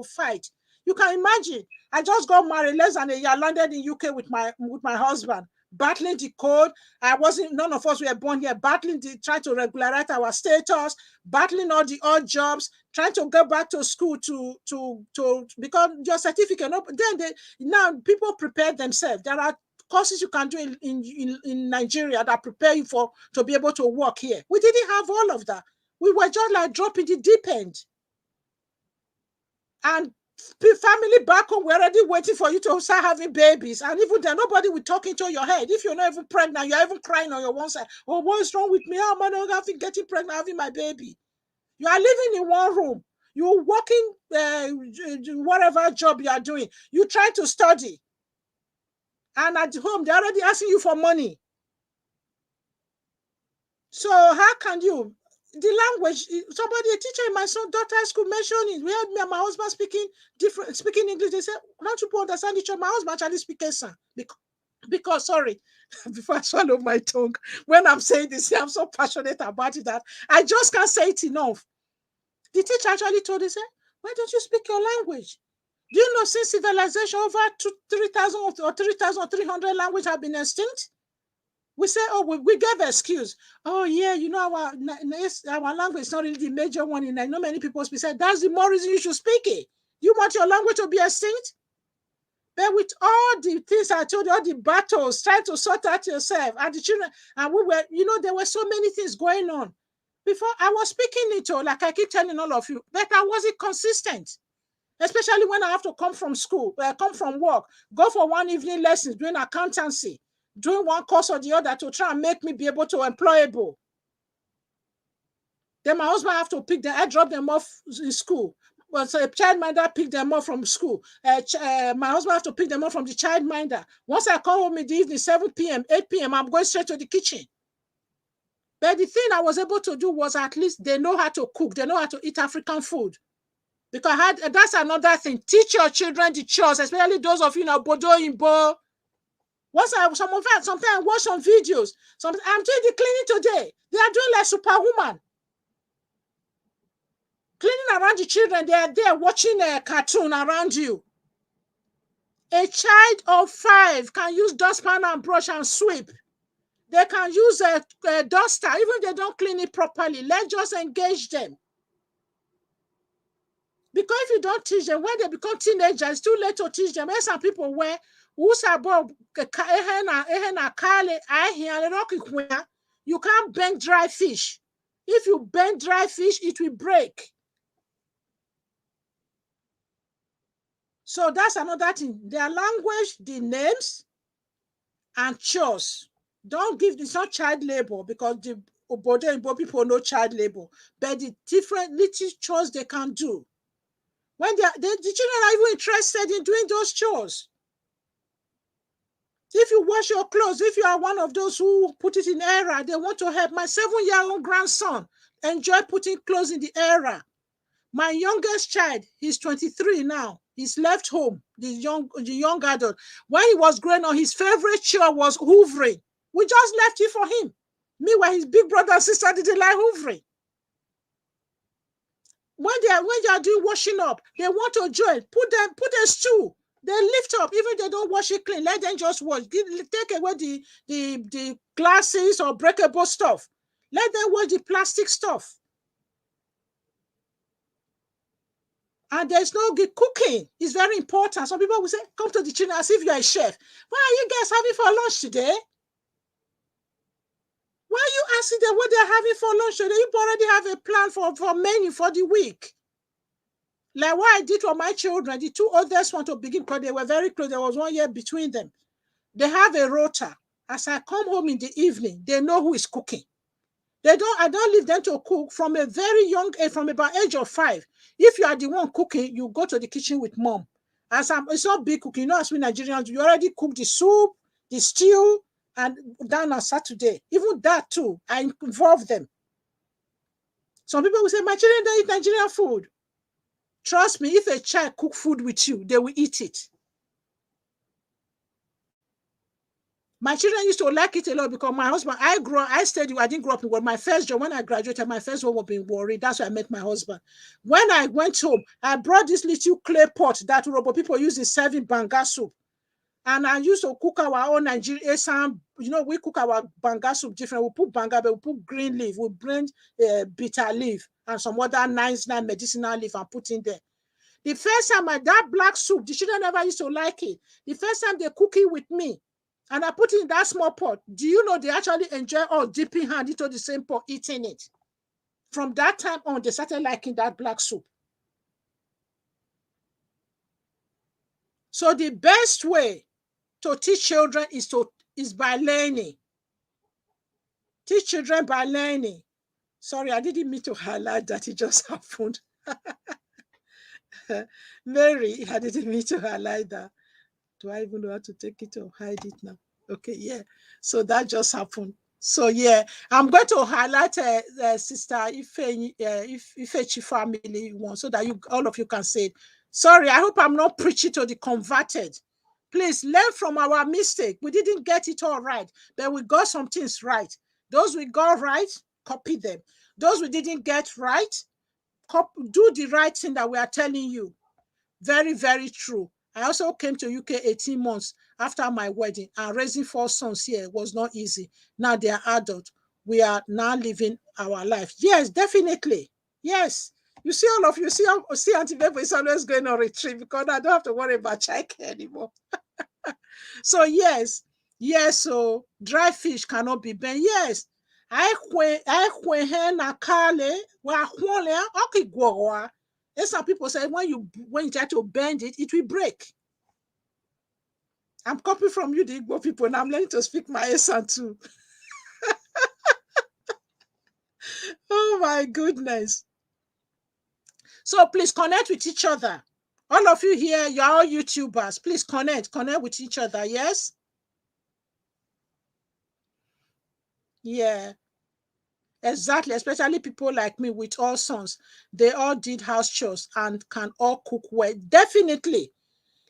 Speaker 1: fight. You can imagine. I just got married less than a year, landed in UK with my husband, battling the code. None of us were born here, trying to regularize our status, battling all the odd jobs, trying to go back to school to because your certificate. Now people prepare themselves. There are courses you can do in Nigeria that prepare you to be able to work here. We didn't have all of that. We were just like dropping the deep end. And family back home were already waiting for you to start having babies. And even then, nobody will talk into your head. If you're not even pregnant, you're even crying on your one side. Oh, what is wrong with me? How am I not getting pregnant, having my baby? You are living in one room. You're working whatever job you are doing. You try to study. And at home, they're already asking you for money. So how can you? The language, somebody, a teacher in my son's daughter's school mentioned it. We had me and my husband speaking English. They said, don't you understand each other? My husband actually speaks Esan. Because sorry, before I swallow my tongue, when I'm saying this, I'm so passionate about it that I just can't say it enough. The teacher actually told us, why don't you speak your language? Do you know since civilization, over 3,000 or 3,300 languages have been extinct? We say, oh, we gave an excuse. Oh, yeah, you know, our language is not really the major one. I know many people say that's the more reason you should speak it. You want your language to be extinct? But with all the things I told you, all the battles, trying to sort out yourself, and the children, and we were, there were so many things going on. Before I was speaking it all, like I keep telling all of you, but I wasn't consistent. Especially when I have to come from school, come from work, go for one evening lessons, doing accountancy, doing one course or the other to try and make me be able to employable. Then my husband have to I drop them off in school. Well, so a childminder pick them up from school. My husband have to pick them up from the childminder. Once I come home in the evening, 7 p.m., 8 p.m., I'm going straight to the kitchen. But the thing I was able to do was at least they know how to cook. They know how to eat African food. Because that's another thing. Teach your children the chores, especially those of you in Bodo Imbo. Sometimes I watch some videos. I'm doing the cleaning today. They are doing like Superwoman. Cleaning around the children. They are there watching a cartoon around you. A child of 5 can use dustpan and brush and sweep. They can use a duster, even if they don't clean it properly. Let's just engage them. Because if you don't teach them, when they become teenagers, it's too late to teach them. There's some people where you can't bend dry fish. If you bend dry fish, it will break. So that's another thing. Their language, the names, and chores. Don't give, it's not child labor, because the Obodo and Igbo people know child labor, but the different little chores they can do. When the children are even interested in doing those chores. If you wash your clothes, if you are one of those who put it in error, they want to help. My 7-year-old grandson enjoy putting clothes in the error. My youngest child, he's 23 now. He's left home, the young adult. When he was growing up, his favorite chore was hoovering. We just left it for him. Meanwhile, his big brother and sister didn't like hoovering. When they are doing washing up, they want to join. Put a stool. They lift up, even if they don't wash it clean. Let them just wash. Take away the glasses or breakable stuff. Let them wash the plastic stuff. And there's no good cooking. It's very important. Some people will say, come to the children as if you're a chef. What are you guys having for lunch today? Why are you asking them what they're having for lunch today? You already have a plan for menu for the week. Like what I did for my children, the two oldest ones to begin, because they were very close. There was 1 year between them. They have a rota. As I come home in the evening, they know who is cooking. I don't leave them to cook from a very young age, from about age of 5. If you are the one cooking, you go to the kitchen with mom. It's not big cooking. You know, as we Nigerians, you already cook the soup, the stew, and down on Saturday. Even that too, I involve them. Some people will say, my children don't eat Nigerian food. Trust me, if a child cook food with you, they will eat it. My children used to like it a lot because my husband, I didn't grow up in Warri. My first job, when I graduated, my first one was in Warri. That's where I met my husband. When I went home, I brought this little clay pot that Urhobo people use in serving banga soup. And I used to cook our own Nigerian Esan. You know, we cook our banga soup different. We put banga, but we put green leaf, we blend bitter leaf and some other nice medicinal leaf and put in there. The first time that black soup, the children never used to like it. The first time they cook it with me, and I put it in that small pot, do you know they actually enjoy dipping hand into the same pot, eating it. From that time on, they started liking that black soup. So the best way to teach children is by learning. Teach children by learning. Sorry, I didn't mean to highlight that. It just happened. Mary, I didn't mean to highlight that. Do I even know how to take it or hide it now? Okay, yeah. So that just happened. So yeah, I'm going to highlight Sister Ifechi family one so that all of you can say it. Sorry, I hope I'm not preaching to the converted. Please learn from our mistake. We didn't get it all right, but we got some things right. Those we got right, copy them. Those we didn't get right, do the right thing that we are telling you. Very, very true. I also came to UK 18 months after my wedding, and raising 4 sons here was not easy. Now they are adults. We are now living our life. Yes, definitely. Yes. You see, all of you see Auntie Mabel is always going on retreat because I don't have to worry about childcare anymore. So yes, so dry fish cannot be bent. Yes. Some people say when you try to bend it, it will break. I'm copying from you, the Igbo people, and I'm learning to speak my Esan too. Oh my goodness. So please connect with each other. All of you here, you're all YouTubers. Please connect with each other, yes? Yeah. Exactly, especially people like me with all sons. They all did house chores and can all cook well. Definitely.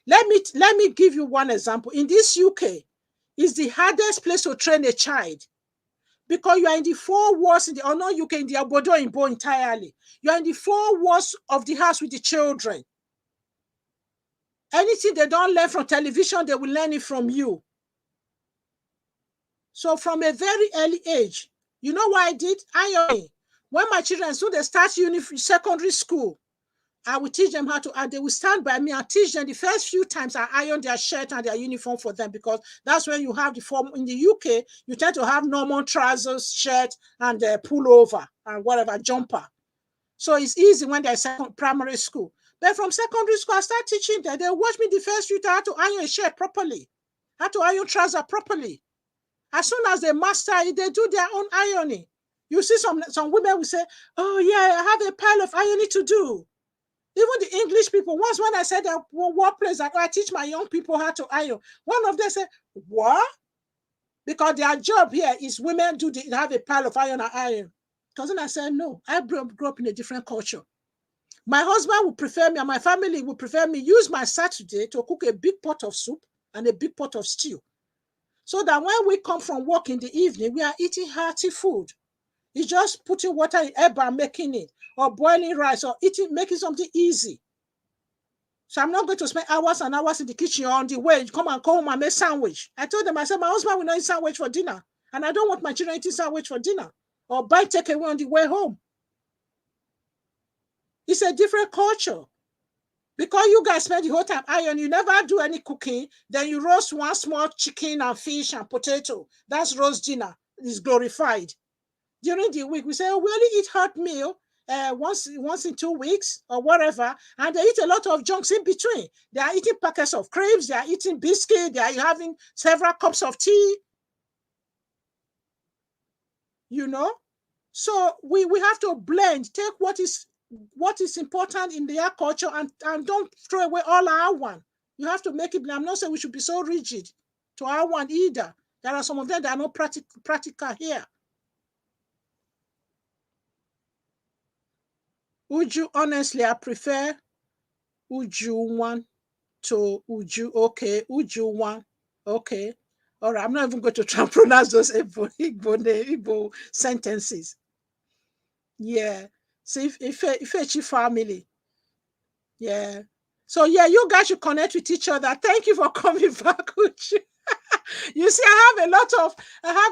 Speaker 1: Let me give you one example. In this UK, it's the hardest place to train a child because you are in the 4 walls in the UK, in the Obodo Imbo entirely. You are in the 4 walls of the house with the children. Anything they don't learn from television, they will learn it from you. So from a very early age, you know what I did? When my children, so they start secondary school, I will teach them how to iron. They will stand by me and teach them. The first few times I iron their shirt and their uniform for them, because that's when you have the form. In the UK, you tend to have normal trousers, shirt, and pullover and whatever, jumper. So it's easy when they're primary school. But from secondary school, I start teaching them. They watch me the first few times how to iron a shirt properly, how to iron trousers properly. As soon as they master it, they do their own ironing. You see some women will say, oh yeah, I have a pile of ironing to do. Even the English people, once when I said that workplace that I teach my young people how to iron, one of them said, what? Because their job here is women have a pile of iron and iron. Because then I said, no, I grew up in a different culture. My husband would prefer me and my family would prefer me use my Saturday to cook a big pot of soup and a big pot of stew. So that when we come from work in the evening, we are eating hearty food. It's just putting water in eba and making it, or boiling rice, or making something easy. So I'm not going to spend hours and hours in the kitchen on the way. Come and home and make sandwich. I told them, I said, my husband will not eat sandwich for dinner. And I don't want my children eating sandwich for dinner or buy takeaway on the way home. It's a different culture. Because you guys spend the whole time iron, you never do any cooking. Then you roast one small chicken and fish and potato. That's roast dinner. It's glorified. During the week, we say, oh, we only eat hot meal once in 2 weeks or whatever, and they eat a lot of junks in between. They are eating packets of crepes, they are eating biscuit, they are having several cups of tea. You know? So we have to blend, take what is important in their culture and don't throw away all our one. You have to make it. I'm not saying we should be so rigid to our one either. There are some of them that are not practical here. Uju, honestly, I prefer Uju one to Uju. Okay, Uju one. Okay. All right. I'm not even going to try and pronounce those Igbo sentences. Yeah. See, Ifechi family. Yeah. So yeah, you guys should connect with each other. Thank you for coming back, Uju. You see, I have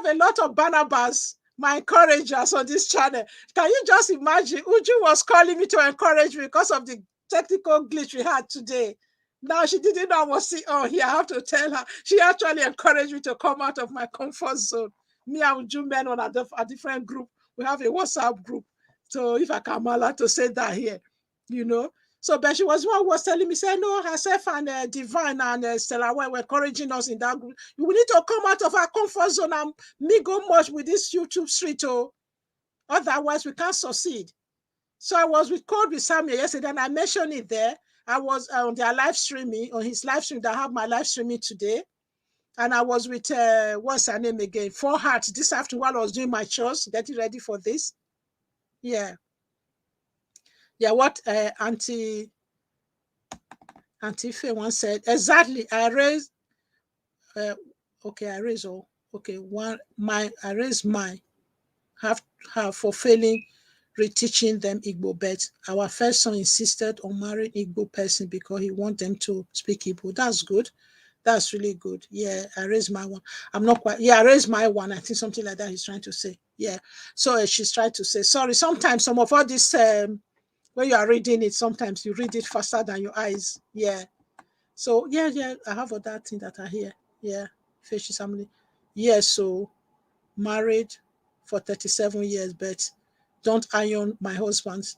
Speaker 1: a lot of Barnabas, my encouragers on this channel. Can you just imagine? Uju was calling me to encourage me because of the technical glitch we had today. Now she didn't know I was saying, oh, here I have to tell her. She actually encouraged me to come out of my comfort zone. Me and Uju men on a different group. We have a WhatsApp group. So if I can allow to say that here, you know. So, but she was one who was telling me, say, no, herself and Divine and Stella were encouraging us in that group. We need to come out of our comfort zone and mingle much with this YouTube street. Oh, otherwise we can't succeed. So I was with Code with Samuel yesterday, and I mentioned it there. I was on their live streaming, on his live stream. I have my live streaming today. And I was with, what's her name again? 4 Hearts this afternoon while I was doing my chores, getting ready for this. Yeah. Yeah, what Auntie Faye once said, exactly. I raised, okay, I raised all. Okay, I raised mine. Have for failing reteaching them Igbo, but our first son insisted on marrying Igbo person because he want them to speak Igbo. That's good. That's really good. Yeah, I raised my one. I'm not quite, yeah, I raised my one. I think something like that he's trying to say. Yeah. So she's trying to say, sorry, sometimes some of all this, when you are reading it, sometimes you read it faster than your eyes. Yeah. So yeah, I have other thing that I hear. Yeah. Fish family. Yeah, so married for 37 years, but don't iron my husband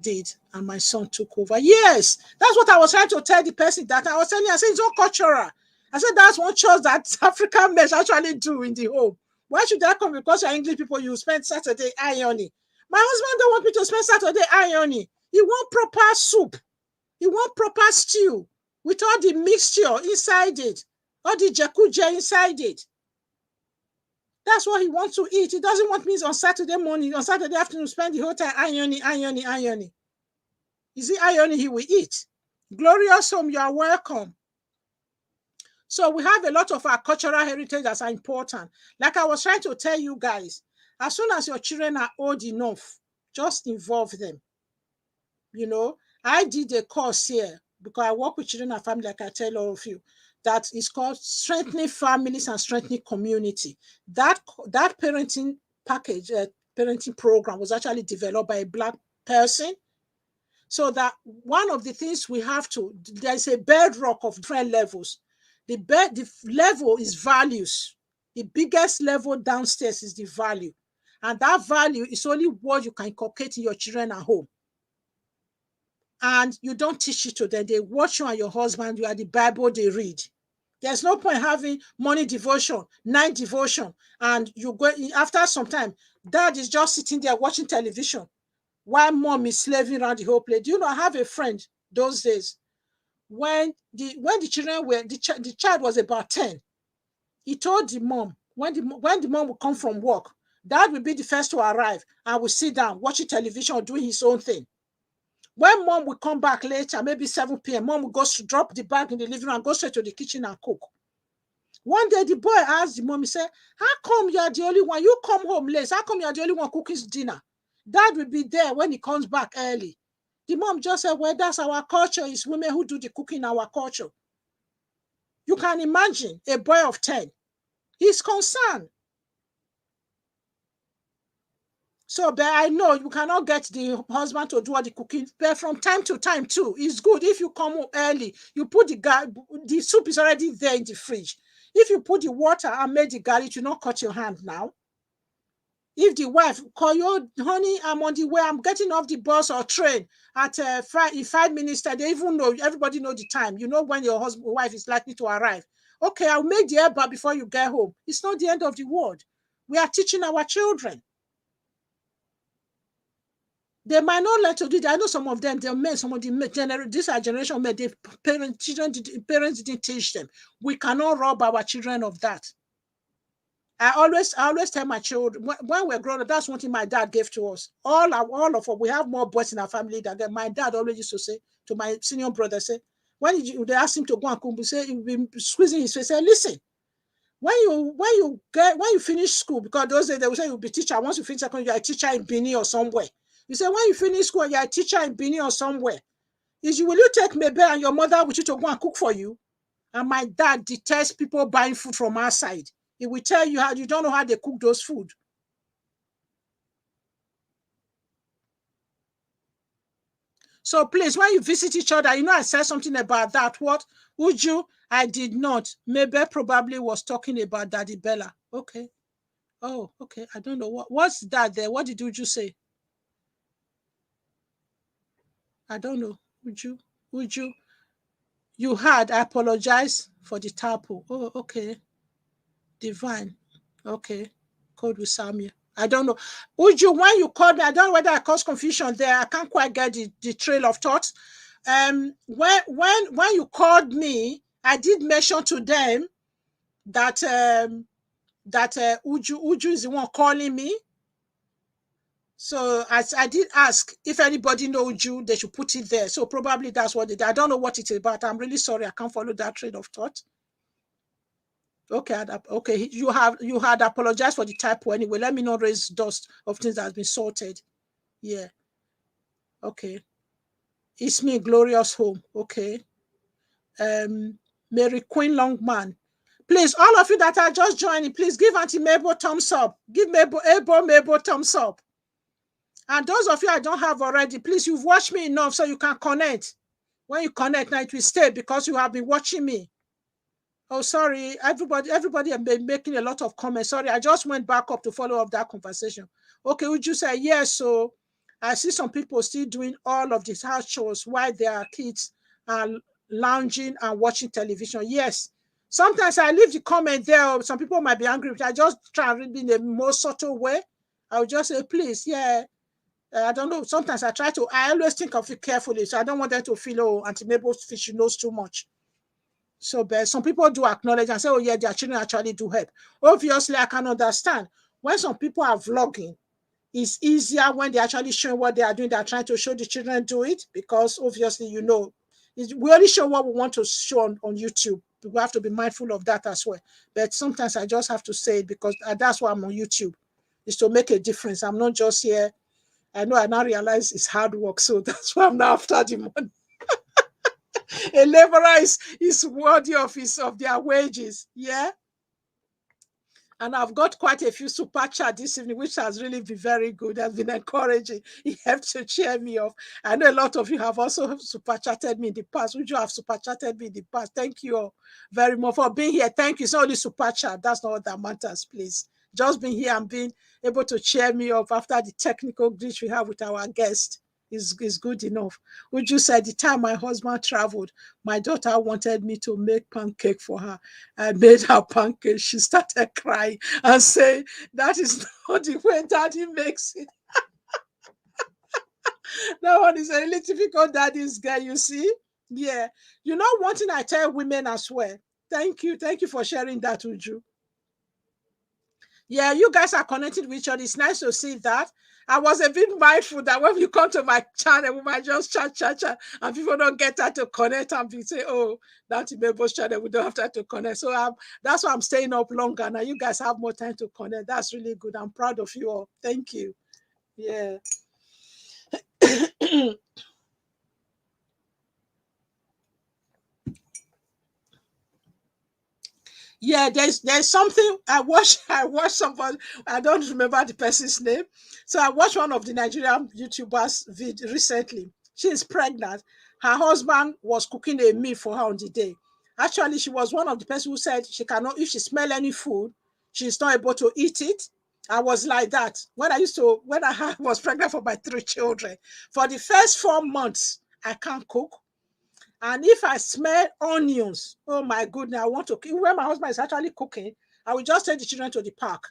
Speaker 1: did, and my son took over. Yes, that's what I was trying to tell the person that I was telling. I said it's all cultural. I said that's one chore that African men actually do in the home. Why should that come? Because you're English people, you spend Saturday ironing. My husband don't want me to spend Saturday ironing. He want proper soup. He want proper stew with all the mixture inside it, all the jakuje inside it. That's what he wants to eat. He doesn't want me on Saturday morning, on Saturday afternoon, spend the whole time ironing. Is it ironing he will eat? Glorious home, you are welcome. So we have a lot of our cultural heritage that are important. Like I was trying to tell you guys, as soon as your children are old enough, just involve them. You know, I did a course here because I work with children and family, like I tell all of you. That is called Strengthening Families and Strengthening Community. That parenting package, parenting program was actually developed by a Black person. So that one of the things we have to, there's a bedrock of different levels. The level is values. The biggest level downstairs is the value. And that value is only what you can inculcate in your children at home. And you don't teach it to them. They watch you and your husband, you are the Bible they read. There's no point having morning devotion, night devotion, and you go, after some time, dad is just sitting there watching television while mom is slaving around the whole place. Do you know, I have a friend those days, when the children were, the child was about 10, he told the mom, when the mom would come from work, dad will be the first to arrive and will sit down watching television or doing his own thing. When mom will come back later, maybe 7 p.m., mom will go to drop the bag in the living room and go straight to the kitchen and cook. One day, the boy asked the mom, he said, how come you are the only one? You come home late. How come you are the only one cooking dinner? Dad will be there when he comes back early. The mom just said, well, that's our culture. It's women who do the cooking in our culture. You can imagine a boy of 10. He's concerned. So, but I know you cannot get the husband to do all the cooking, but from time to time too, it's good if you come home early, you put the soup is already there in the fridge. If you put the water and make the garlic, it will not cut your hand now. If the wife call you, honey, I'm on the way, I'm getting off the bus or train at in 5 minutes, they even know, everybody know the time. You know when your wife is likely to arrive. Okay, I'll make the air before you get home. It's not the end of the world. We are teaching our children. They might not like to do that. I know some of them, they're men, some of the this are generation men, parents didn't teach them. We cannot rob our children of that. I always tell my children, when we're growing up, that's one thing my dad gave to us. All of us, we have more boys in our family than that. My dad always used to say to my senior brother, say, when they ask him to go and cook, he'll be squeezing his face, say, listen, when you finish school, because those days they will say you'll be teacher. Once you finish secondary, you're a teacher in Benin or somewhere. You say, when you finish school, you're a teacher in Benin or somewhere. Will you take Mabel and your mother with you to go and cook for you? And my dad detests people buying food from outside. He will tell you how you don't know how they cook those food. So please, when you visit each other, I said something about that. What? Would you? I did not. Mabel probably was talking about Daddy Bella. Okay. Oh, okay. I don't know. What's that there? What did you say? I don't know. Would you? You had, I apologize for the typo. Oh, okay. Divine. Okay. Code with Samuel. I don't know. Would you, when you called me, I don't know whether I caused confusion there. I can't quite get the trail of thoughts. When you called me, I did mention to them that Uju is the one calling me. So I did ask if anybody knows you, they should put it there. So probably that's what they did. I don't know what it's about. I'm really sorry. I can't follow that train of thought. Okay, okay. You had apologized for the typo anyway. Let me not raise dust of things that has been sorted. Yeah. Okay. It's me, Glorious Home. Okay. Mary Queen Longman. Please, all of you that are just joining, please give Auntie Mabel thumbs up. Give Mabel thumbs up. And those of you I don't have already, please, you've watched me enough so you can connect. When you connect, now it will stay because you have been watching me. Oh, sorry, everybody have been making a lot of comments. Sorry, I just went back up to follow up that conversation. Okay, would you say yes? So I see some people still doing all of these house chores while their kids are lounging and watching television. Yes. Sometimes I leave the comment there. Some people might be angry, but I just try and read in a more subtle way. I would just say, please, yeah. I don't know. Sometimes I always think of it carefully. So I don't want them to feel, oh, Auntie Mabel, she knows too much. So, but some people do acknowledge and say, oh, yeah, their children actually do help. Obviously, I can understand. When some people are vlogging, it's easier when they actually show what they are doing. They're trying to show the children do it because obviously, we only show what we want to show on YouTube. We have to be mindful of that as well. But sometimes I just have to say it because that's why I'm on YouTube, is to make a difference. I'm not just here. I know I now realize it's hard work, so that's why I'm now after the money. A laborer is worthy of their wages, yeah. And I've got quite a few super chat this evening, which has really been very good, has been encouraging. It helped to cheer me up. I know a lot of you have also super chatted me in the past. Would you have super chatted me in the past? Thank you all very much for being here. Thank you. It's not only super chat. That's not what that matters, please. Just being here and being able to cheer me up after the technical glitch we have with our guest is good enough. Uju said, the time my husband traveled, my daughter wanted me to make pancake for her. I made her pancake. She started crying and saying, that is not the way daddy makes it. That one is a really typical daddy's girl, you see? Yeah. You know, one thing I tell women as well. Thank you. Thank you for sharing that, Uju. Yeah, you guys are connected with each other. It's nice to see that. I was a bit mindful that when you come to my channel, we might just chat, and people don't get that to connect and be say, oh, that's Mabel's channel, we don't have time to connect. So that's why I'm staying up longer. Now you guys have more time to connect. That's really good. I'm proud of you all. Thank you. Yeah. Yeah, there's something I watched somebody, I don't remember the person's name. So I watched one of the Nigerian YouTubers recently. She is pregnant. Her husband was cooking a meal for her on the day. Actually, she was one of the person who said she cannot, if she smell any food, she's not able to eat it. I was like that. When I was pregnant for my 3 children. For the first 4 months, I can't cook. And if I smell onions, oh my goodness, I want to. When my husband is actually cooking, I will just take the children to the park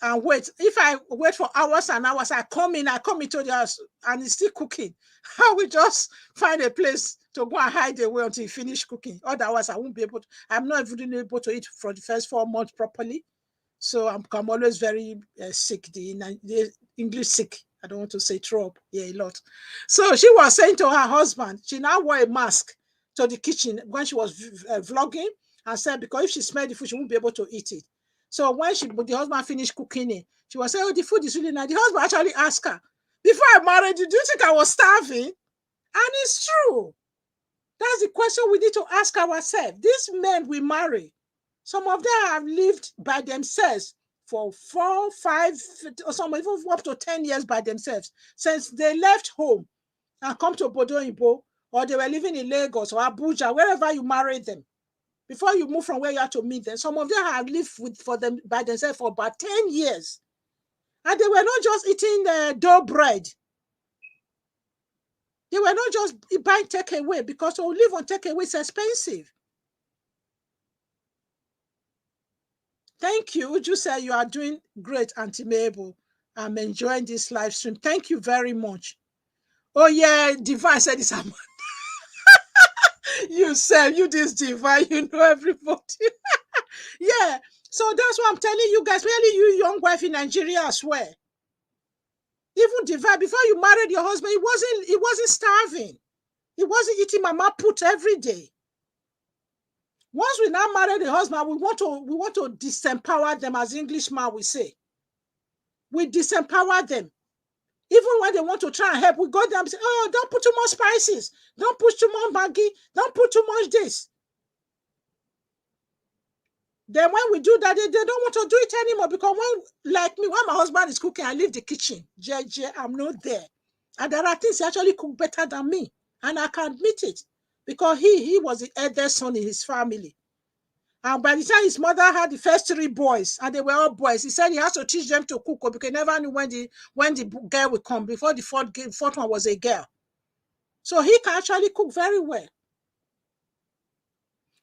Speaker 1: and wait. If I wait for hours and hours, I come into the house and he's still cooking. I will just find a place to go and hide away until he finish cooking. Otherwise, I won't be able to. I'm not even able to eat for the first 4 months properly. So I'm always very sick, the English sick. I don't want to say throw up. Yeah, a lot. So she was saying to her husband, she now wore a mask to the kitchen when she was vlogging and said, because if she smelled the food, she won't be able to eat it. So when the husband finished cooking it, she was saying, oh, the food is really nice. The husband actually asked her, before I married you, do you think I was starving? And it's true. That's the question we need to ask ourselves. These men we marry, some of them have lived by themselves for 4, 5, or some even up to 10 years by themselves since they left home and come to Bodo, or they were living in Lagos or Abuja, wherever you married them. Before you move from where you are to meet them, some of them have lived by themselves for about 10 years. And they were not just eating dough bread. They were not just buying takeaway, because to live on takeaway is expensive. Thank you. Uju said you are doing great, Auntie Mabel. I'm enjoying this live stream. Thank you very much. Oh, yeah, Divine said it's Amanda. You said, you this Divine, you know everybody. Yeah, so that's what I'm telling you guys, really, you young wife in Nigeria as well. Even Divine, before you married your husband, he wasn't starving. He wasn't eating mama put every day. Once we now marry the husband, we want to disempower them, as Englishman we say. We disempower them. Even when they want to try and help, we go there and say, oh, don't put too much spices. Don't put too much Maggi. Don't put too much this. Then when we do that, they don't want to do it anymore, because when my husband is cooking, I leave the kitchen. JJ, I'm not there. And there are things he actually cook better than me. And I can admit it, because he was the eldest son in his family. And by the time his mother had the first 3 boys, and they were all boys, he said he has to teach them to cook, because he never knew when the girl would come, before the fourth one was a girl. So he can actually cook very well.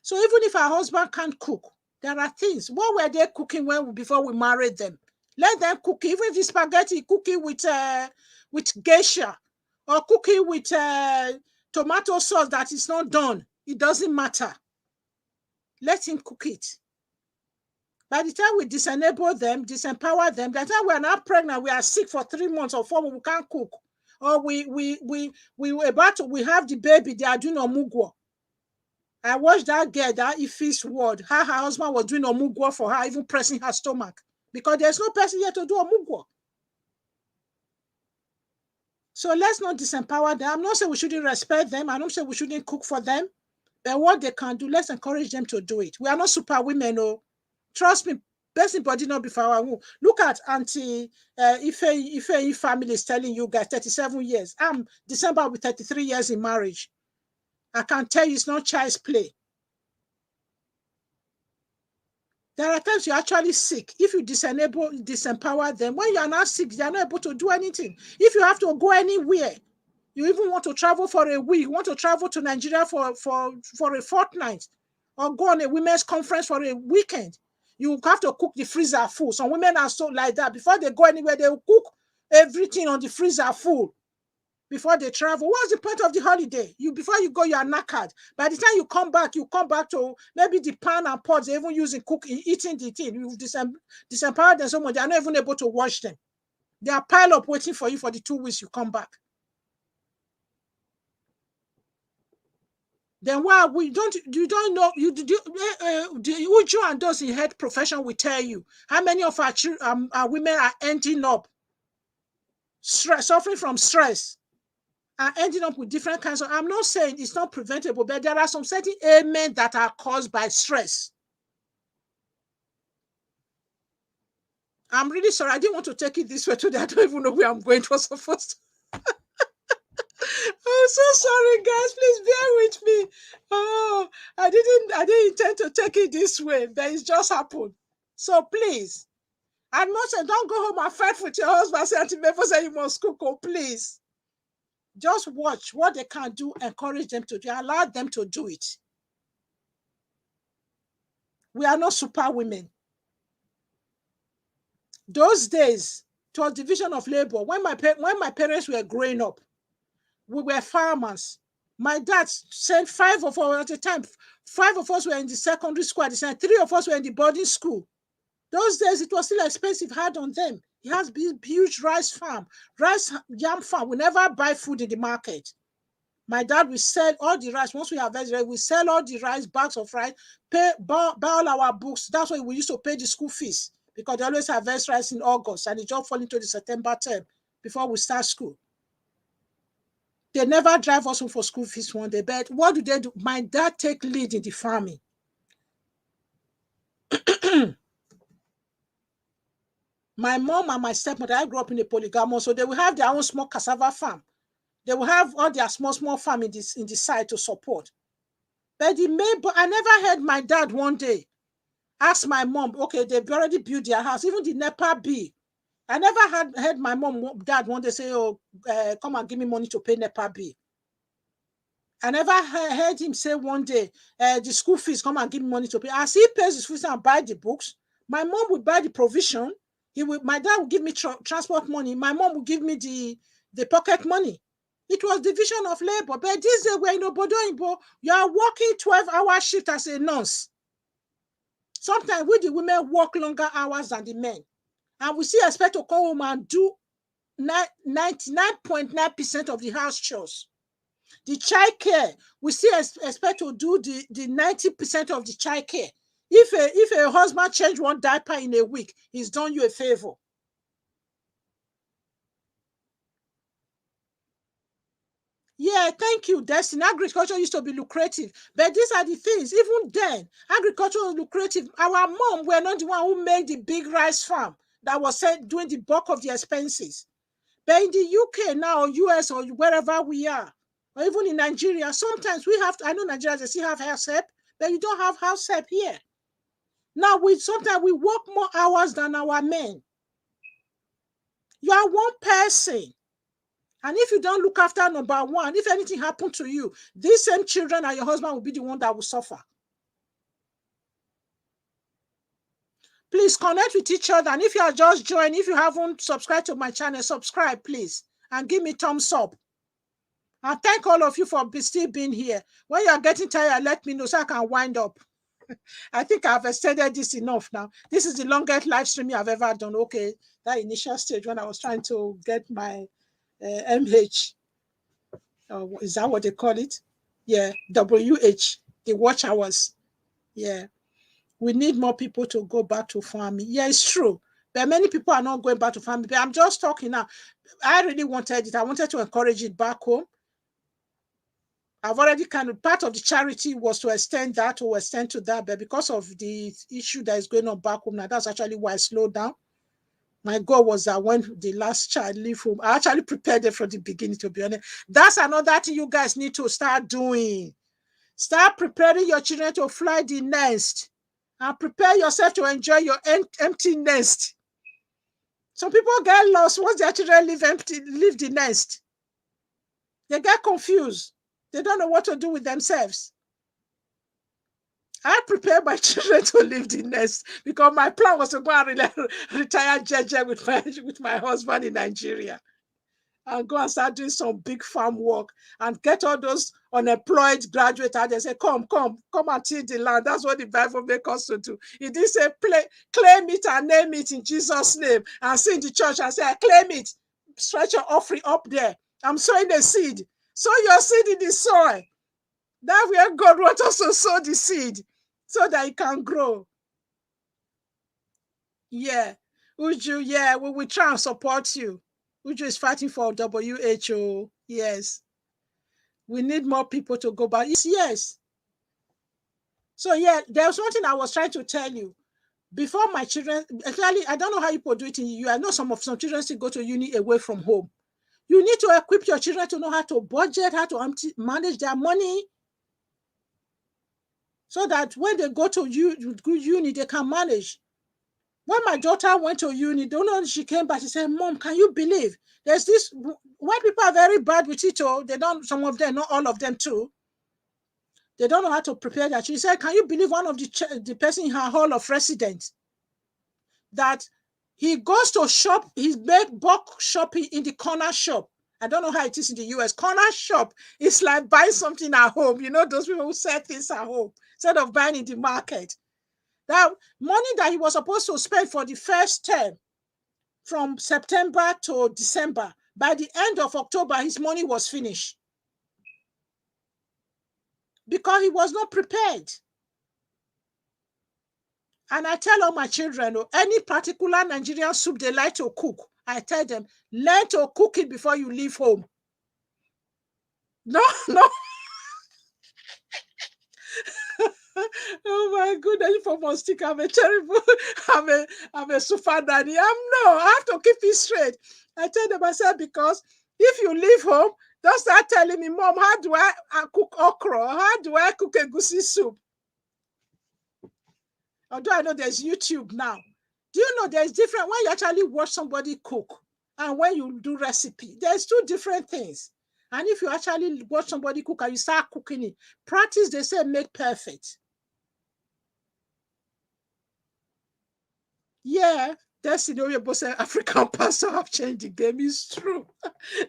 Speaker 1: So even if our husband can't cook, there are things. What were they cooking before we married them? Let them cook. Even if the spaghetti, cooking with geisha, or cooking with tomato sauce that is not done, it doesn't matter. Let him cook it. By the time we disempower them, by the time we are not pregnant, we are sick for 3 months or 4 months, we can't cook. Or we have the baby, they are doing omugwo. I watched that girl, that Ife's word, how her husband was doing omugwo for her, even pressing her stomach, because there's no person here to do omugwo. So let's not disempower them. I'm not saying we shouldn't respect them. I'm not saying we shouldn't cook for them. But what they can do, let's encourage them to do it. We are not super women, oh. Trust me, person body not be for our womb. Look at Auntie Ife family is telling you guys 37 years. I'm December with 33 years in marriage. I can tell you it's not child's play. There are times you're actually sick. If you disempower them, when you are not sick, they are not able to do anything. If you have to go anywhere, you even want to travel for a week, you want to travel to Nigeria for a fortnight, or go on a women's conference for a weekend, you have to cook the freezer full. Some women are so like that. Before they go anywhere, they will cook everything on the freezer full before they travel. What's the point of the holiday? Before you go, you are knackered. By the time you come back to maybe the pan and pots they even using cooking, eating the thing. You've disempowered them so much, they are not even able to wash them. They are piled up waiting for you for the 2 weeks you come back. Then why you don't know Uju and those in health profession will tell you how many of our women are ending up suffering from stress, are ending up with different kinds of. I'm not saying it's not preventable, but there are some certain ailments that are caused by stress. I'm really sorry. I didn't want to take it this way today. I don't even know where I'm going. It was supposed to. I'm so sorry, guys. Please bear with me. Oh, I didn't intend to take it this way, but it's just happened. So please, I'm not saying don't go home and fight with your husband. Say Auntie Mabel say you must cook. Oh, please. Just watch what they can do, encourage them to do, allow them to do it. We are not super women. Those days, it was division of labor. When my parents were growing up, we were farmers. My dad sent 5 of us at the time. 5 of us were in the secondary school at the time. 3 of us were in the boarding school. Those days, it was still expensive, hard on them. He has huge rice yam farm. We never buy food in the market. My dad will sell all the rice. Once we harvest it, we sell all the rice, bags of rice, buy all our books. That's why we used to pay the school fees, because they always harvest rice in August and the job fall into the September term before we start school. They never drive us home for school fees one day, but what do they do? My dad take lead in the farming. My mom and my stepmother, I grew up in a polygamous, so they will have their own small cassava farm. They will have all their small farm in the side to support. But I never heard my dad one day ask my mom, okay, they've already built their house, even the NEPA bill. I never heard my dad one day say, oh, come and give me money to pay NEPA bill. I never heard him say one day, the school fees, come and give me money to pay. As he pays his fees and buy the books, my mom would buy the provision. My dad would give me transport money. My mom would give me the pocket money. It was division of labor. But this day, where you are working 12-hour shift as a nurse. Sometimes we, the women, work longer hours than the men. And we still expect to come home and do 99.9% of the house chores. The child care, we still expect to do the 90% of the child care. If a husband change one diaper in a week, he's done you a favor. Yeah, thank you, Destiny. Agriculture used to be lucrative, but these are the things. Even then, agriculture was lucrative. Our mom were not the one who made the big rice farm that was doing the bulk of the expenses. But in the UK now, or US, or wherever we are, or even in Nigeria, sometimes we have to, I know Nigeria, they still have house help, but you don't have house help here. Now, sometimes we work more hours than our men. You are one person. And if you don't look after number one, if anything happened to you, these same children and your husband will be the one that will suffer. Please connect with each other. And if you are just joining, if you haven't subscribed to my channel, subscribe, please. And give me thumbs up. And thank all of you for still being here. When you are getting tired, let me know so I can wind up. I think I've extended this enough now. This is the longest live streaming I've ever done. Okay, that initial stage when I was trying to get my MH. Is that what they call it? Yeah, WH, the watch hours. Yeah, we need more people to go back to farming. Yeah, it's true. But many people are not going back to farming. But I'm just talking now. I really wanted it. I wanted to encourage it back home. I've already kind of, part of the charity was to extend that or extend to that, but because of the issue that is going on back home now, that's actually why I slowed down. My goal was that when the last child leave home, I actually prepared it from the beginning, to be honest. That's another thing you guys need to start doing. Start preparing your children to fly the nest and prepare yourself to enjoy your empty nest. Some people get lost once their children leave the nest. They get confused. They don't know what to do with themselves. I prepared my children to leave the nest because my plan was to go and retire JJ with my husband in Nigeria and go and start doing some big farm work and get all those unemployed graduates out there. Say, come and till the land. That's what the Bible makes us to do. It didn't say claim it and name it in Jesus' name and sing the church and say, I claim it. Stretch your offering up there. I'm sowing a seed. Sow your seed in the soil. That's where God wants us to sow the seed so that it can grow. Yeah. Uju, yeah, we will try and support you. Uju is fighting for WHO. Yes. We need more people to go back. Yes. So, yeah, there's one thing I was trying to tell you. Before my children, actually, I don't know how you do it in you. I know some children still go to uni away from home. You need to equip your children to know how to budget, how to manage their money, so that when they go to uni, they can manage. When my daughter went to uni, don't know, she came back, she said, Mom, can you believe there's this, white people are very bad with it, they don't, some of them, not all of them too. They don't know how to prepare that. She said, can you believe one of the person in her hall of residence, that he goes to shop, he make bulk shopping in the corner shop. I don't know how it is in the US. Corner shop is like buying something at home. You know, those people who sell things at home instead of buying in the market. That money that he was supposed to spend for the first term from September to December, by the end of October, his money was finished because he was not prepared. And I tell all my children, any particular Nigerian soup they like to cook, I tell them, learn to cook it before you leave home. No. Oh my goodness, for Mustic, I'm a terrible, I'm a super daddy. I have to keep it straight. I tell them, I said, because if you leave home, don't start telling me, Mom, how do I cook okra? How do I cook a goosey soup? Although I know there's YouTube now. Do you know there's different, when you actually watch somebody cook and when you do recipe, there's two different things. And if you actually watch somebody cook and you start cooking it, practice, they say, make perfect. Yeah, that scenario, both African pastors have changed the game. It's true.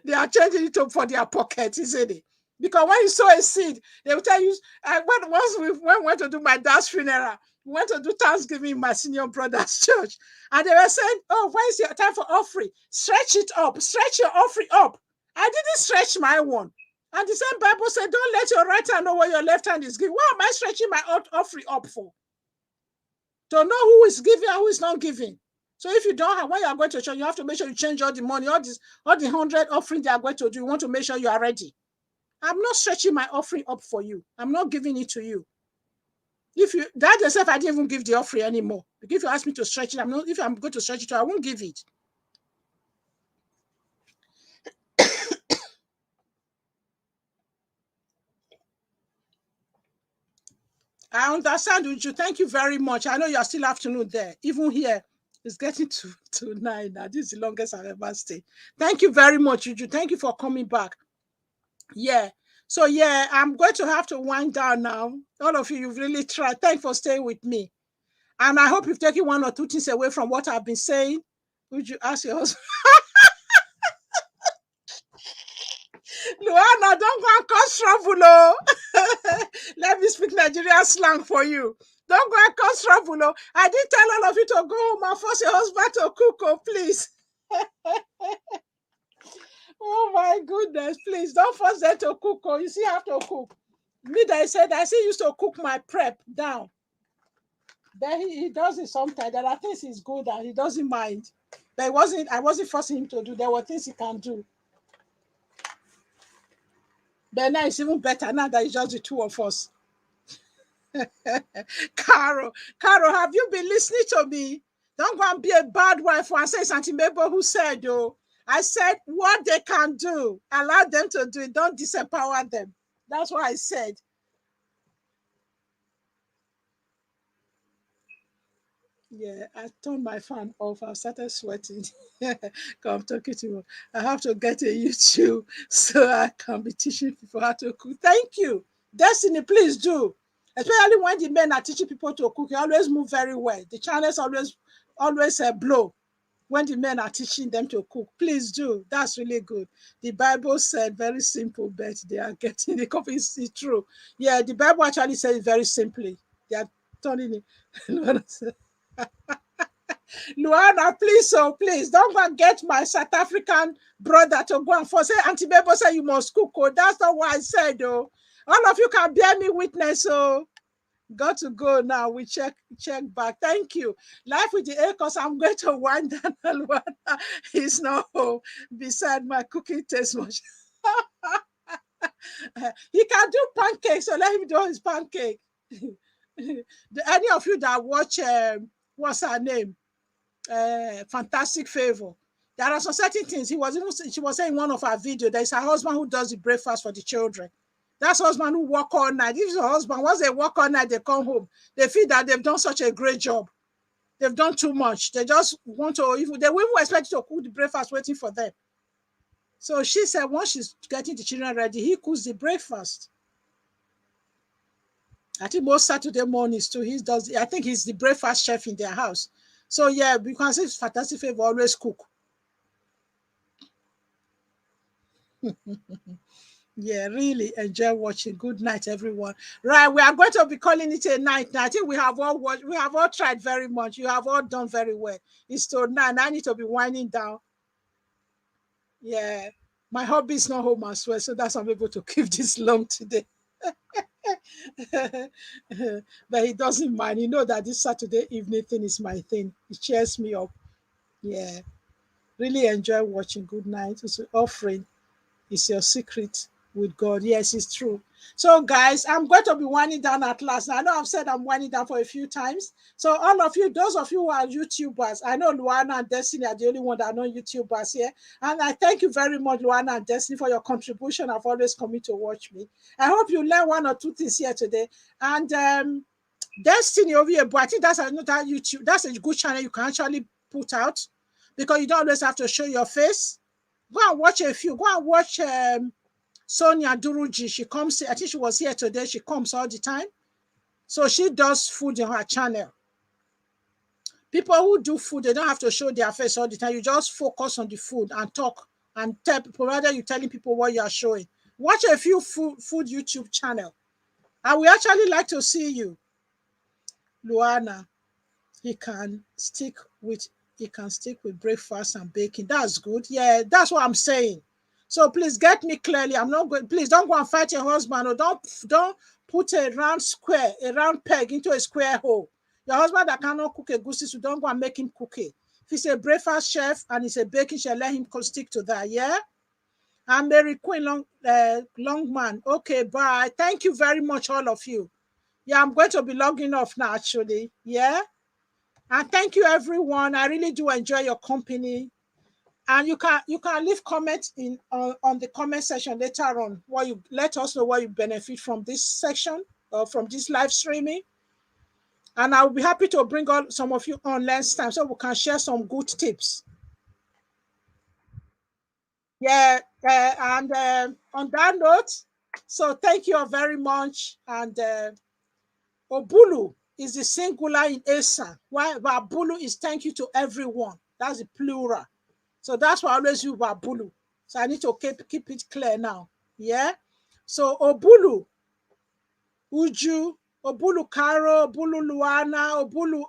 Speaker 1: They are changing it up for their pocket, isn't it? Because when you sow a seed, they will tell you, once we went to do my dad's funeral, we went to do Thanksgiving in my senior brother's church. And they were saying, oh, when is your time for offering? Stretch it up. Stretch your offering up. I didn't stretch my one. And the same Bible said, don't let your right hand know what your left hand is giving. What am I stretching my offering up for? To know who is giving and who is not giving. So if you don't have, when you are going to church, you have to make sure you change all the money, all the 100 offering they are going to do. You want to make sure you are ready. I'm not stretching my offering up for you. I'm not giving it to you. If you that yourself, I didn't even give the offering anymore. If you ask me to stretch it, if I'm going to stretch it, I won't give it. I understand, Uju. Thank you very much. I know you're still afternoon there. Even here, it's getting to 9 now. This is the longest I've ever stayed. Thank you very much, Uju. Thank you for coming back. Yeah. So, yeah, I'm going to have to wind down now. All of you, you've really tried. Thanks for staying with me. And I hope you've taken one or two things away from what I've been saying. Would you ask your husband? Luana, don't go and cause trouble, oh. Let me speak Nigerian slang for you. Don't go and cause trouble, oh. I did tell all of you to go home and force your husband to cook, oh, please. Oh my goodness, please don't force them to cook, oh. You see, I have to cook. Me, that I said, I still used to cook my prep down. Then he does it sometimes. There are things he's good at, he doesn't mind. But I wasn't forcing him to do. There were things he can do. But now it's even better now that it's just the two of us. Carol, have you been listening to me? Don't go and be a bad wife and say something Mabel who said, oh, I said what they can do. Allow them to do it. Don't disempower them. That's what I said. Yeah, I turned my fan off. I started sweating. I'm talking to you. I have to get a YouTube so I can be teaching people how to cook. Thank you. Destiny, please do. Especially when the men are teaching people to cook, you always move very well. The channels always blow when the men are teaching them to cook. Please do. That's really good. The Bible said very simple, but they are getting the coffee. It's true. Yeah, the Bible actually says it very simply. They are turning it. Luana, please, oh, please, don't go and get my South African brother to go and force. Say, Auntie Mabel said you must cook. Oh, that's not what I said, oh. All of you can bear me witness, oh. Got to go now. We check back. Thank you. Life with the Acres. I'm going to wind down. Luana. He's not home. Beside my cooking taste much. He can do pancakes, so let him do his pancake. Any of you that watch, what's her name? Fantastic Favor. There are some certain things. She was saying in one of her videos, there's her husband who does the breakfast for the children. That's husband who work all night. This is her husband. Once they work all night, they come home. They feel that they've done such a great job. They've done too much. They just want to, they wouldn't expect you to cook the breakfast waiting for them. So she said once she's getting the children ready, he cooks the breakfast. I think most Saturday mornings too, I think he's the breakfast chef in their house. So yeah, you can say Fantastic Favor always cook. Yeah, really enjoy watching. Good night, everyone. Right, we are going to be calling it a night now. I think we have all watched, we have all tried very much. You have all done very well. It's to 9. I need to be winding down. Yeah, my hubby is not home as well, so that's why I'm able to keep this long today. But he doesn't mind. He knows that this Saturday evening thing is my thing. It cheers me up. Yeah, really enjoy watching. Good night. It's an offering. It's your secret with God. Yes, it's true. So, guys, I'm going to be winding down at last. Now, I know I've said I'm winding down for a few times. So, all of you, those of you who are YouTubers, I know Luana and Destiny are the only one that are not YouTubers here. And I thank you very much, Luana and Destiny, for your contribution. I've always come in to watch me. I hope you learn one or two things here today. And Destiny over here, but I think that's another YouTube. That's a good channel you can actually put out because you don't always have to show your face. Go and watch a few. Go and watch Sonia Duruji. She comes. I think she was here today. She comes all the time. So she does food in her channel. People who do food, they don't have to show their face all the time. You just focus on the food and talk and tell people, rather you telling people what you are showing. Watch a few food YouTube channel. I would actually like to see you. Luana, he can stick with breakfast and baking. That's good. Yeah, that's what I'm saying. So please get me clearly. I'm not going. Please don't go and fight your husband, or don't put a round peg into a square hole. Your husband that cannot cook a goosey, so don't go and make him cook it. If he's a breakfast chef and he's a baking chef, let him stick to that. Yeah. I'm Mary Queen Longman. Okay, bye. Thank you very much, all of you. Yeah, I'm going to be logging off now, actually. Yeah. And thank you, everyone. I really do enjoy your company. And you can leave comments on the comment section later on. What you let us know what you benefit from this section or from this live streaming. And I'll be happy to bring on some of you on next time so we can share some good tips. Yeah, and on that note, so thank you all very much. And Obulu is the singular in Esan, while Babulu is thank you to everyone. That's the plural. So that's why I always use Babulu. So I need to keep it clear now. Yeah. So Obulu, Uju, Obulu Caro, Obulu Luana, Obulu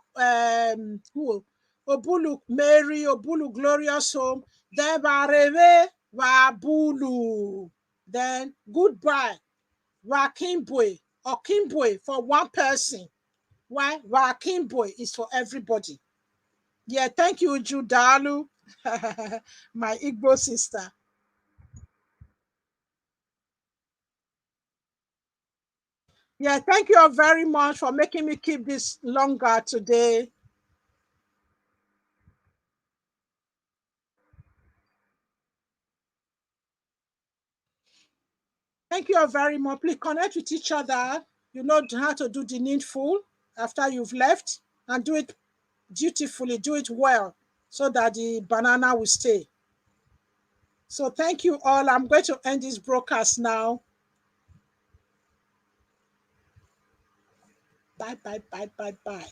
Speaker 1: Obulu Mary, Obulu Glorious Home, then Bareve, Babulu. Then goodbye, Wakimbwe or Kimbwe for one person. Why? Wakimbwe is for everybody. Yeah, thank you, Judalu, my Igbo sister. Yeah, thank you all very much for making me keep this longer today. Thank you all very much. Please connect with each other. You know how to do the needful after you've left, and do it dutifully, do it well, so that the banana will stay. So thank you all. I'm going to end this broadcast now. Bye, bye, bye, bye, bye.